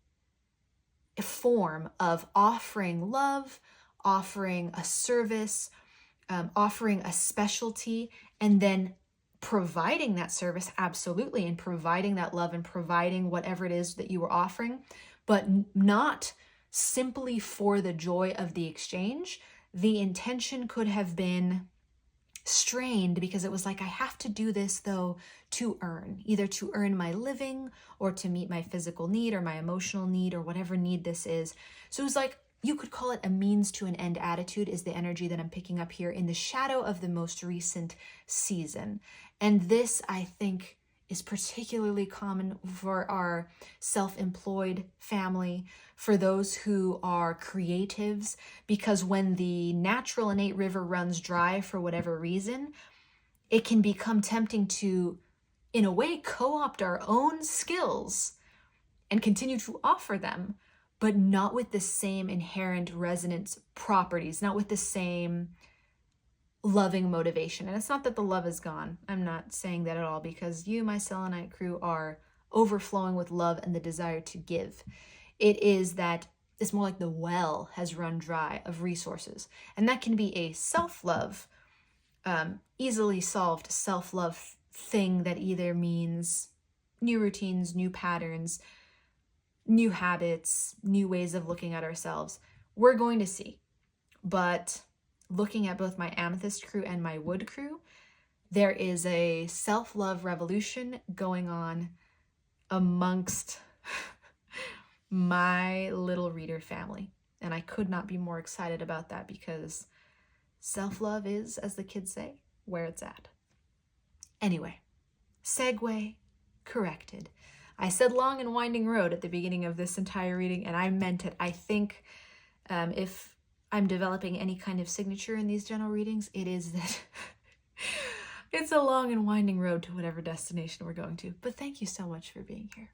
form of offering love, offering a service, offering a specialty, and then providing that service, absolutely, and providing that love and providing whatever it is that you were offering, but not simply for the joy of the exchange. The intention could have been strained because it was like, I have to do this though to earn, either to earn my living or to meet my physical need or my emotional need or whatever need this is. So it was like, you could call it a means to an end attitude is the energy that I'm picking up here in the shadow of the most recent season. And this, I think, is particularly common for our self-employed family, for those who are creatives, because when the natural innate river runs dry for whatever reason, it can become tempting to, in a way, co-opt our own skills and continue to offer them, but not with the same inherent resonance properties, not with the same loving motivation. And it's not that the love is gone. I'm not saying that at all, because you, my Selenite crew, are overflowing with love and the desire to give. It is that it's more like the well has run dry of resources. And that can be a self-love, easily solved self-love thing that either means new routines, new patterns, new habits, new ways of looking at ourselves. We're going to see. But looking at both my Amethyst crew and my Wood crew, there is a self-love revolution going on amongst my little reader family. And I could not be more excited about that, because self-love is, as the kids say, where it's at. Anyway, segue corrected. I said long and winding road at the beginning of this entire reading, and I meant it. I think if I'm developing any kind of signature in these general readings, it is that it's a long and winding road to whatever destination we're going to. But thank you so much for being here.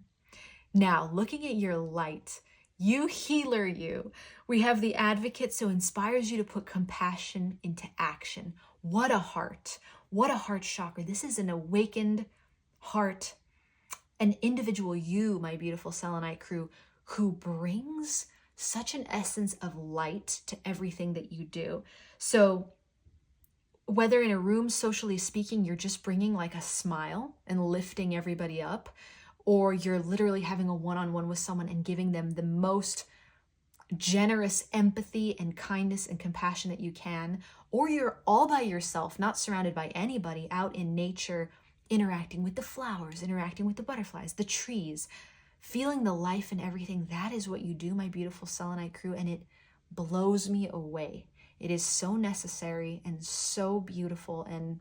Now, looking at your light, you healer you. We have the Advocate, so inspires you to put compassion into action. What a heart. What a heart chakra. This is an awakened heart, an individual, you, my beautiful Selenite crew, who brings such an essence of light to everything that you do. So whether in a room, socially speaking, you're just bringing like a smile and lifting everybody up, or you're literally having a one-on-one with someone and giving them the most generous empathy and kindness and compassion that you can, or you're all by yourself, not surrounded by anybody, out in nature, interacting with the flowers, interacting with the butterflies, the trees, feeling the life and everything. That is what you do, my beautiful Selenite crew, and it blows me away. It is so necessary and so beautiful, and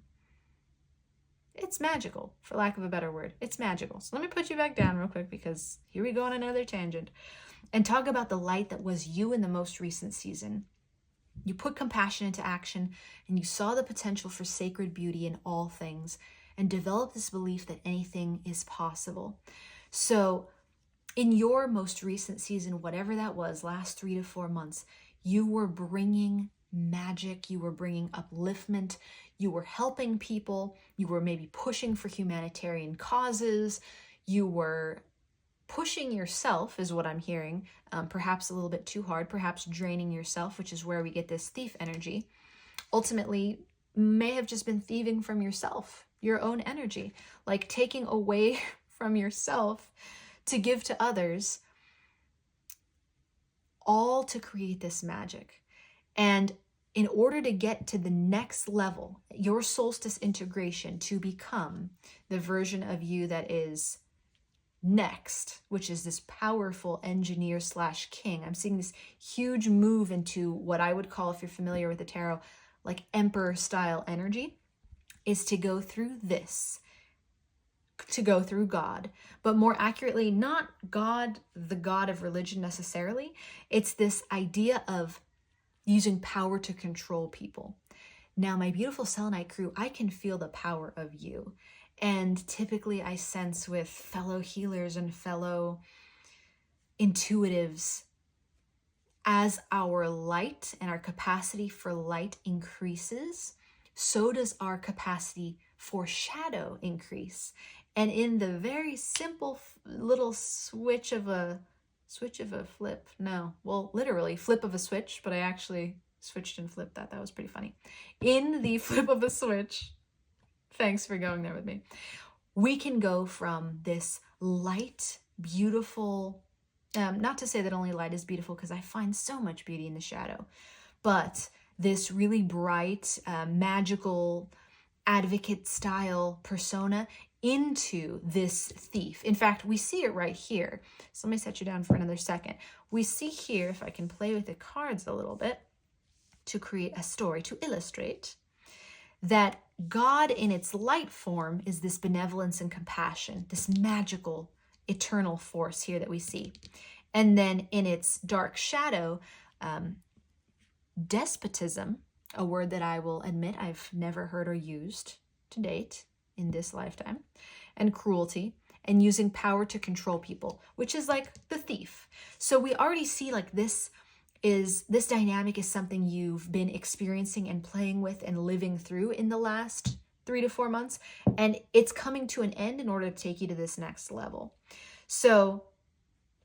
it's magical, for lack of a better word. It's magical. So let me put you back down real quick, because here we go on another tangent, and talk about the light that was you in the most recent season. You put compassion into action, and you saw the potential for sacred beauty in all things, and developed this belief that anything is possible. So in your most recent season, whatever that was, last 3 to 4 months, you were bringing magic, you were bringing upliftment, you were helping people, you were maybe pushing for humanitarian causes, you were pushing yourself, is what I'm hearing, perhaps a little bit too hard, perhaps draining yourself, which is where we get this thief energy. Ultimately, may have just been thieving from yourself, your own energy, like taking away from yourself to give to others, all to create this magic. And in order to get to the next level, your solstice integration, to become the version of you that is next, which is this powerful engineer slash king. I'm seeing this huge move into what I would call, if you're familiar with the tarot, like emperor style energy, is to go through this, to go through God, but more accurately, not God, the God of religion necessarily. It's this idea of using power to control people. Now, my beautiful Selenite crew, I can feel the power of you. And typically I sense with fellow healers and fellow intuitives, as our light and our capacity for light increases, so does our capacity for shadow increase. And in the very simple little switch of a flip, no, well, literally flip of a switch, but I actually switched and flipped that. That was pretty funny. In the flip of a switch, thanks for going there with me, we can go from this light, beautiful, not to say that only light is beautiful, because I find so much beauty in the shadow, but this really bright, magical, advocate style persona into this thief. In fact, we see it right here. So let me set you down for another second. We see here, if I can play with the cards a little bit to create a story, to illustrate, that God in its light form is this benevolence and compassion, this magical, eternal force here that we see. And then in its dark shadow, despotism, a word that I will admit I've never heard or used to date in this lifetime, and cruelty, and using power to control people, which is like the thief. So we already see like this dynamic is something you've been experiencing and playing with and living through in the last 3 to 4 months, and it's coming to an end in order to take you to this next level. So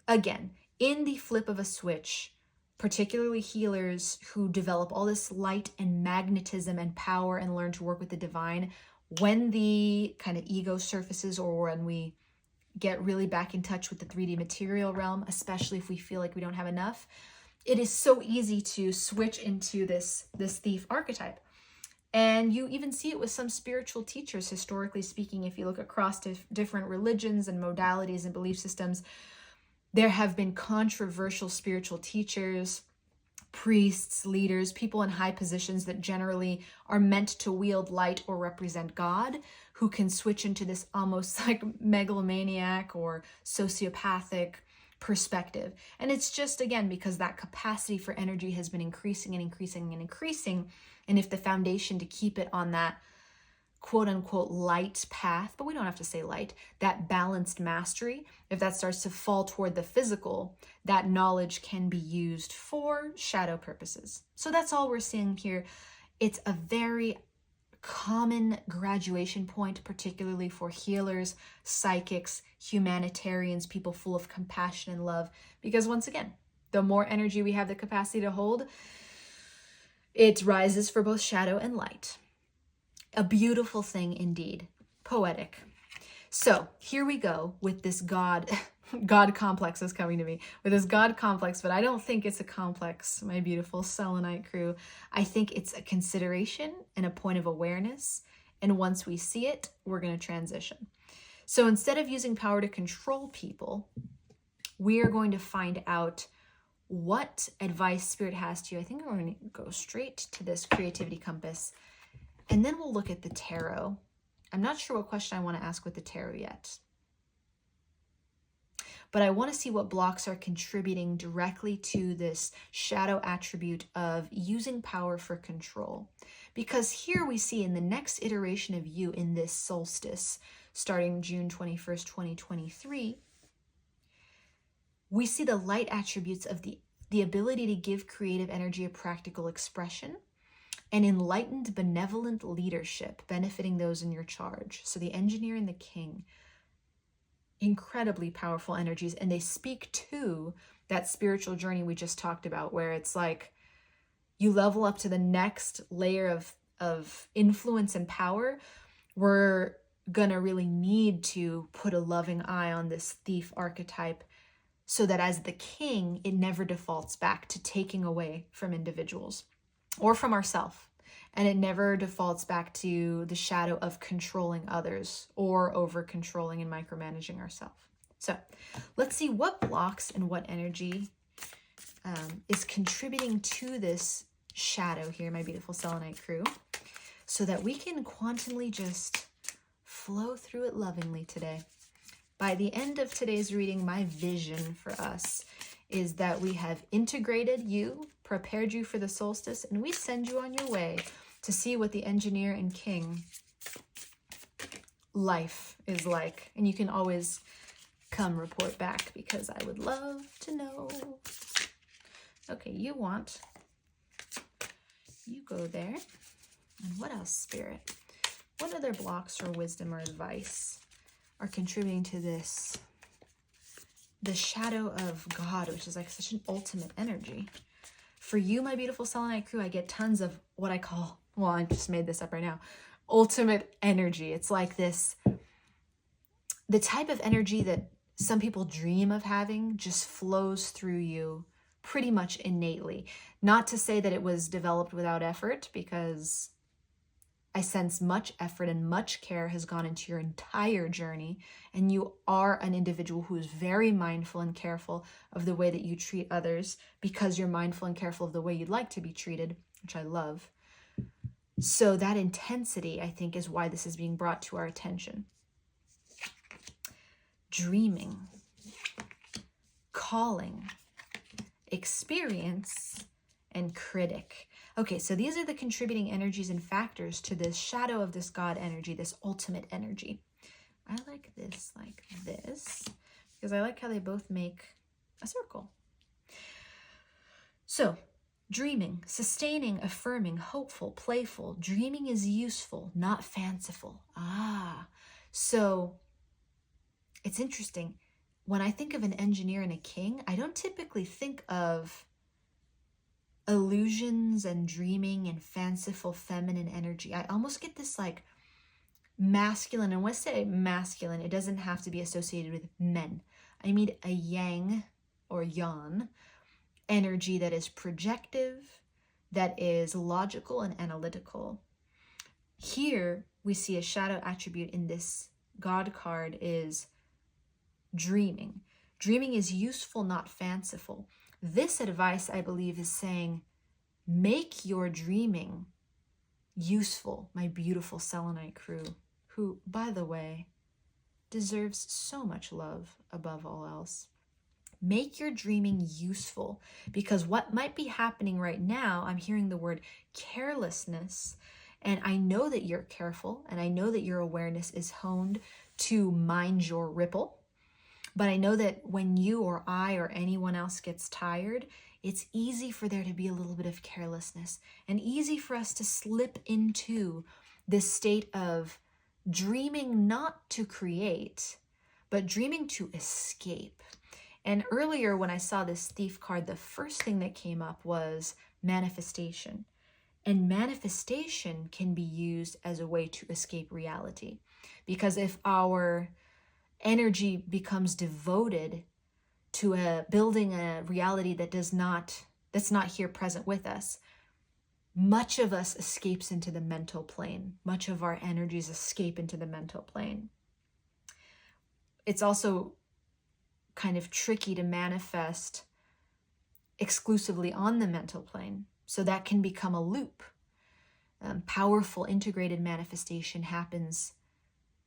again, in the flip of a switch, particularly healers who develop all this light and magnetism and power and learn to work with the divine, when the kind of ego surfaces, or when we get really back in touch with the 3D material realm, especially if we feel like we don't have enough, it is so easy to switch into this thief archetype. And you even see it with some spiritual teachers, historically speaking. If you look across different religions and modalities and belief systems, there have been controversial spiritual teachers, priests, leaders, people in high positions that generally are meant to wield light or represent God, who can switch into this almost like megalomaniac or sociopathic perspective. And it's just, again, because that capacity for energy has been increasing and increasing and increasing. And if the foundation to keep it on that quote unquote light path, but we don't have to say light, that balanced mastery, if that starts to fall toward the physical, that knowledge can be used for shadow purposes. So that's all we're seeing here. It's a very common graduation point, particularly for healers, psychics, humanitarians, people full of compassion and love, because once again, the more energy we have the capacity to hold, it rises for both shadow and light. A beautiful thing indeed. Poetic. So here we go with this God complex is coming to me, with this God complex, but I don't think it's a complex, my beautiful Selenite crew. I think it's a consideration and a point of awareness. And once we see it, we're going to transition. So instead of using power to control people, we are going to find out what advice Spirit has to you. I think we're going to go straight to this creativity compass. And then we'll look at the tarot. I'm not sure what question I want to ask with the tarot yet. But I want to see what blocks are contributing directly to this shadow attribute of using power for control. Because here we see in the next iteration of you in this solstice, starting June 21st, 2023, we see the light attributes of the ability to give creative energy a practical expression, and enlightened, benevolent leadership benefiting those in your charge. So the engineer and the king, incredibly powerful energies, and they speak to that spiritual journey we just talked about, where it's like you level up to the next layer of influence and power. We're gonna really need to put a loving eye on this thief archetype, so that as the king, it never defaults back to taking away from individuals or from ourselves. And it never defaults back to the shadow of controlling others or over controlling and micromanaging ourselves. So let's see what blocks and what energy is contributing to this shadow here, my beautiful Selenite crew, so that we can quantumly just flow through it lovingly today. By the end of today's reading, my vision for us is that we have integrated you, prepared you for the solstice, and we send you on your way to see what the engineer and king life is like. And you can always come report back because I would love to know. Okay, you go there. And what else, Spirit? What other blocks or wisdom or advice are contributing to this? The shadow of God, which is like such an ultimate energy. For you, my beautiful Selenite crew, I get tons of what I call, well, I just made this up right now, ultimate energy. It's like this, the type of energy that some people dream of having just flows through you pretty much innately. Not to say that it was developed without effort, because I sense much effort and much care has gone into your entire journey, and you are an individual who is very mindful and careful of the way that you treat others, because you're mindful and careful of the way you'd like to be treated, which I love. So that intensity, I think, is why this is being brought to our attention. Dreaming, calling, experience, and critic. Okay, so these are the contributing energies and factors to this shadow of this God energy, this ultimate energy. I like this because I like how they both make a circle. So, dreaming, sustaining, affirming, hopeful, playful. Dreaming is useful, not fanciful. So it's interesting. When I think of an engineer and a king, I don't typically think of illusions and dreaming and fanciful feminine energy. I almost get this like masculine, and when I say masculine, it doesn't have to be associated with men. I mean a yang or yan energy that is projective, that is logical and analytical. Here we see a shadow attribute in this God card is dreaming. Dreaming is useful, not fanciful. This advice, I believe, is saying, make your dreaming useful, my beautiful Selenite crew, who, by the way, deserves so much love above all else. Make your dreaming useful, because what might be happening right now, I'm hearing the word carelessness, and I know that you're careful, and I know that your awareness is honed to mind your ripple. But I know that when you or I or anyone else gets tired, it's easy for there to be a little bit of carelessness, and easy for us to slip into this state of dreaming not to create, but dreaming to escape. And earlier when I saw this thief card, the first thing that came up was manifestation. And manifestation can be used as a way to escape reality. Because if our energy becomes devoted to building a reality that's not here present with us, much of us escapes into the mental plane. Much of our energies escape into the mental plane. It's also kind of tricky to manifest exclusively on the mental plane. So that can become a loop. Powerful integrated manifestation happens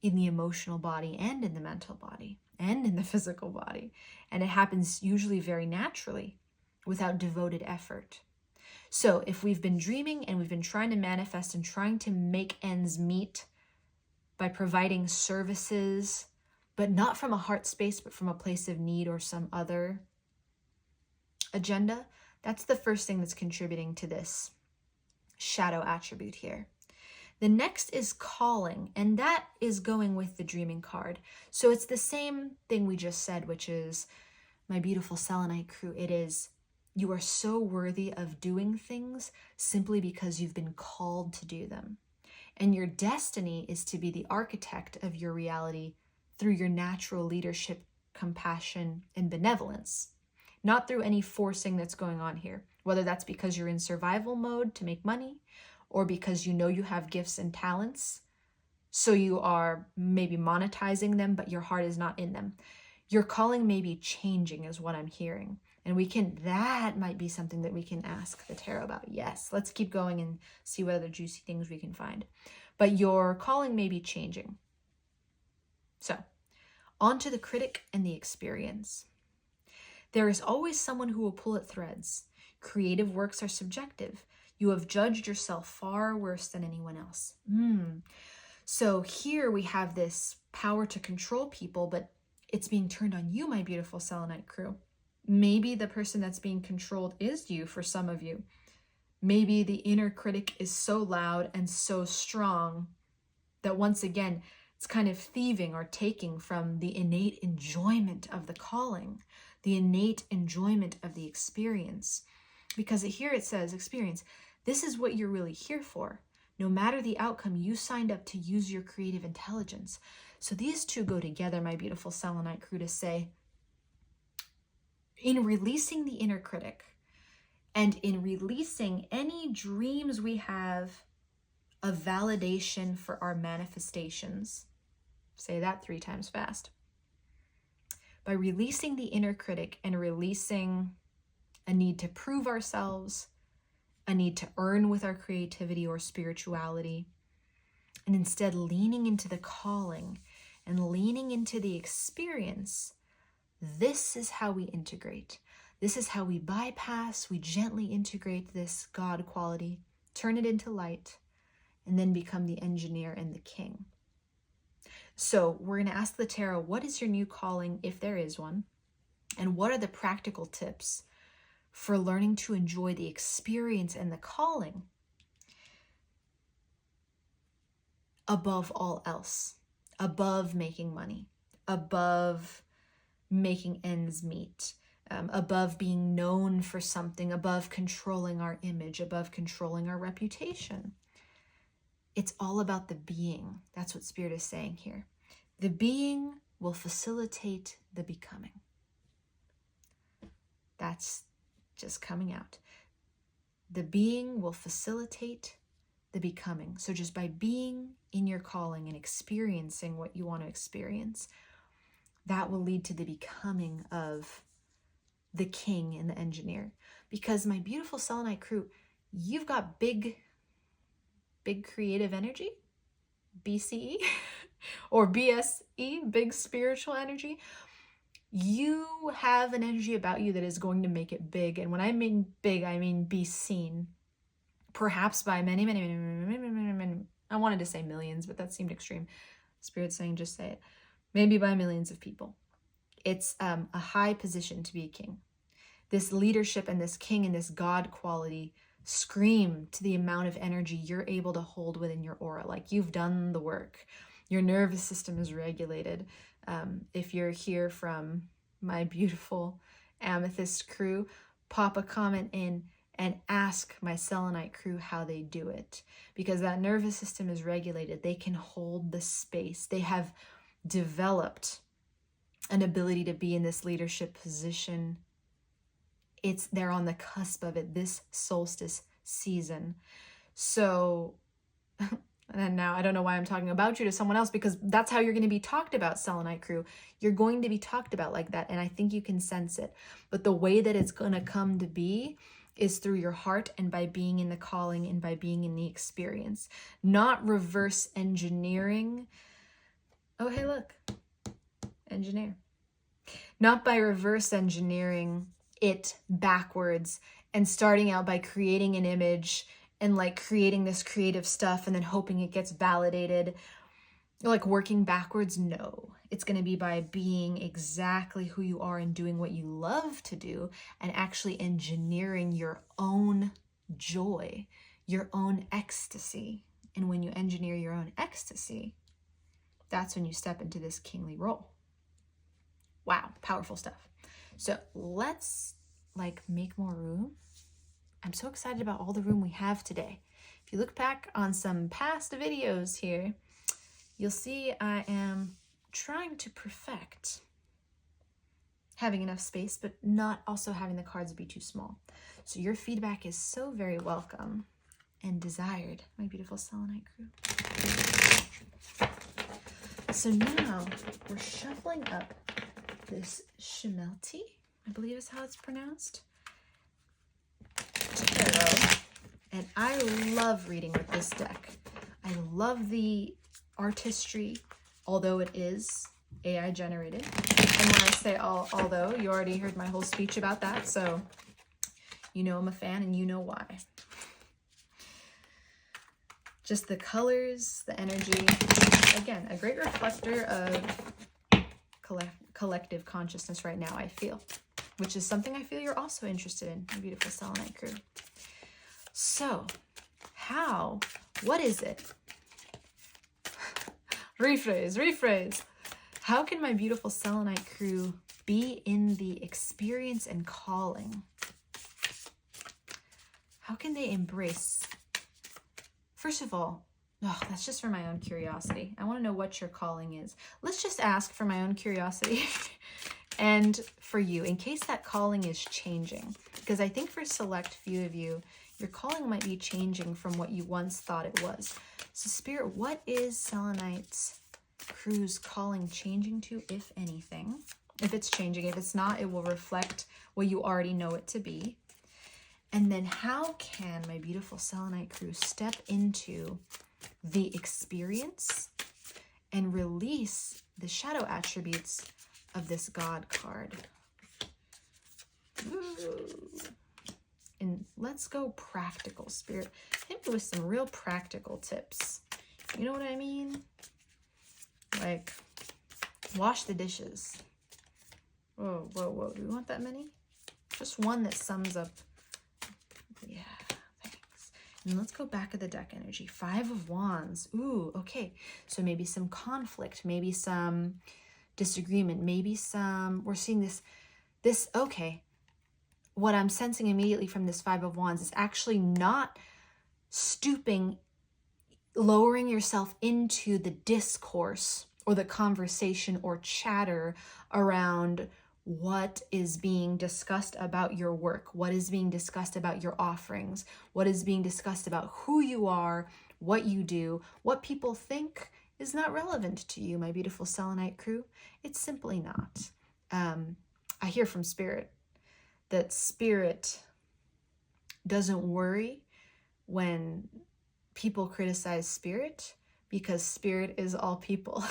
in the emotional body and in the mental body and in the physical body. And it happens usually very naturally without devoted effort. So if we've been dreaming and we've been trying to manifest and trying to make ends meet by providing services, but not from a heart space, but from a place of need or some other agenda, that's the first thing that's contributing to this shadow attribute here. The next is calling, and that is going with the dreaming card. So it's the same thing we just said, which is, my beautiful Selenite crew, it is, you are so worthy of doing things simply because you've been called to do them. And your destiny is to be the architect of your reality through your natural leadership, compassion, and benevolence, not through any forcing that's going on here, whether that's because you're in survival mode to make money, or because you know you have gifts and talents, so you are maybe monetizing them, but your heart is not in them. Your calling may be changing is what I'm hearing. And that might be something that we can ask the tarot about. Yes, let's keep going and see what other juicy things we can find. But your calling may be changing. So, on to the critic and the experience. There is always someone who will pull at threads. Creative works are subjective. You have judged yourself far worse than anyone else. So here we have this power to control people, but it's being turned on you, my beautiful Selenite crew. Maybe the person that's being controlled is you for some of you. Maybe the inner critic is so loud and so strong that once again, it's kind of thieving or taking from the innate enjoyment of the calling, the innate enjoyment of the experience. Because here it says, experience, this is what you're really here for. No matter the outcome, you signed up to use your creative intelligence. So these two go together, my beautiful Selenite crew, to say, in releasing the inner critic and in releasing any dreams we have of validation for our manifestations, say that 3 times fast. By releasing the inner critic and releasing a need to prove ourselves, a need to earn with our creativity or spirituality, and instead leaning into the calling and leaning into the experience, this is how we integrate. This is how we bypass, we gently integrate this God quality, turn it into light, and then become the engineer and the king. So we're going to ask the tarot, what is your new calling, if there is one? And what are the practical tips for learning to enjoy the experience and the calling above all else, above making money, above making ends meet, above being known for something, above controlling our image, above controlling our reputation. It's all about the being. That's what Spirit is saying here. The being will facilitate the becoming. That's just coming out. The being will facilitate the becoming. So just by being in your calling and experiencing what you want to experience, that will lead to the becoming of the king and the engineer. Because my beautiful Selenite crew, you've got big creative energy, BCE, or BSE, big spiritual energy. You have an energy about you that is going to make it big. And when I mean big, I mean be seen. Perhaps by many, I wanted to say millions, but that seemed extreme. Spirit's saying just say it. Maybe by millions of people. It's a high position to be a king. This leadership and this king and this God quality scream to the amount of energy you're able to hold within your aura. Like you've done the work. Your nervous system is regulated. If you're here from my beautiful Amethyst crew, pop a comment in and ask my Selenite crew how they do it. Because that nervous system is regulated. They can hold the space. They have developed an ability to be in this leadership position. They're on the cusp of it this solstice season. So, and now I don't know why I'm talking about you to someone else, because that's how you're going to be talked about, Selenite crew. You're going to be talked about like that, and I think you can sense it. But the way that it's going to come to be is through your heart and by being in the calling and by being in the experience. Not reverse engineering. Oh, hey, look. Engineer. Not by reverse engineering it backwards and starting out by creating an image and like creating this creative stuff and then hoping it gets validated, like working backwards. No, it's going to be by being exactly who you are and doing what you love to do and actually engineering your own joy, your own ecstasy. And when you engineer your own ecstasy, that's when you step into this kingly role. Wow, powerful stuff. So let's make more room. I'm so excited about all the room we have today. If you look back on some past videos here, you'll see I am trying to perfect having enough space, but not also having the cards be too small. So your feedback is so very welcome and desired, my beautiful Selenite crew. So now we're shuffling up this Shimiltei, I believe is how it's pronounced, tarot. And I love reading with this deck. I love the artistry, although it is AI generated. And when I say although, you already heard my whole speech about that, so you know I'm a fan and you know why. Just the colors, the energy, again, a great reflector of collective consciousness right now, I feel, which is something I feel you're also interested in, my beautiful Selenite crew. So, what is it? Rephrase. How can my beautiful Selenite crew be in the experience and calling? How can they embrace? First of all, that's just for my own curiosity. I want to know what your calling is. Let's just ask for my own curiosity and for you, in case that calling is changing. Because I think for a select few of you, your calling might be changing from what you once thought it was. So Spirit, what is Selenite Crew's calling changing to, if anything? If it's changing, if it's not, it will reflect what you already know it to be. And then how can my beautiful Selenite Crew step into the experience and release the shadow attributes of this God card? Ooh. And let's go practical, Spirit. Hit me with some real practical tips. You know what I mean? Like, wash the dishes. Whoa. Do we want that many? Just one that sums up. Yeah, thanks. And let's go back of the deck energy. 5 of Wands. Ooh, okay. So maybe some conflict, maybe some disagreement, maybe some, we're seeing this, okay. What I'm sensing immediately from this 5 of Wands is actually not stooping, lowering yourself into the discourse or the conversation or chatter around what is being discussed about your work, what is being discussed about your offerings, what is being discussed about who you are, what you do, what people think is not relevant to you, my beautiful Selenite crew. It's simply not. I hear from Spirit that Spirit doesn't worry when people criticize Spirit, because Spirit is all people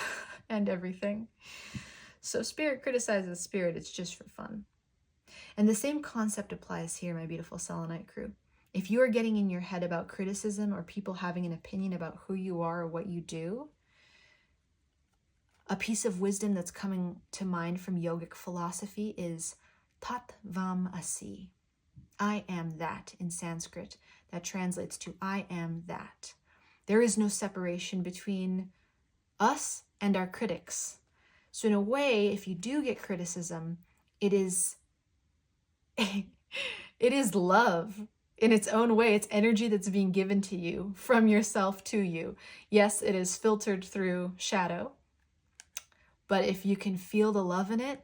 and everything. So Spirit criticizes Spirit, it's just for fun. And the same concept applies here, my beautiful Selenite crew. If you are getting in your head about criticism or people having an opinion about who you are or what you do, a piece of wisdom that's coming to mind from yogic philosophy is Tat Vam Asi. I am that in Sanskrit. That translates to I am that. There is no separation between us and our critics. So in a way, if you do get criticism, it is love in its own way. It's energy that's being given to you from yourself to you. Yes, it is filtered through shadow, but if you can feel the love in it,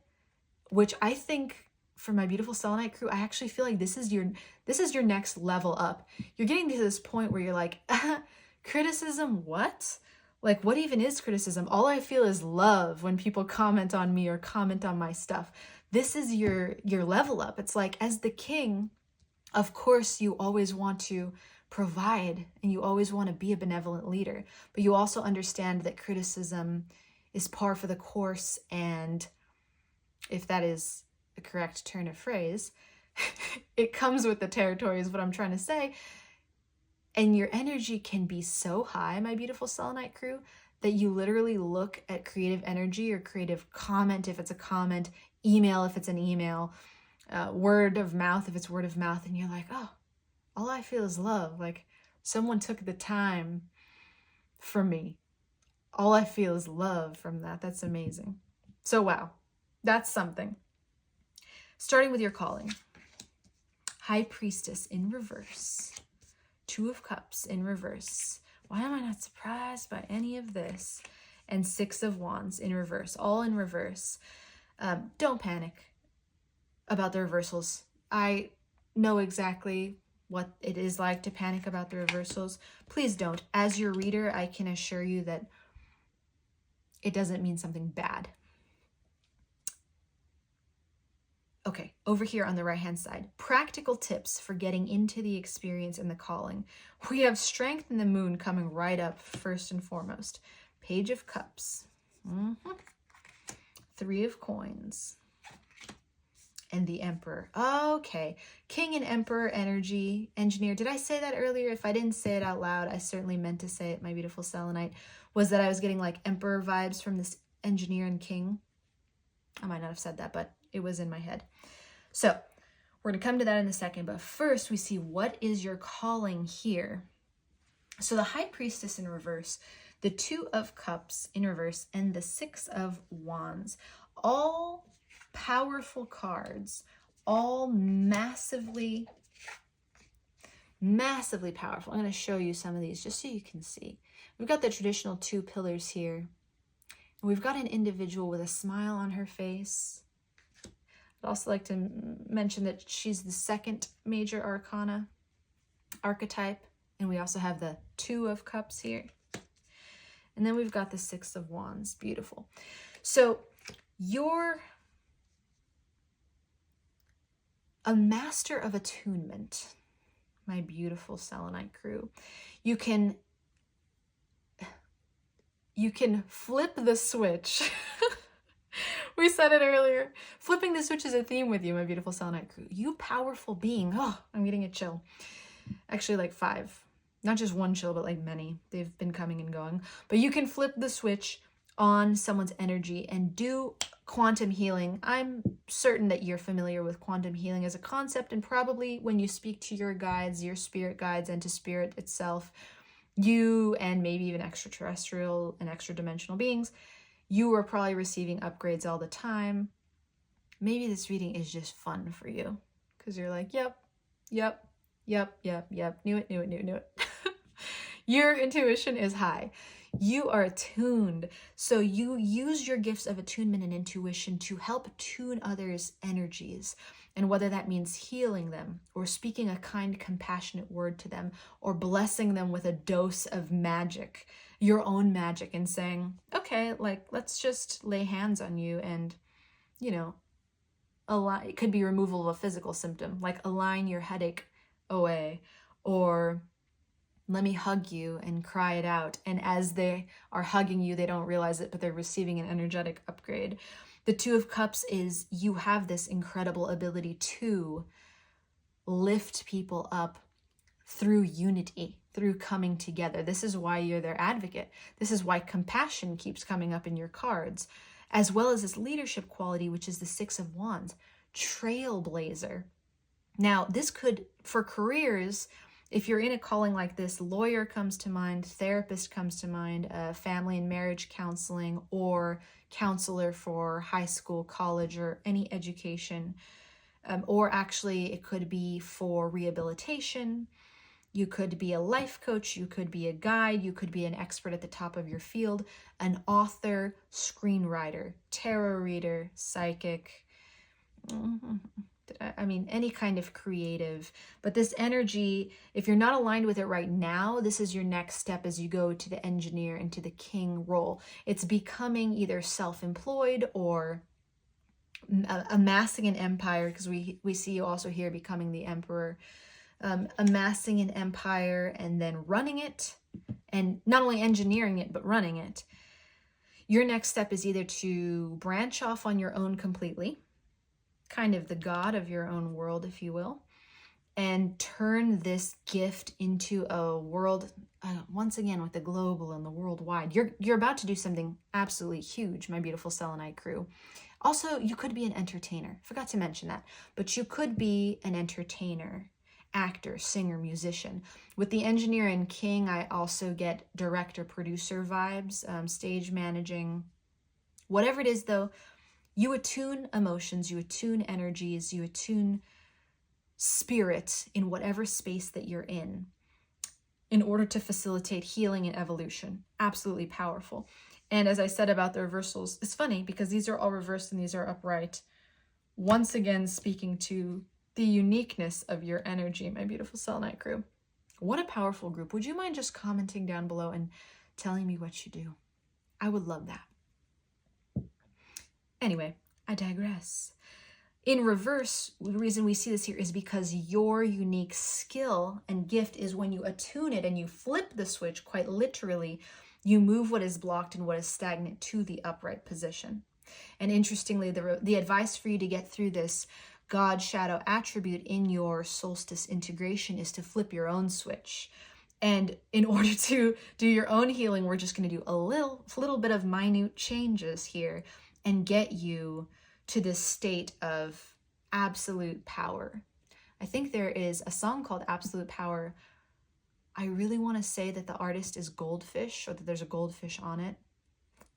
which I think for my beautiful Selenite crew, I actually feel like this is your next level up. You're getting to this point where you're like, criticism, what? Like, what even is criticism? All I feel is love when people comment on me or comment on my stuff. This is your level up. It's like, as the king, of course, you always want to provide and you always want to be a benevolent leader, but you also understand that criticism is par for the course, and if that is a correct turn of phrase, it comes with the territory is what I'm trying to say. And your energy can be so high, my beautiful Selenite crew, that you literally look at creative energy or creative comment if it's a comment, email if it's an email, word of mouth if it's word of mouth, and you're like, oh, all I feel is love. Like, someone took the time for me. All I feel is love from that. That's amazing. So wow, that's something. Starting with your calling. High Priestess in reverse. 2 of Cups in reverse. Why am I not surprised by any of this? And 6 of Wands in reverse, all in reverse. Don't panic about the reversals. I know exactly what it is like to panic about the reversals. Please don't. As your reader, I can assure you that it doesn't mean something bad. Okay, over here on the right-hand side, practical tips for getting into the experience and the calling. We have Strength in the Moon coming right up first and foremost. Page of Cups. Three of Coins. And the Emperor. Okay, King and Emperor energy, Engineer. Did I say that earlier? If I didn't say it out loud, I certainly meant to say it, my beautiful Selenite, was that I was getting like Emperor vibes from this Engineer and King. I might not have said that, but it was in my head. So we're going to come to that in a second, but first we see what is your calling here. So the High Priestess in reverse, the Two of Cups in reverse, and the Six of Wands. All powerful cards, all massively powerful. I'm going to show you some of these just so you can see. We've got the traditional two pillars here. And we've got an individual with a smile on her face. I'd also like to mention that she's the second major arcana archetype. And we also have the Two of Cups here. And then we've got the Six of Wands. Beautiful. So you're a master of attunement, my beautiful Selenite crew. You can flip the switch. We said it earlier. Flipping the switch is a theme with you, my beautiful Selenite crew. You powerful being. Oh, I'm getting a chill. Actually, like 5. Not just one chill, but like many. They've been coming and going. But you can flip the switch on someone's energy and do quantum healing. I'm certain that you're familiar with quantum healing as a concept, and probably when you speak to your guides, your spirit guides, and to spirit itself, you and maybe even extraterrestrial and extra dimensional beings, you are probably receiving upgrades all the time. Maybe this reading is just fun for you because you're like, yep. Knew it. Your intuition is high. You are attuned. So you use your gifts of attunement and intuition to help tune others' energies. And whether that means healing them or speaking a kind, compassionate word to them or blessing them with a dose of magic, your own magic, and saying, okay, like, let's just lay hands on you and, you know, it could be removal of a physical symptom, like align your headache away, or let me hug you and cry it out. And as they are hugging you, they don't realize it, but they're receiving an energetic upgrade. The Two of Cups is you have this incredible ability to lift people up through unity, through coming together. This is why you're their advocate. This is why compassion keeps coming up in your cards, as well as this leadership quality, which is the Six of Wands, trailblazer. Now, this could, for careers, if you're in a calling like this, lawyer comes to mind, therapist comes to mind, family and marriage counseling, or counselor for high school, college, or any education. Or actually, it could be for rehabilitation. You could be a life coach. You could be a guide. You could be an expert at the top of your field, an author, screenwriter, tarot reader, psychic. I mean, any kind of creative. But this energy, if you're not aligned with it right now, this is your next step as you go to the engineer and to the king role. It's becoming either self-employed or amassing an empire, because we see you also here becoming the emperor, amassing an empire and then running it, and not only engineering it, but running it. Your next step is either to branch off on your own completely, kind of the god of your own world, if you will, and turn this gift into a world, once again, with the global and the worldwide. You're about to do something absolutely huge, my beautiful Selenite crew. Also, you could be an entertainer. Forgot to mention that. But you could be an entertainer, actor, singer, musician. With the engineer and king, I also get director, producer vibes, stage managing. Whatever it is, though, you attune emotions, you attune energies, you attune spirit in whatever space that you're in order to facilitate healing and evolution. Absolutely powerful. And as I said about the reversals, it's funny because these are all reversed and these are upright. Once again, speaking to the uniqueness of your energy, my beautiful Selenite crew. What a powerful group. Would you mind just commenting down below and telling me what you do? I would love that. Anyway, I digress. In reverse, the reason we see this here is because your unique skill and gift is when you attune it and you flip the switch, quite literally, you move what is blocked and what is stagnant to the upright position. And interestingly, the advice for you to get through this God shadow attribute in your solstice integration is to flip your own switch. And in order to do your own healing, we're just going to do a little bit of minute changes here and get you to this state of absolute power. I think there is a song called Absolute Power. I really want to say that the artist is Goldfish, or that there's a goldfish on it.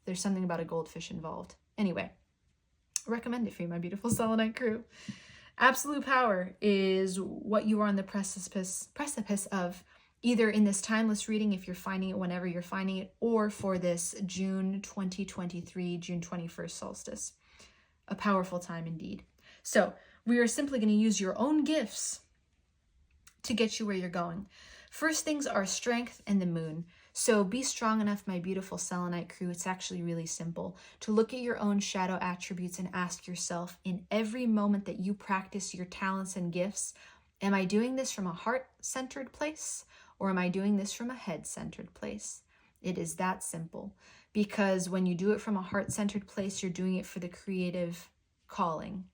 There's something about a goldfish involved. Anyway, I recommend it for you, my beautiful Selenite crew. Absolute power is what you are on the precipice of, either in this timeless reading, if you're finding it whenever you're finding it, or for this June 2023, June 21st solstice. A powerful time indeed. So we are simply going to use your own gifts to get you where you're going. First things are strength and the moon. So be strong enough, my beautiful Selenite crew. It's actually really simple to look at your own shadow attributes and ask yourself, in every moment that you practice your talents and gifts, am I doing this from a heart-centered place, or am I doing this from a head-centered place? It is that simple. Because when you do it from a heart-centered place, you're doing it for the creative calling.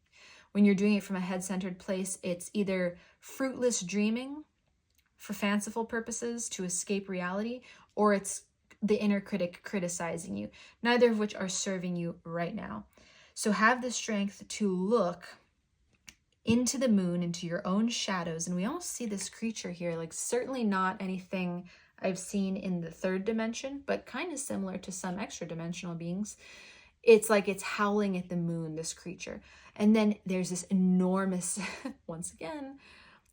When you're doing it from a head-centered place, it's either fruitless dreaming for fanciful purposes to escape reality, or it's the inner critic criticizing you, neither of which are serving you right now. So have the strength to look into the moon, into your own shadows. And we almost see this creature here, like certainly not anything I've seen in the third dimension, but kind of similar to some extra dimensional beings. It's like it's howling at the moon, this creature. And then there's this enormous, once again,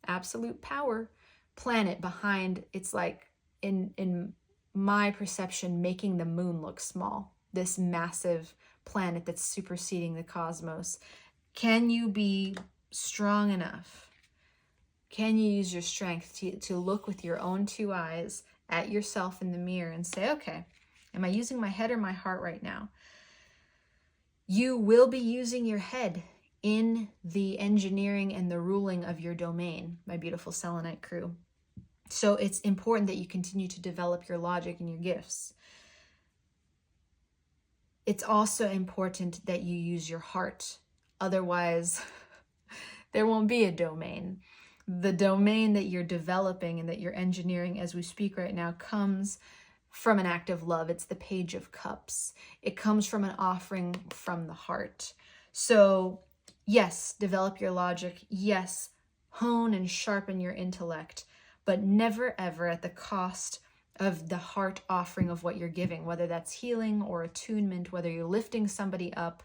absolute power planet behind. It's like, in my perception, making the moon look small. This massive planet that's superseding the cosmos. Can you be strong enough? Can you use your strength to look with your own two eyes at yourself in the mirror and say, okay, am I using my head or my heart right now? You will be using your head in the engineering and the ruling of your domain, my beautiful Selenite crew. So it's important that you continue to develop your logic and your gifts. It's also important that you use your heart. Otherwise, there won't be a domain. The domain that you're developing and that you're engineering as we speak right now comes from an act of love. It's the Page of Cups. It comes from an offering from the heart. So yes, develop your logic. Yes, hone and sharpen your intellect, but never ever at the cost of the heart offering of what you're giving, whether that's healing or attunement, whether you're lifting somebody up.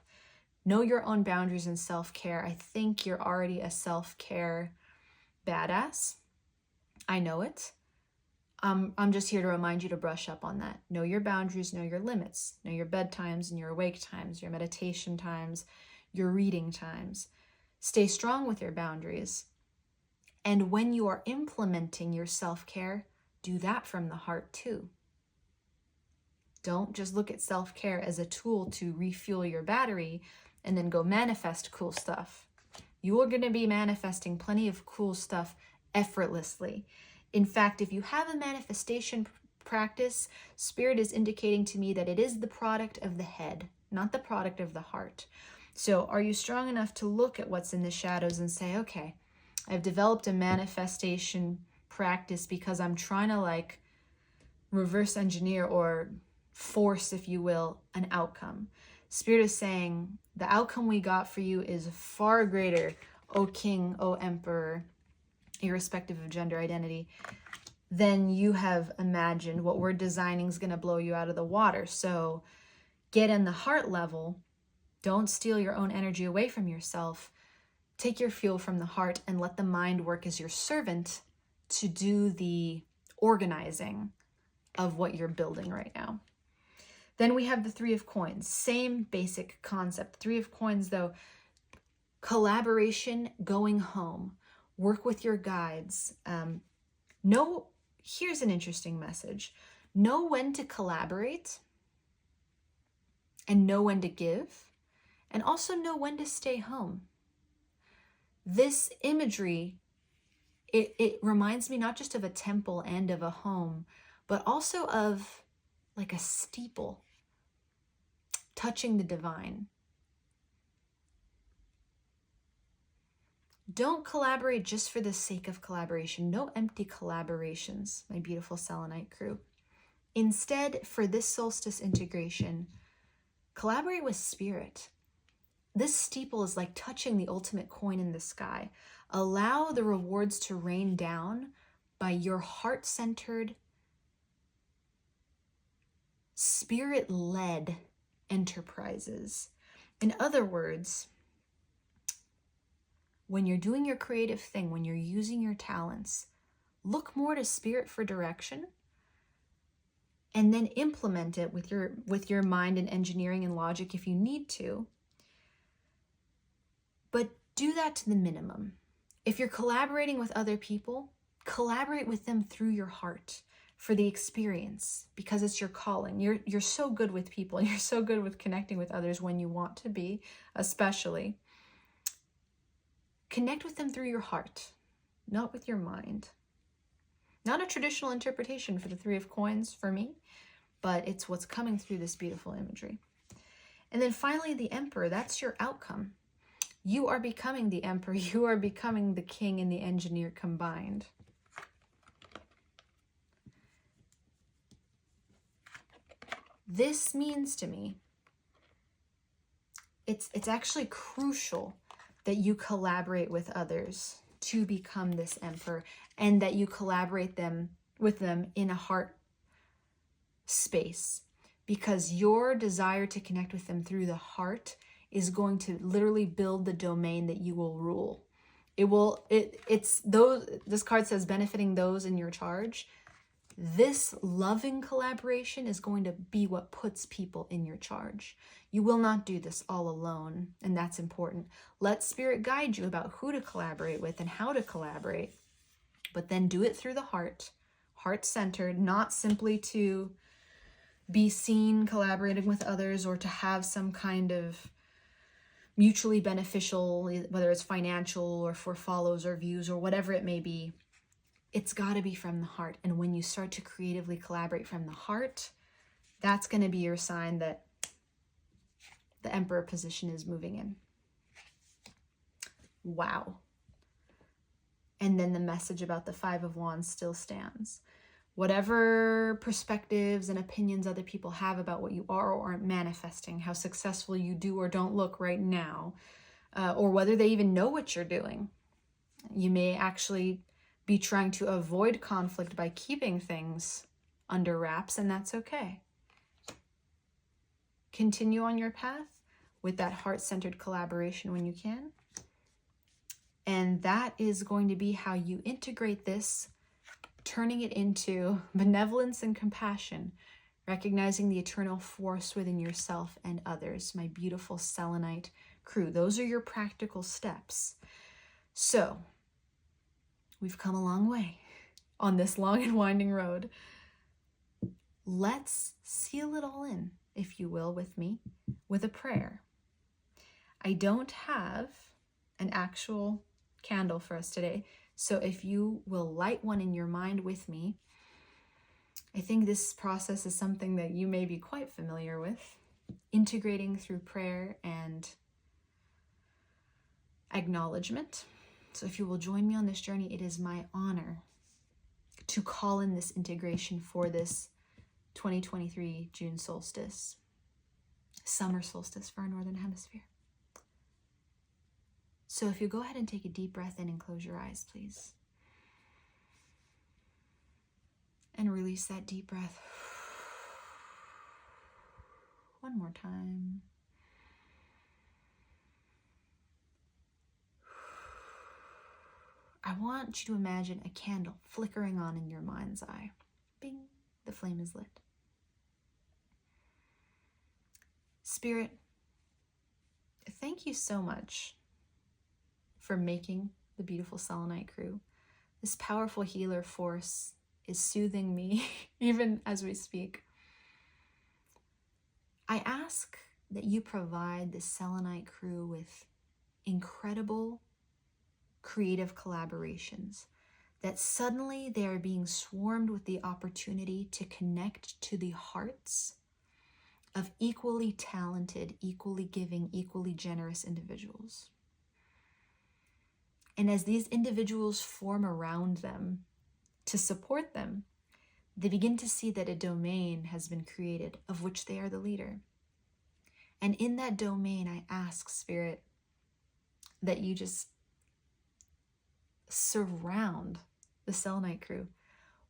Know your own boundaries and self-care. I think you're already a self-care badass. I know it. I'm just here to remind you to brush up on that. Know your boundaries, know your limits, know your bedtimes and your awake times, your meditation times, your reading times. Stay strong with your boundaries. And when you are implementing your self-care, do that from the heart too. Don't just look at self-care as a tool to refuel your battery and then go manifest cool stuff. You are going to be manifesting plenty of cool stuff effortlessly. In fact, if you have a manifestation practice, Spirit is indicating to me that it is the product of the head, not the product of the heart. So are you strong enough to look at what's in the shadows and say, okay, I've developed a manifestation practice because I'm trying to like reverse engineer or force, if you will, an outcome. Spirit is saying the outcome we got for you is far greater, O King, O Emperor, irrespective of gender identity, than you have imagined. What we're designing is going to blow you out of the water. So get in the heart level. Don't steal your own energy away from yourself. Take your fuel from the heart and let the mind work as your servant to do the organizing of what you're building right now. Then we have the Three of Coins. Same basic concept. Three of Coins, though, collaboration, going home. Work with your guides. Here's an interesting message. Know when to collaborate and know when to give, and also know when to stay home. This imagery, it reminds me not just of a temple and of a home, but also of like a steeple touching the divine. Don't collaborate just for the sake of collaboration. No empty collaborations, my beautiful Selenite crew. Instead, for this solstice integration, collaborate with spirit. This steeple is like touching the ultimate coin in the sky. Allow the rewards to rain down by your heart-centered, spirit-led enterprises. In other words, when you're doing your creative thing, when you're using your talents, look more to spirit for direction, and then implement it with your mind and engineering and logic if you need to. But do that to the minimum. If you're collaborating with other people, collaborate with them through your heart for the experience, because it's your calling. You're so good with people. You're so good with connecting with others when you want to be, especially. Connect with them through your heart, not with your mind. Not a traditional interpretation for the Three of Coins for me, but it's what's coming through this beautiful imagery. And then finally, the Emperor, that's your outcome. You are becoming the Emperor. You are becoming the King and the Engineer combined. This means to me, it's actually crucial that you collaborate with others to become this Emperor, and that you collaborate with them in a heart space, because your desire to connect with them through the heart is going to literally build the domain that you will rule. This card says benefiting those in your charge. This loving collaboration is going to be what puts people in your charge. You will not do this all alone, and that's important. Let spirit guide you about who to collaborate with and how to collaborate, but then do it through the heart, heart-centered, not simply to be seen collaborating with others or to have some kind of mutually beneficial, whether it's financial or for follows or views or whatever it may be. It's got to be from the heart. And when you start to creatively collaborate from the heart, that's going to be your sign that the Emperor position is moving in. Wow. And then the message about the Five of Wands still stands. Whatever perspectives and opinions other people have about what you are or aren't manifesting, how successful you do or don't look right now, or whether they even know what you're doing. You may actually be trying to avoid conflict by keeping things under wraps, and that's okay. Continue on your path with that heart-centered collaboration when you can. And that is going to be how you integrate this, turning it into benevolence and compassion, recognizing the eternal force within yourself and others, my beautiful Selenite crew. Those are your practical steps. So, we've come a long way on this long and winding road. Let's seal it all in, if you will, with me, with a prayer. I don't have an actual candle for us today, so if you will light one in your mind with me, I think this process is something that you may be quite familiar with, integrating through prayer and acknowledgement. So if you will join me on this journey, it is my honor to call in this integration for this 2023 June solstice, summer solstice for our Northern Hemisphere. So if you go ahead and take a deep breath in and close your eyes, please. And release that deep breath. One more time. I want you to imagine a candle flickering on in your mind's eye. Bing, the flame is lit. Spirit, thank you so much for making the beautiful Selenite crew. This powerful healer force is soothing me even as we speak. I ask that you provide the Selenite crew with incredible creative collaborations, that suddenly they are being swarmed with the opportunity to connect to the hearts of equally talented, equally giving, equally generous individuals. And as these individuals form around them to support them, they begin to see that a domain has been created of which they are the leader. And in that domain, I ask, Spirit, that you just surround the Selenite Crew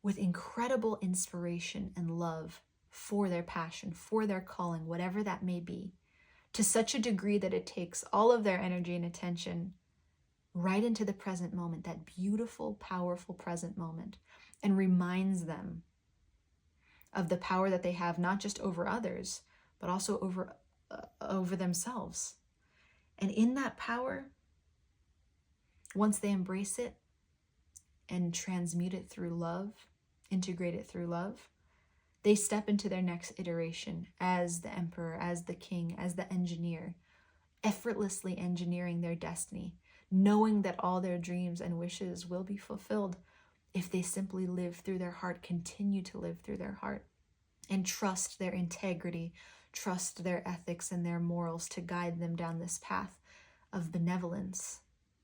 with incredible inspiration and love for their passion, for their calling, whatever that may be, to such a degree that it takes all of their energy and attention right into the present moment, that beautiful, powerful present moment, and reminds them of the power that they have, not just over others, but also over themselves. And in that power, once they embrace it and transmute it through love, integrate it through love, they step into their next iteration as the emperor, as the king, as the engineer, effortlessly engineering their destiny, knowing that all their dreams and wishes will be fulfilled if they simply live through their heart, continue to live through their heart, and trust their integrity, trust their ethics and their morals to guide them down this path of benevolence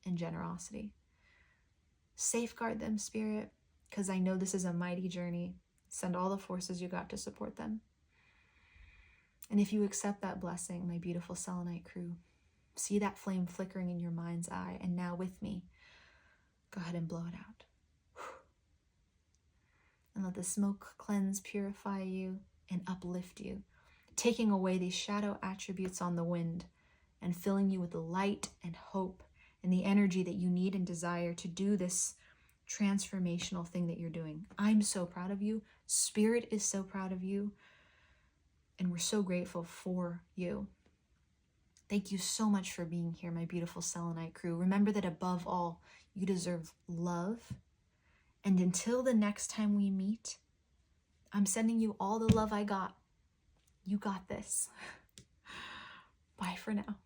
and generosity. Safeguard them, Spirit, because I know this is a mighty journey. Send all the forces you got to support them. And if you accept that blessing, my beautiful Selenite Crew, see that flame flickering in your mind's eye, and now with me, go ahead and blow it out. And let the smoke cleanse, purify you, and uplift you, taking away these shadow attributes on the wind and filling you with the light and hope and the energy that you need and desire to do this transformational thing that you're doing. I'm so proud of you. Spirit is so proud of you. And we're so grateful for you. Thank you so much for being here, my beautiful Selenite Crew. Remember that above all, you deserve love. And until the next time we meet, I'm sending you all the love I got. You got this. Bye for now.